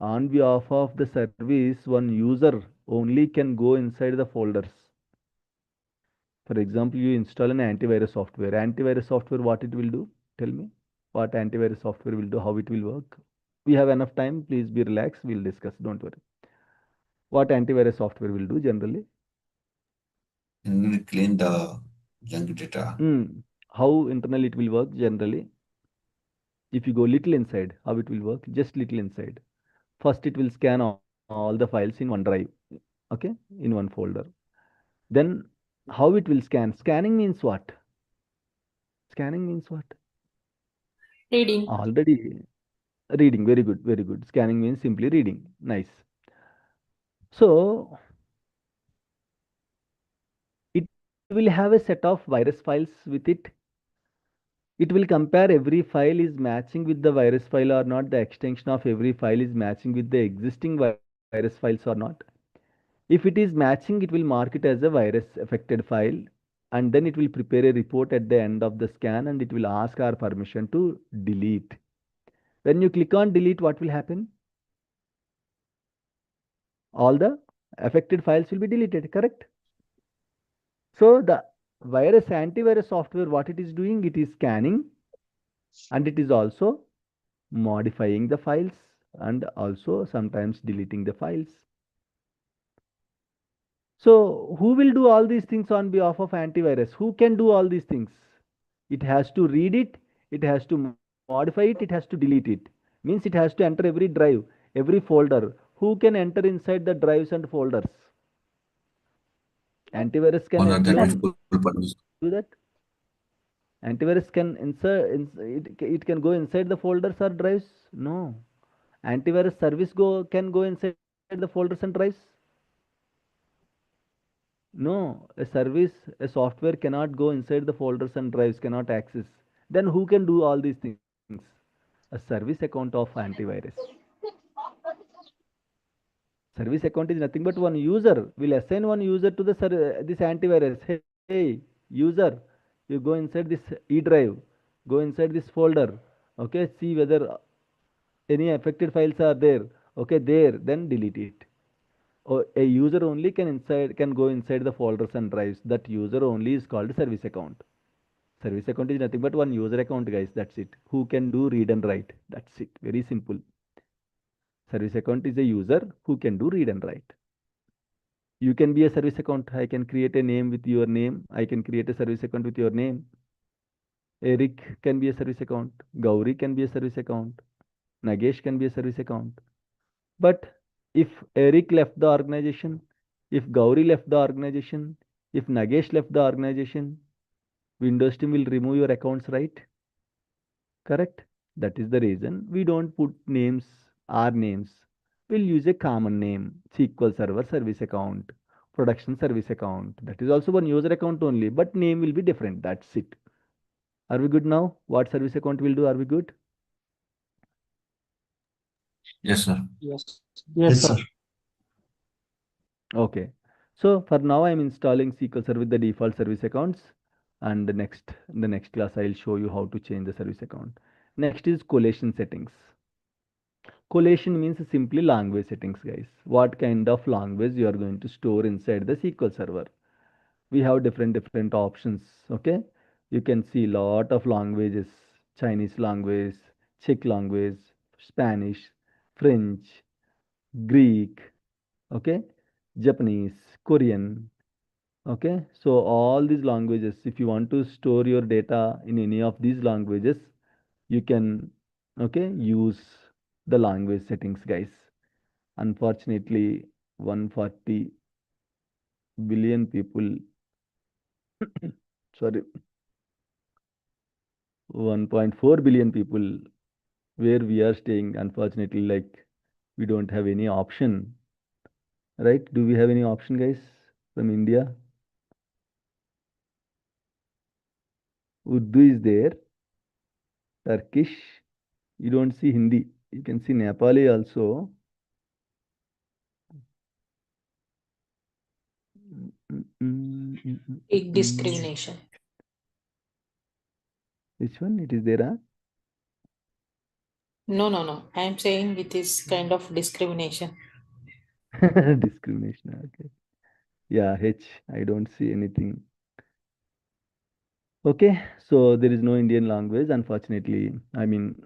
On behalf of the service, one user only can go inside the folders. For example, you install an antivirus software. Antivirus software, what it will do? Tell me what antivirus software will do, how it will work. We have enough time. Please be relaxed. We'll discuss. Don't worry. What antivirus software will do generally? And clean the junk data. How internal it will work generally? If you go little inside, how it will work? Just little inside. First, it will scan all the files in one drive, okay, in one folder. Then, how it will scan? Scanning means what? Scanning means what? Reading. Already reading. Very good, very good. Scanning means simply reading. Nice. So, it will have a set of virus files with it. It will compare every file is matching with the virus file or not. The extension of every file is matching with the existing virus files or not. If it is matching, it will mark it as a virus affected file, and then it will prepare a report at the end of the scan and it will ask our permission to delete. When you click on delete, what will happen? All the affected files will be deleted, correct? So the antivirus software, what it is doing, it is scanning and it is also modifying the files and also sometimes deleting the files. So who will do all these things on behalf of antivirus? Who can do all these things? It has to read it, it has to modify it, it has to delete it. Means it has to enter every drive, every folder. Who can enter inside the drives and folders? Antivirus can Owner, that enter is and full permission. do that. Antivirus can it can go inside the folders or drives? No. Antivirus service can go inside the folders and drives? No, a service, a software cannot go inside the folders and drives, cannot access. Then who can do all these things? A service account of antivirus. Service account is nothing but one user. Will assign one user to this antivirus. Hey, user, you go inside this E drive, go inside this folder. Okay, see whether any affected files are there. Okay, there, then delete it. Or a user only can go inside the folders and drives. That user only is called service account. Service account is nothing but one user account, guys. That's it. Who can do read and write. That's it. Very simple. Service account is a user who can do read and write. You can be a service account. I can create a name with your name. I can create a service account with your name. Eric can be a service account. Gauri can be a service account. Nagesh can be a service account. But If Eric left the organization, if Gauri left the organization, if Nagesh left the organization, Windows team will remove your accounts, right? Correct? That is the reason we don't put names, our names. We'll use a common name, SQL Server Service Account, Production Service Account. That is also one user account only, but name will be different. That's it. Are we good now? What service account will do? Are we good? Yes, sir. Yes. Yes, sir. Okay. So for now, I'm installing SQL Server with the default service accounts. And the next class, I'll show you how to change the service account. Next is collation settings. Collation means simply language settings, guys. What kind of language you are going to store inside the SQL Server. We have different options. Okay. You can see lot of languages: Chinese language, Czech language, Spanish, French, Greek, okay, Japanese, Korean. Okay, so all these languages, if you want to store your data in any of these languages, you can, okay, use the language settings, guys. Unfortunately, 140 billion people, sorry, 1.4 billion people where we are staying, unfortunately, like we don't have any option, right? Do we have any option, guys, from India? Urdu is there, Turkish, you don't see Hindi. You can see Nepali also. Big discrimination. Which one? It is there, huh? No. I'm saying it is kind of discrimination. Discrimination. Okay. Yeah, H. I don't see anything. Okay, so there is no Indian language, unfortunately. I mean,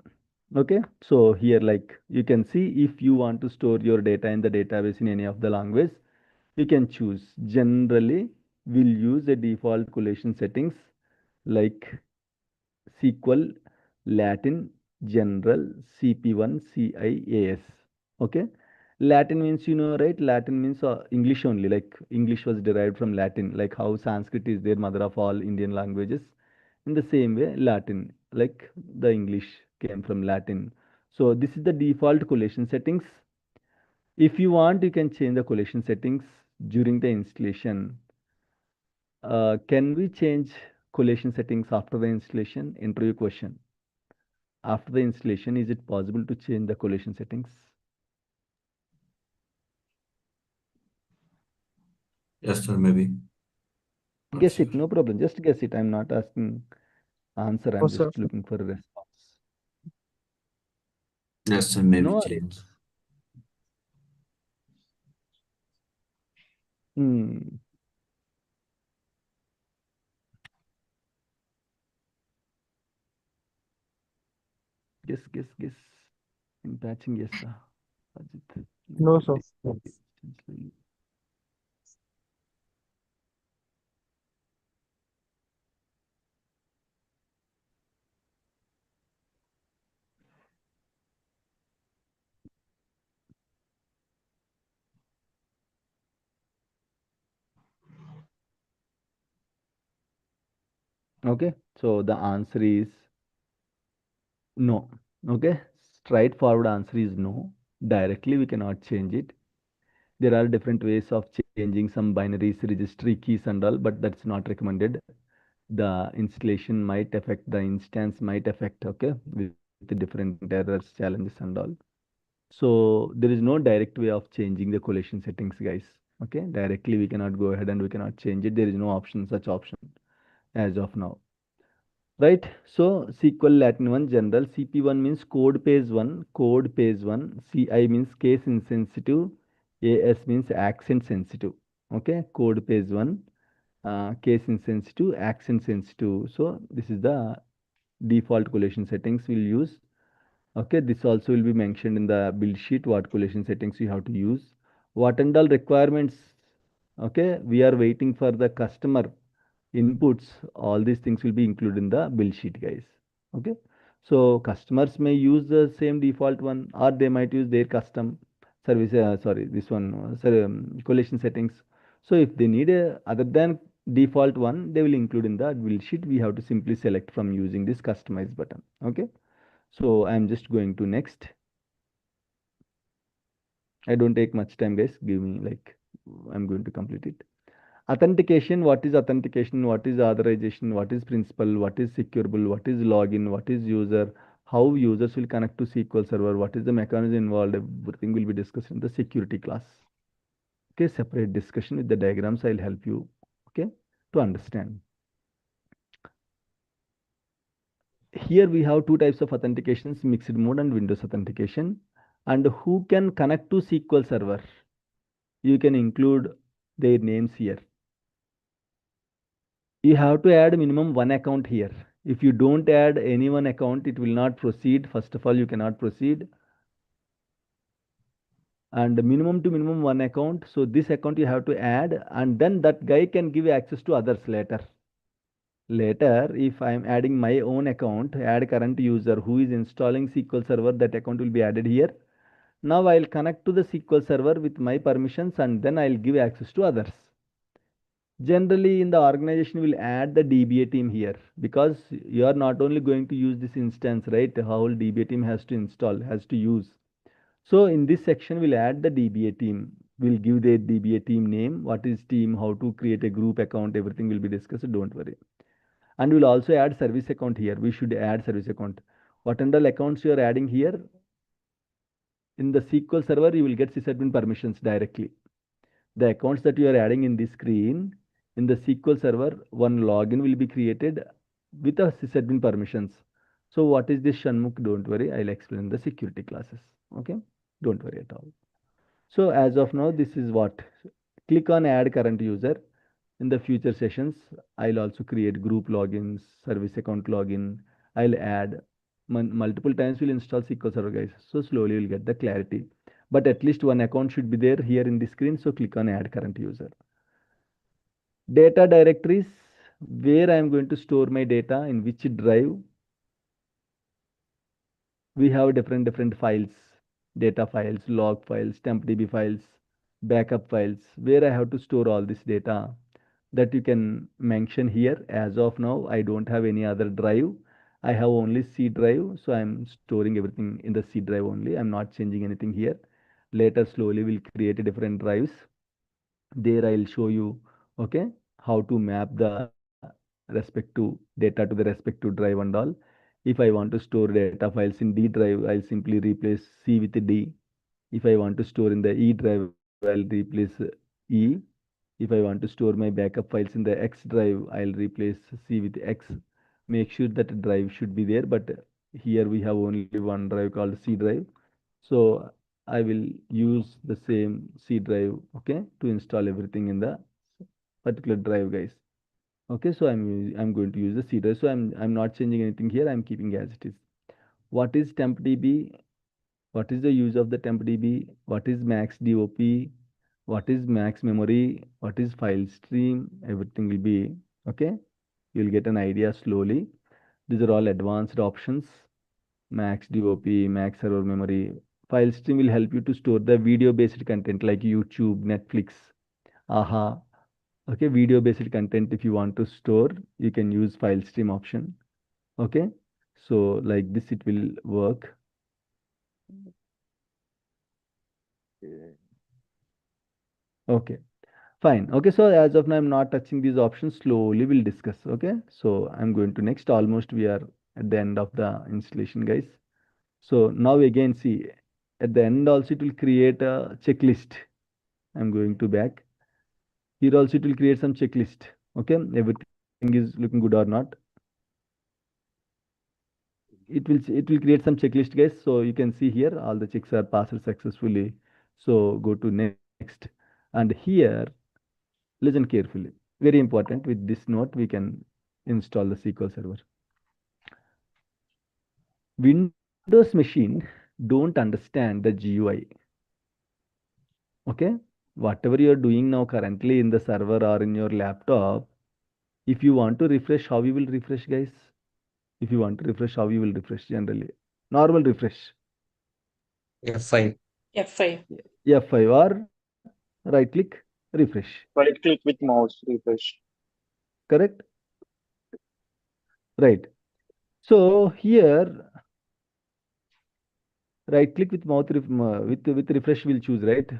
okay. So here, like you can see, if you want to store your data in the database in any of the language, you can choose. Generally, we'll use a default collation settings like SQL, Latin, General, CP1, CIAS. Okay. Latin means, right? Latin means English only. Like English was derived from Latin, like how Sanskrit is their mother of all Indian languages. In the same way, Latin, like the English came from Latin. So this is the default collation settings. If you want, you can change the collation settings during the installation. Can we change collation settings after the installation? Interview question. After the installation, is it possible to change the collation settings? Yes, sir, maybe. Not Guess sure. it, no problem. Just guess it. I'm not asking answer. No, I'm sir. just looking for a response. Yes, sir, maybe No change. audience. Hmm. Guess. In patching, yes, sir. Ajit, No, sir. Okay, so the answer is no. Okay, straightforward answer is no. Directly, we cannot change it. There are different ways of changing some binaries, registry keys, and all, but that's not recommended. The installation might affect, the instance might affect, okay, with the different errors, challenges, and all. So there is no direct way of changing the collation settings, guys. Okay, directly we cannot go ahead and we cannot change it. There is no option, such option as of now. Right, so SQL Latin 1 general, CP1 means code page 1, CI means case insensitive, AS means accent sensitive. Okay, code page 1, case insensitive, accent sensitive. So this is the default collation settings we'll use. Okay, this also will be mentioned in the build sheet, what collation settings you have to use. What and all requirements, okay, we are waiting for the customer inputs. All these things will be included in the build sheet, guys. Okay, so customers may use the same default one or they might use their custom. service, sorry, this one, sorry, collation settings. So if they need a other than default one, they will include in the build sheet. We have to simply select from using this customize button. Okay. So I'm just going to next. I don't take much time, guys. Give me like, I'm going to complete it. Authentication, what is authentication? What is authorization? What is principal? What is securable? What is login? What is user? How users will connect to SQL Server? What is the mechanism involved? Everything will be discussed in the security class. Okay, separate discussion with the diagrams. I'll help you, okay, to understand. Here we have two types of authentications, mixed mode and Windows authentication. And who can connect to SQL Server? You can include their names here. You have to add minimum one account here. If you don't add any one account, it will not proceed. First of all, you cannot proceed. And minimum to minimum one account. So this account you have to add, and then that guy can give access to others later. Later, if I'm adding my own account, add current user who is installing SQL Server, that account will be added here. Now I'll connect to the SQL Server with my permissions, and then I'll give access to others. Generally, in the organization, will add the DBA team here, because you are not only going to use this instance, right? The whole DBA team has to install, has to use. So in this section, we'll add the DBA team. We'll give the DBA team name, what is team, how to create a group account, everything will be discussed, don't worry. And we'll also add service account here. We should add service account. What under accounts you are adding here? In the SQL Server, you will get sysadmin permissions directly. The accounts that you are adding in this screen, in the SQL Server, one login will be created with a sysadmin permissions. So what is this Shanmukh? Don't worry, I'll explain the security classes. Okay, don't worry at all. So as of now, this is what. Click on add current user. In the future sessions, I'll also create group logins, service account login. I'll add multiple times we'll install SQL Server, guys. So slowly you'll get the clarity. But at least one account should be there here in the screen. So click on add current user. Data directories, where I'm going to store my data, in which drive. We have different files, data files, log files, tempdb files, backup files, where I have to store all this data. That you can mention here. As of now, I don't have any other drive. I have only C drive. So I'm storing everything in the C drive only. I'm not changing anything here. Later, slowly we'll create different drives. There I'll show you, okay, how to map the respective data to the respective drive and all. If I want to store data files in D drive, I'll simply replace C with D. If I want to store in the E drive, I'll replace E. If I want to store my backup files in the X drive, I'll replace C with X. Make sure that drive should be there, but here we have only one drive called C drive. So I will use the same C drive, okay, to install everything in the particular drive, guys. Okay, so I'm going to use the C drive. So I'm not changing anything here. I'm keeping as it is. What is tempdb? What is the use of the tempdb? What is max DOP? What is max memory? What is file stream? Everything will be okay. You'll get an idea slowly. These are all advanced options. Max DOP, max server memory. File stream will help you to store the video based content like YouTube, Netflix, AHA. Okay, video based content. If you want to store, you can use file stream option. Okay, so like this it will work. Okay, fine. Okay, so as of now, I'm not touching these options. Slowly we'll discuss. Okay, so I'm going to next. Almost we are at the end of the installation, guys. So now again, see, at the end also it will create a checklist. I'm going to back. Here also it will create some checklist. Okay, everything is looking good or not. It will create some checklist, guys. So you can see here all the checks are passed successfully. So go to next, and here listen carefully. Very important. With this note, we can install the SQL Server. Windows machine don't understand the GUI. Okay, whatever you are doing now currently in the server or in your laptop, if you want to refresh, how you will refresh, guys? If you want to refresh, how you will refresh generally? Normal refresh. F5. F5. F5 or right click, refresh. Right click with mouse, refresh. Correct? Right. So here, right click with with refresh will choose, right?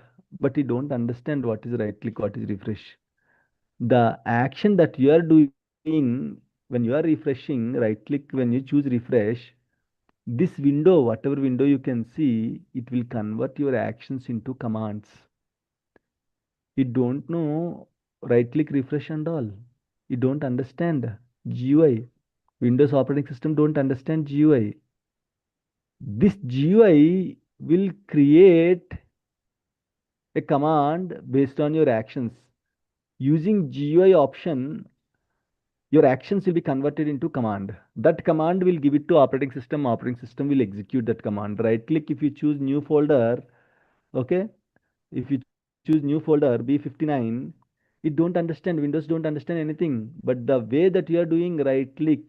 But you don't understand what is right click, what is refresh. The action that you are doing when you are refreshing, right click, when you choose refresh, this window, whatever window you can see, it will convert your actions into commands. You don't know right click, refresh and all. You don't understand GUI. Windows operating system don't understand GUI. This GUI will create a command based on your actions. Using GUI option, your actions will be converted into command. That command will give it to operating system. Operating system will execute that command. Right click if you choose new folder. Okay. If you choose new folder B59, it don't understand. Windows don't understand anything. But the way that you are doing, right click,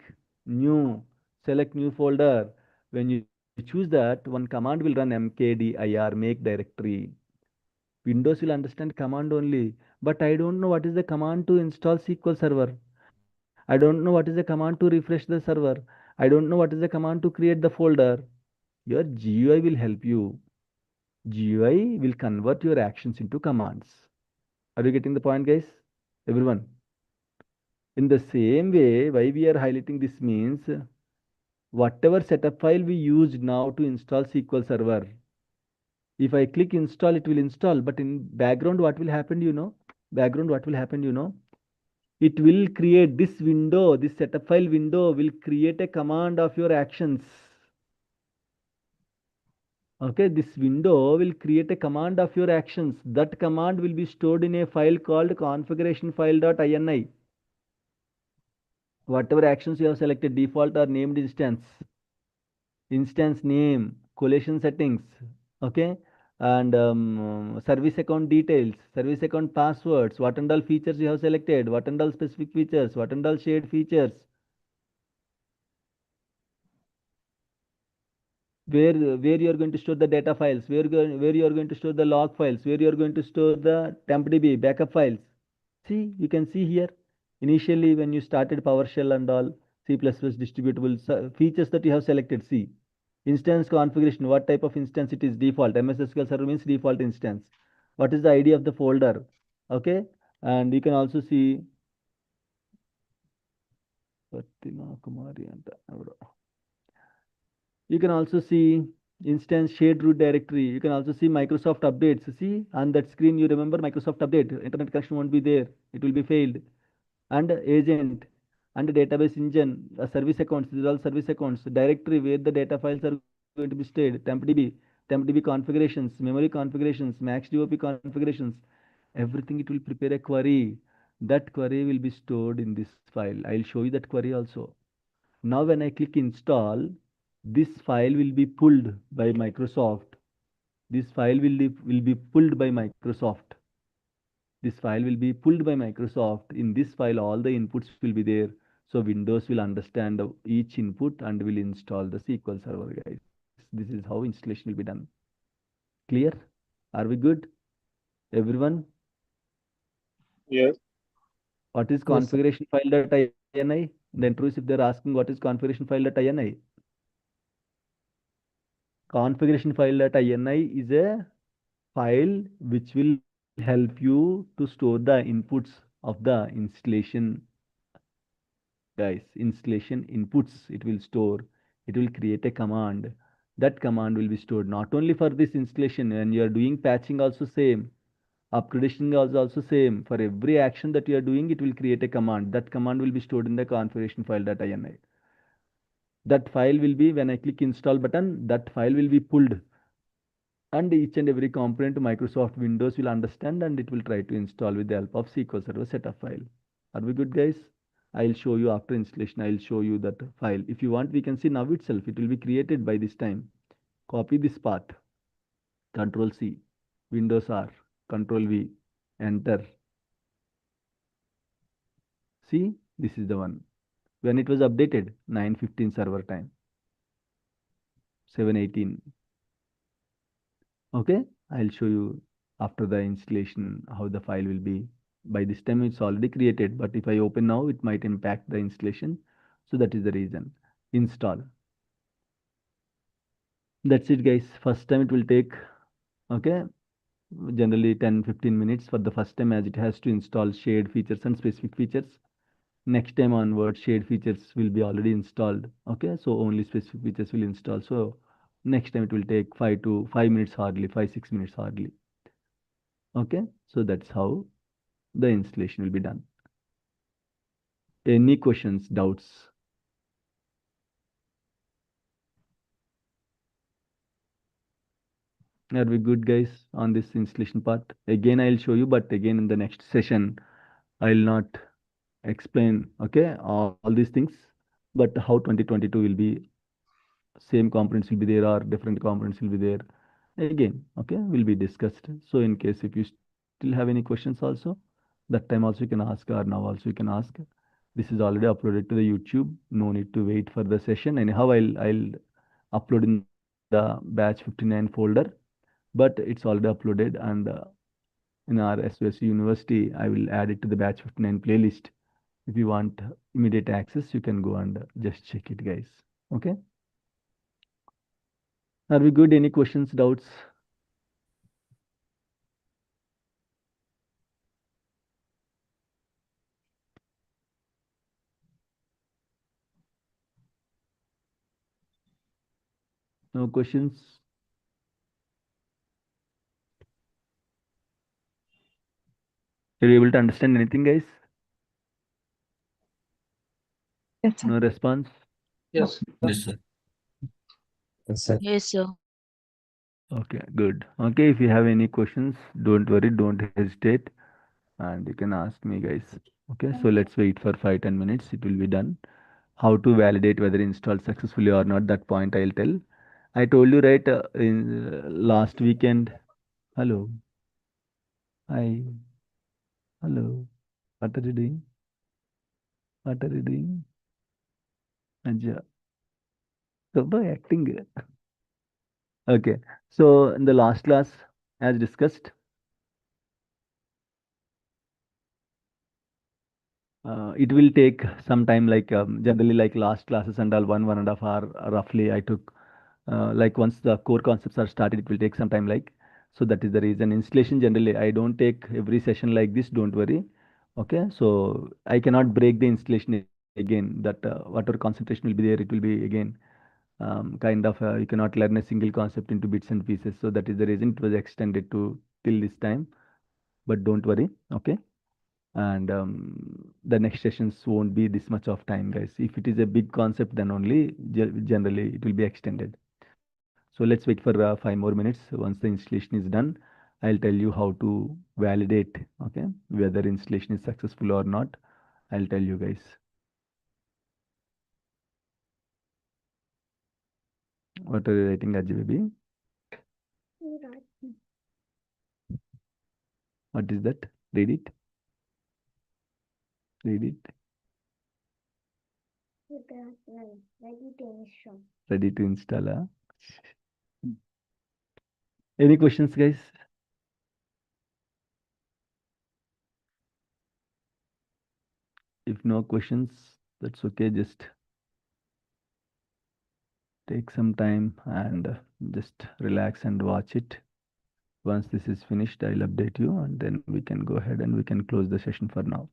new, select new folder. When you choose that, one command will run mkdir, make directory. Windows will understand command only. But I don't know what is the command to install SQL Server. I don't know what is the command to refresh the server. I don't know what is the command to create the folder. Your GUI will help you. GUI will convert your actions into commands. Are you getting the point, guys? Everyone. In the same way, why we are highlighting this means whatever setup file we use now to install SQL Server, if I click install, it will install. But in background, what will happen, you know? Background, what will happen, you know? It will create this window, this setup file window will create a command of your actions. Okay, this window will create a command of your actions. That command will be stored in a file called configuration_file.ini. Whatever actions you have selected, default or named instance name, collation settings, okay, and service account details, service account passwords, what and all features you have selected, what and all specific features, what and all shared features, where you are going to store the data files, where you are going to store the log files, where you are going to store the tempdb backup files. See, you can see here, initially when you started PowerShell and all, C++ distributable features that you have selected, see, instance configuration, what type of instance it is, default, MS SQL Server means default instance. What is the ID of the folder? Okay, and you can also see, Fatima Kumari and you can also see instance shared root directory. You can also see Microsoft updates. See on that screen, you remember Microsoft update. Internet connection won't be there. It will be failed. And agent and database engine, service accounts. These are all service accounts. Directory where the data files are going to be stored. Tempdb configurations, memory configurations, maxdop configurations. Everything it will prepare a query. That query will be stored in this file. I'll show you that query also. Now when I click install, this file will be pulled by Microsoft. This file will be pulled by Microsoft. This file will be pulled by Microsoft. In this file, all the inputs will be there. So Windows will understand each input and will install the SQL Server, guys. This is how installation will be done. Clear? Are we good? Everyone? Yes. What is Yes, sir. configuration file.ini? The intrusive, if they're asking what is configuration file.ini? Configuration file.ini is a file which will help you to store the inputs of the installation, guys. Installation inputs it will store. It will create a command. That command will be stored not only for this installation, when you are doing patching also same, upgradation also same. For every action that you are doing, it will create a command. That command will be stored in the configuration file.ini. That file will be, when I click install button, that file will be pulled, and each and every component Microsoft Windows will understand, and it will try to install with the help of SQL Server setup file. Are we good, guys? I'll show you after installation. I'll show you that file. If you want, we can see now itself. It will be created by this time. Copy this path. Control C, Windows R, Control V, enter. See, this is the one. When it was updated, 9:15 server time, 7:18. Okay, I'll show you after the installation how the file will be. By this time it's already created, but if I open now, it might impact the installation. So that is the reason. Install. That's it, guys. First time it will take, okay, generally 10-15 minutes for the first time, as it has to install shared features and specific features. Next time onward, shared features will be already installed. Okay, so only specific features will install. So next time it will take 5 minutes hardly, 5-6 minutes hardly. Okay, so that's how the installation will be done. Any questions, doubts? Are we good, guys, on this installation part? Again, I'll show you, but again in the next session, I'll not explain, okay, all these things, but how 2022 will be, same components will be there or different components will be there. Again, okay, will be discussed. So in case if you still have any questions also, that time also you can ask, or now also you can ask. This is already uploaded to the YouTube. No need to wait for the session. Anyhow, I'll upload in the batch 59 folder, but it's already uploaded, and in our SOS University, I will add it to the batch 59 playlist. If you want immediate access, you can go and just check it, guys. Okay. Are we good? Any questions, doubts? No questions? Are you able to understand anything, guys? Yes, sir. No response? Yes. Yes, sir. Yes, sir. Yes, sir. Okay, good. Okay, if you have any questions, don't worry, don't hesitate, and you can ask me, guys. Okay, so let's wait for 5-10 minutes. It will be done. How to validate whether installed successfully or not, that point I'll tell. I told you, right, in last weekend. Hello. Hi. Hello. What are you doing? What are you doing? Aja. So by acting. Okay. So in the last class, as discussed, it will take some time, like generally like last classes and all, 1.5 hour roughly I took. Like once the core concepts are started, it will take some time, like, so that is the reason. Installation generally I don't take every session like this, don't worry. Okay, so I cannot break the installation again, that whatever concentration will be there, it will be again kind of you cannot learn a single concept into bits and pieces. So that is the reason it was extended to till this time, but don't worry. Okay, and the next sessions won't be this much of time, guys. If it is a big concept, then only generally it will be extended. So let's wait for 5 more minutes. Once the installation is done, I'll tell you how to validate, okay, whether installation is successful or not. I'll tell you, guys. What are you writing, Ajay baby? What is that? Read it. Read it. Ready to install. Any questions, guys? If no questions, that's okay. Just take some time and just relax and watch it. Once this is finished, I'll update you, and then we can go ahead and we can close the session for now.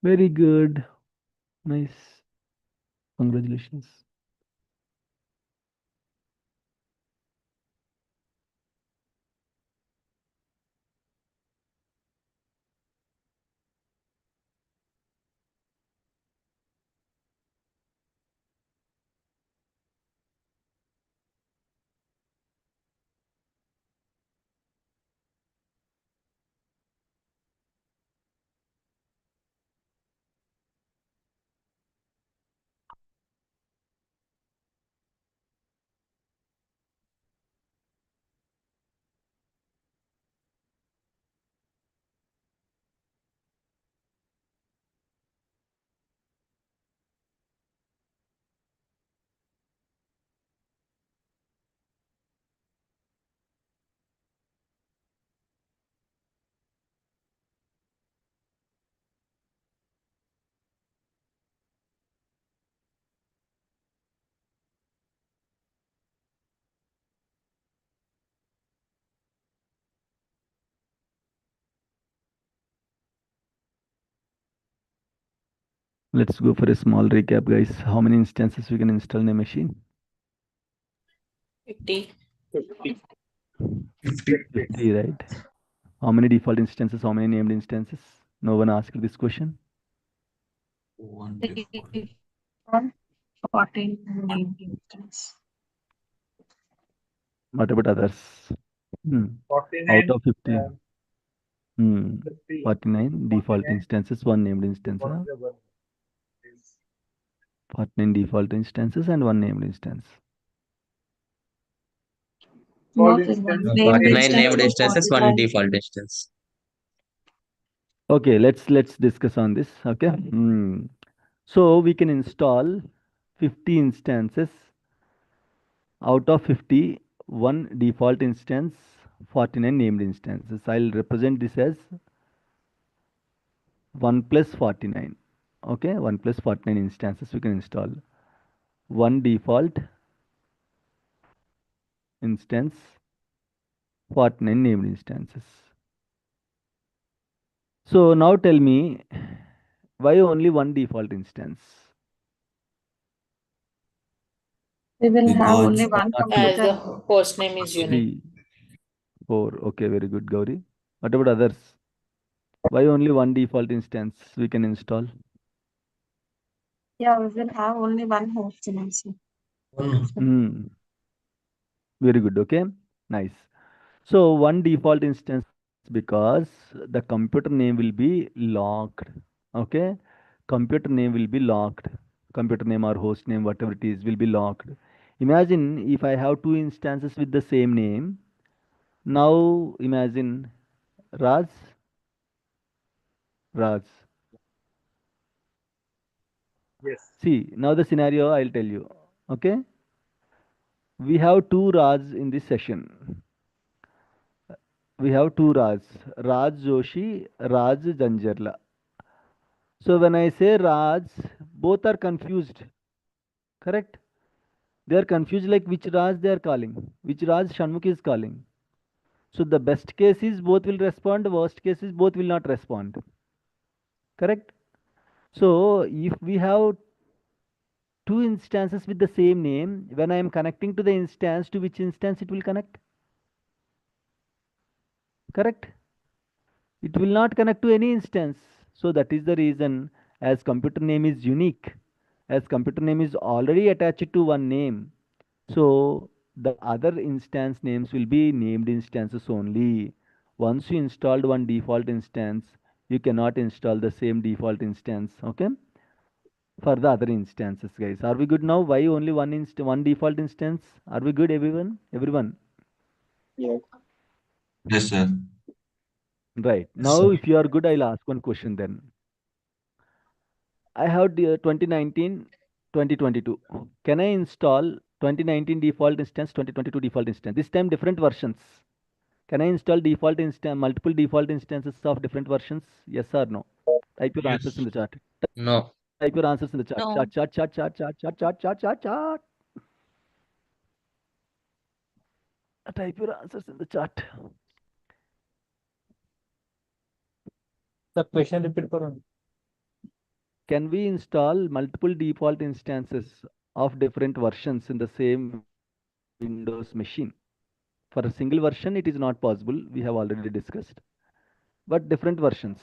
Very good. Nice. Congratulations. Let's go for a small recap, guys. How many instances we can install in a machine? 50. 50, right? How many default instances? How many named instances? No one asked this question. One default. 14 named instance. What about others? Out of 50. 49 default instances, one named instance. 49 default instances and one named instance. No, sir, one named 49 instance named and instances, one 49. default instance. Okay, let's discuss on this. Okay. So we can install 50 instances. Out of 50, one default instance, 49 named instances. I'll represent this as 1 plus 49. Okay, 1 plus 49 instances we can install. One default instance, 49 named instances. So now tell me, why only one default instance? We will have only Because one As computer. the host name is unique. 3, 4. Okay, very good, Gauri. What about others? Why only one default instance we can install? Yeah, we will have only one host name, sir. Hmm. Very good. Okay. Nice. So one default instance because the computer name will be locked. Okay. Computer name will be locked. Computer name or host name, whatever it is, will be locked. Imagine if I have two instances with the same name. Now imagine Raj, Raj. See, now the scenario I'll tell you. Okay. We have two Raj in this session. We have two Raj. Raj Joshi, Raj Janjarla. So when I say Raj, both are confused. Correct? They are confused like which Raj they are calling, which Raj Shanmukh is calling. So the best case is both will respond, the worst case is both will not respond. Correct? So if we have two instances with the same name, when I am connecting to the instance, to which instance it will connect? Correct? It will not connect to any instance. So that is the reason, as computer name is unique, as computer name is already attached to one name, so the other instance names will be named instances only. Once you installed one default instance, you cannot install the same default instance. Okay, for the other instances, guys. Are we good now? Why only one default instance? Are we good, everyone? Everyone? Yes. yes, sir. Right. Now, So if you are good, I'll ask one question then. I have the 2019, 2022. Can I install 2019 default instance, 2022 default instance? This time different versions. Can I install multiple default instances of different versions? Yes or no? Type your answers in Yes. the chat. no. Type your answers in the chat. No. Chat. Type your answers in the chat. The question repeat करो. can we install multiple default instances of different versions in the same Windows machine? For a single version, it is not possible. We have already discussed. But different versions.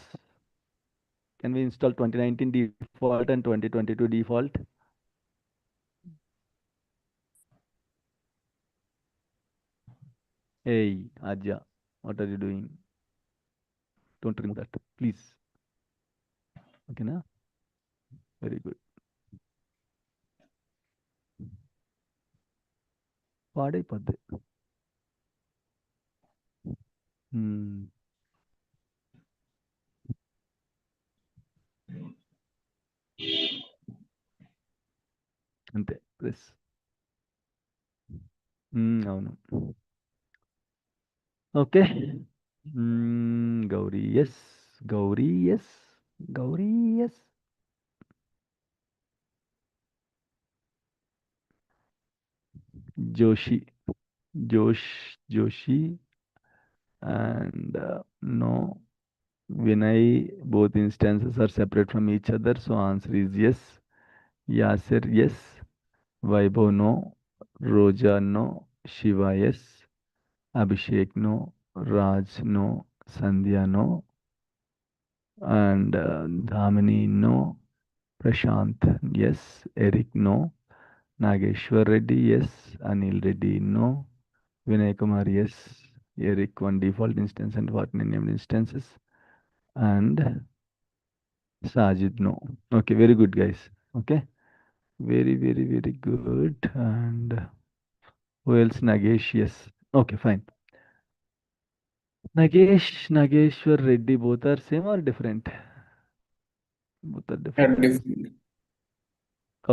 Can we install 2019 default and 2022 default? Hey, Aja, what are you doing? Don't remove that, please. Okay, na? Very good. పాడైపోద్ది. అంతే plus అవును. Okay. Gauri S, Gauri S, Gauri S. Joshi, Joshi and no. Vinay, both instances are separate from each other, so answer is yes. Yasir, yes. Vaibhav, no. Roja, no. Shiva, yes. Abhishek, no. Raj, no. Sandhya, no. And Dhamini, no. Prashant, yes. Eric, no. Nageshwar Reddy, yes. Anil Reddy, no. Vinay Kumar, yes. Eric, one default instance and 14 named instances. And Sajid, no. Okay, very good, guys. Okay, very, very, very good. And who else? Nagesh, yes. Okay, fine. Nageshwar Reddy, both are same or different? Both are different. Different.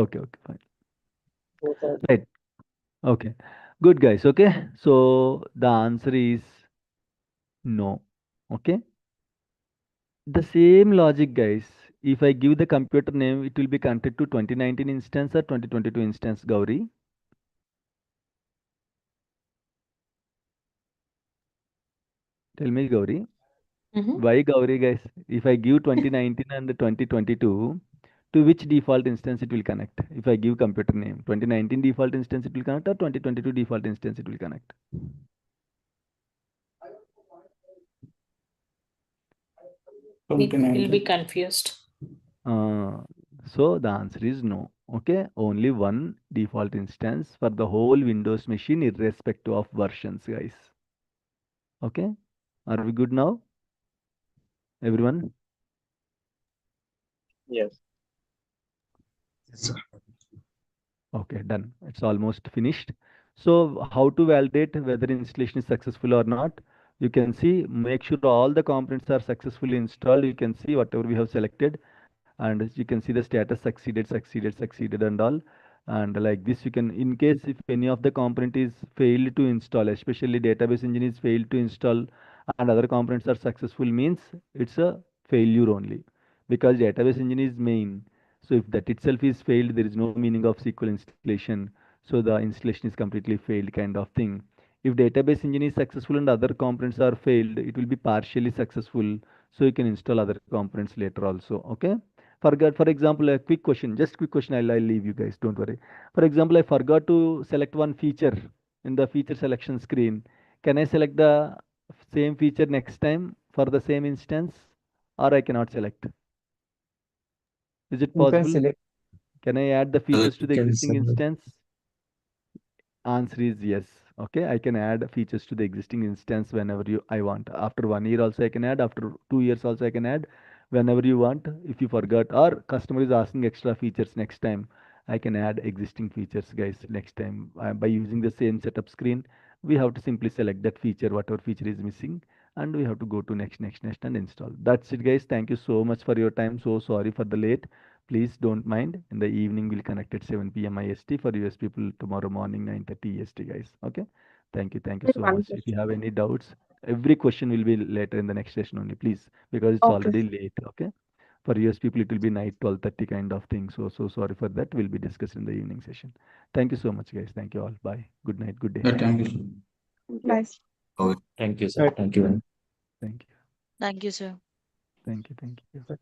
Okay, fine. Right. Okay, good, guys. Okay, so the answer is no. Okay, the same logic, guys. If I give the computer name, it will be connected to 2019 instance or 2022 instance, Gauri. Tell me, Gauri. Why, Gauri, guys? If I give 2019 and 2022, to which default instance it will connect? If I give computer name, 2019 default instance it will connect, or 2022 default instance it will connect? It will be confused. So the answer is no. Okay, only one default instance for the whole Windows machine, irrespective of versions, guys. Okay, are we good now, everyone? Yes. Okay, done. It's almost finished. So how to validate whether installation is successful or not? You can see, make sure all the components are successfully installed. You can see whatever we have selected, and you can see the status succeeded and all. And like this, you can, in case if any of the component is failed to install, especially database engine is failed to install and other components are successful, means it's a failure only, because database engine is main. So if that itself is failed, there is no meaning of SQL installation. So the installation is completely failed kind of thing. If database engine is successful and other components are failed, it will be partially successful. So you can install other components later also. Okay. For example, a quick question, just quick question. I'll leave you guys. Don't worry. For example, I forgot to select one feature in the feature selection screen. Can I select the same feature next time for the same instance, or I cannot select? Is it You can possible? select. Can I add the features to the You can existing select. instance? Answer is yes. Okay, I can add features to the existing instance whenever I want. After 1 year also I can add. After 2 years also I can add. Whenever you want. If you forgot or customer is asking extra features next time, I can add existing features, guys. Next time by using the same setup screen, we have to simply select that feature, whatever feature is missing, and we have to go to next and install. That's it, guys. Thank you so much for your time. So sorry for the late. Please don't mind. In the evening, we'll connect at 7 p.m. IST. For US people, tomorrow morning, 9:30 EST, guys. Okay. Thank you. Thank you so One much. If you question. have any doubts, every question will be later in the next session only, please, because it's Okay. already late. Okay. For US people, it will be night 12:30 kind of thing. So sorry for that. We'll be discussing in the evening session. Thank you so much, guys. Thank you all. Bye. Good night. Good day. Thank you. Nice. Okay. Thank you, sir. Thank you. Thank you. Thank you, sir. Thank you. Thank you.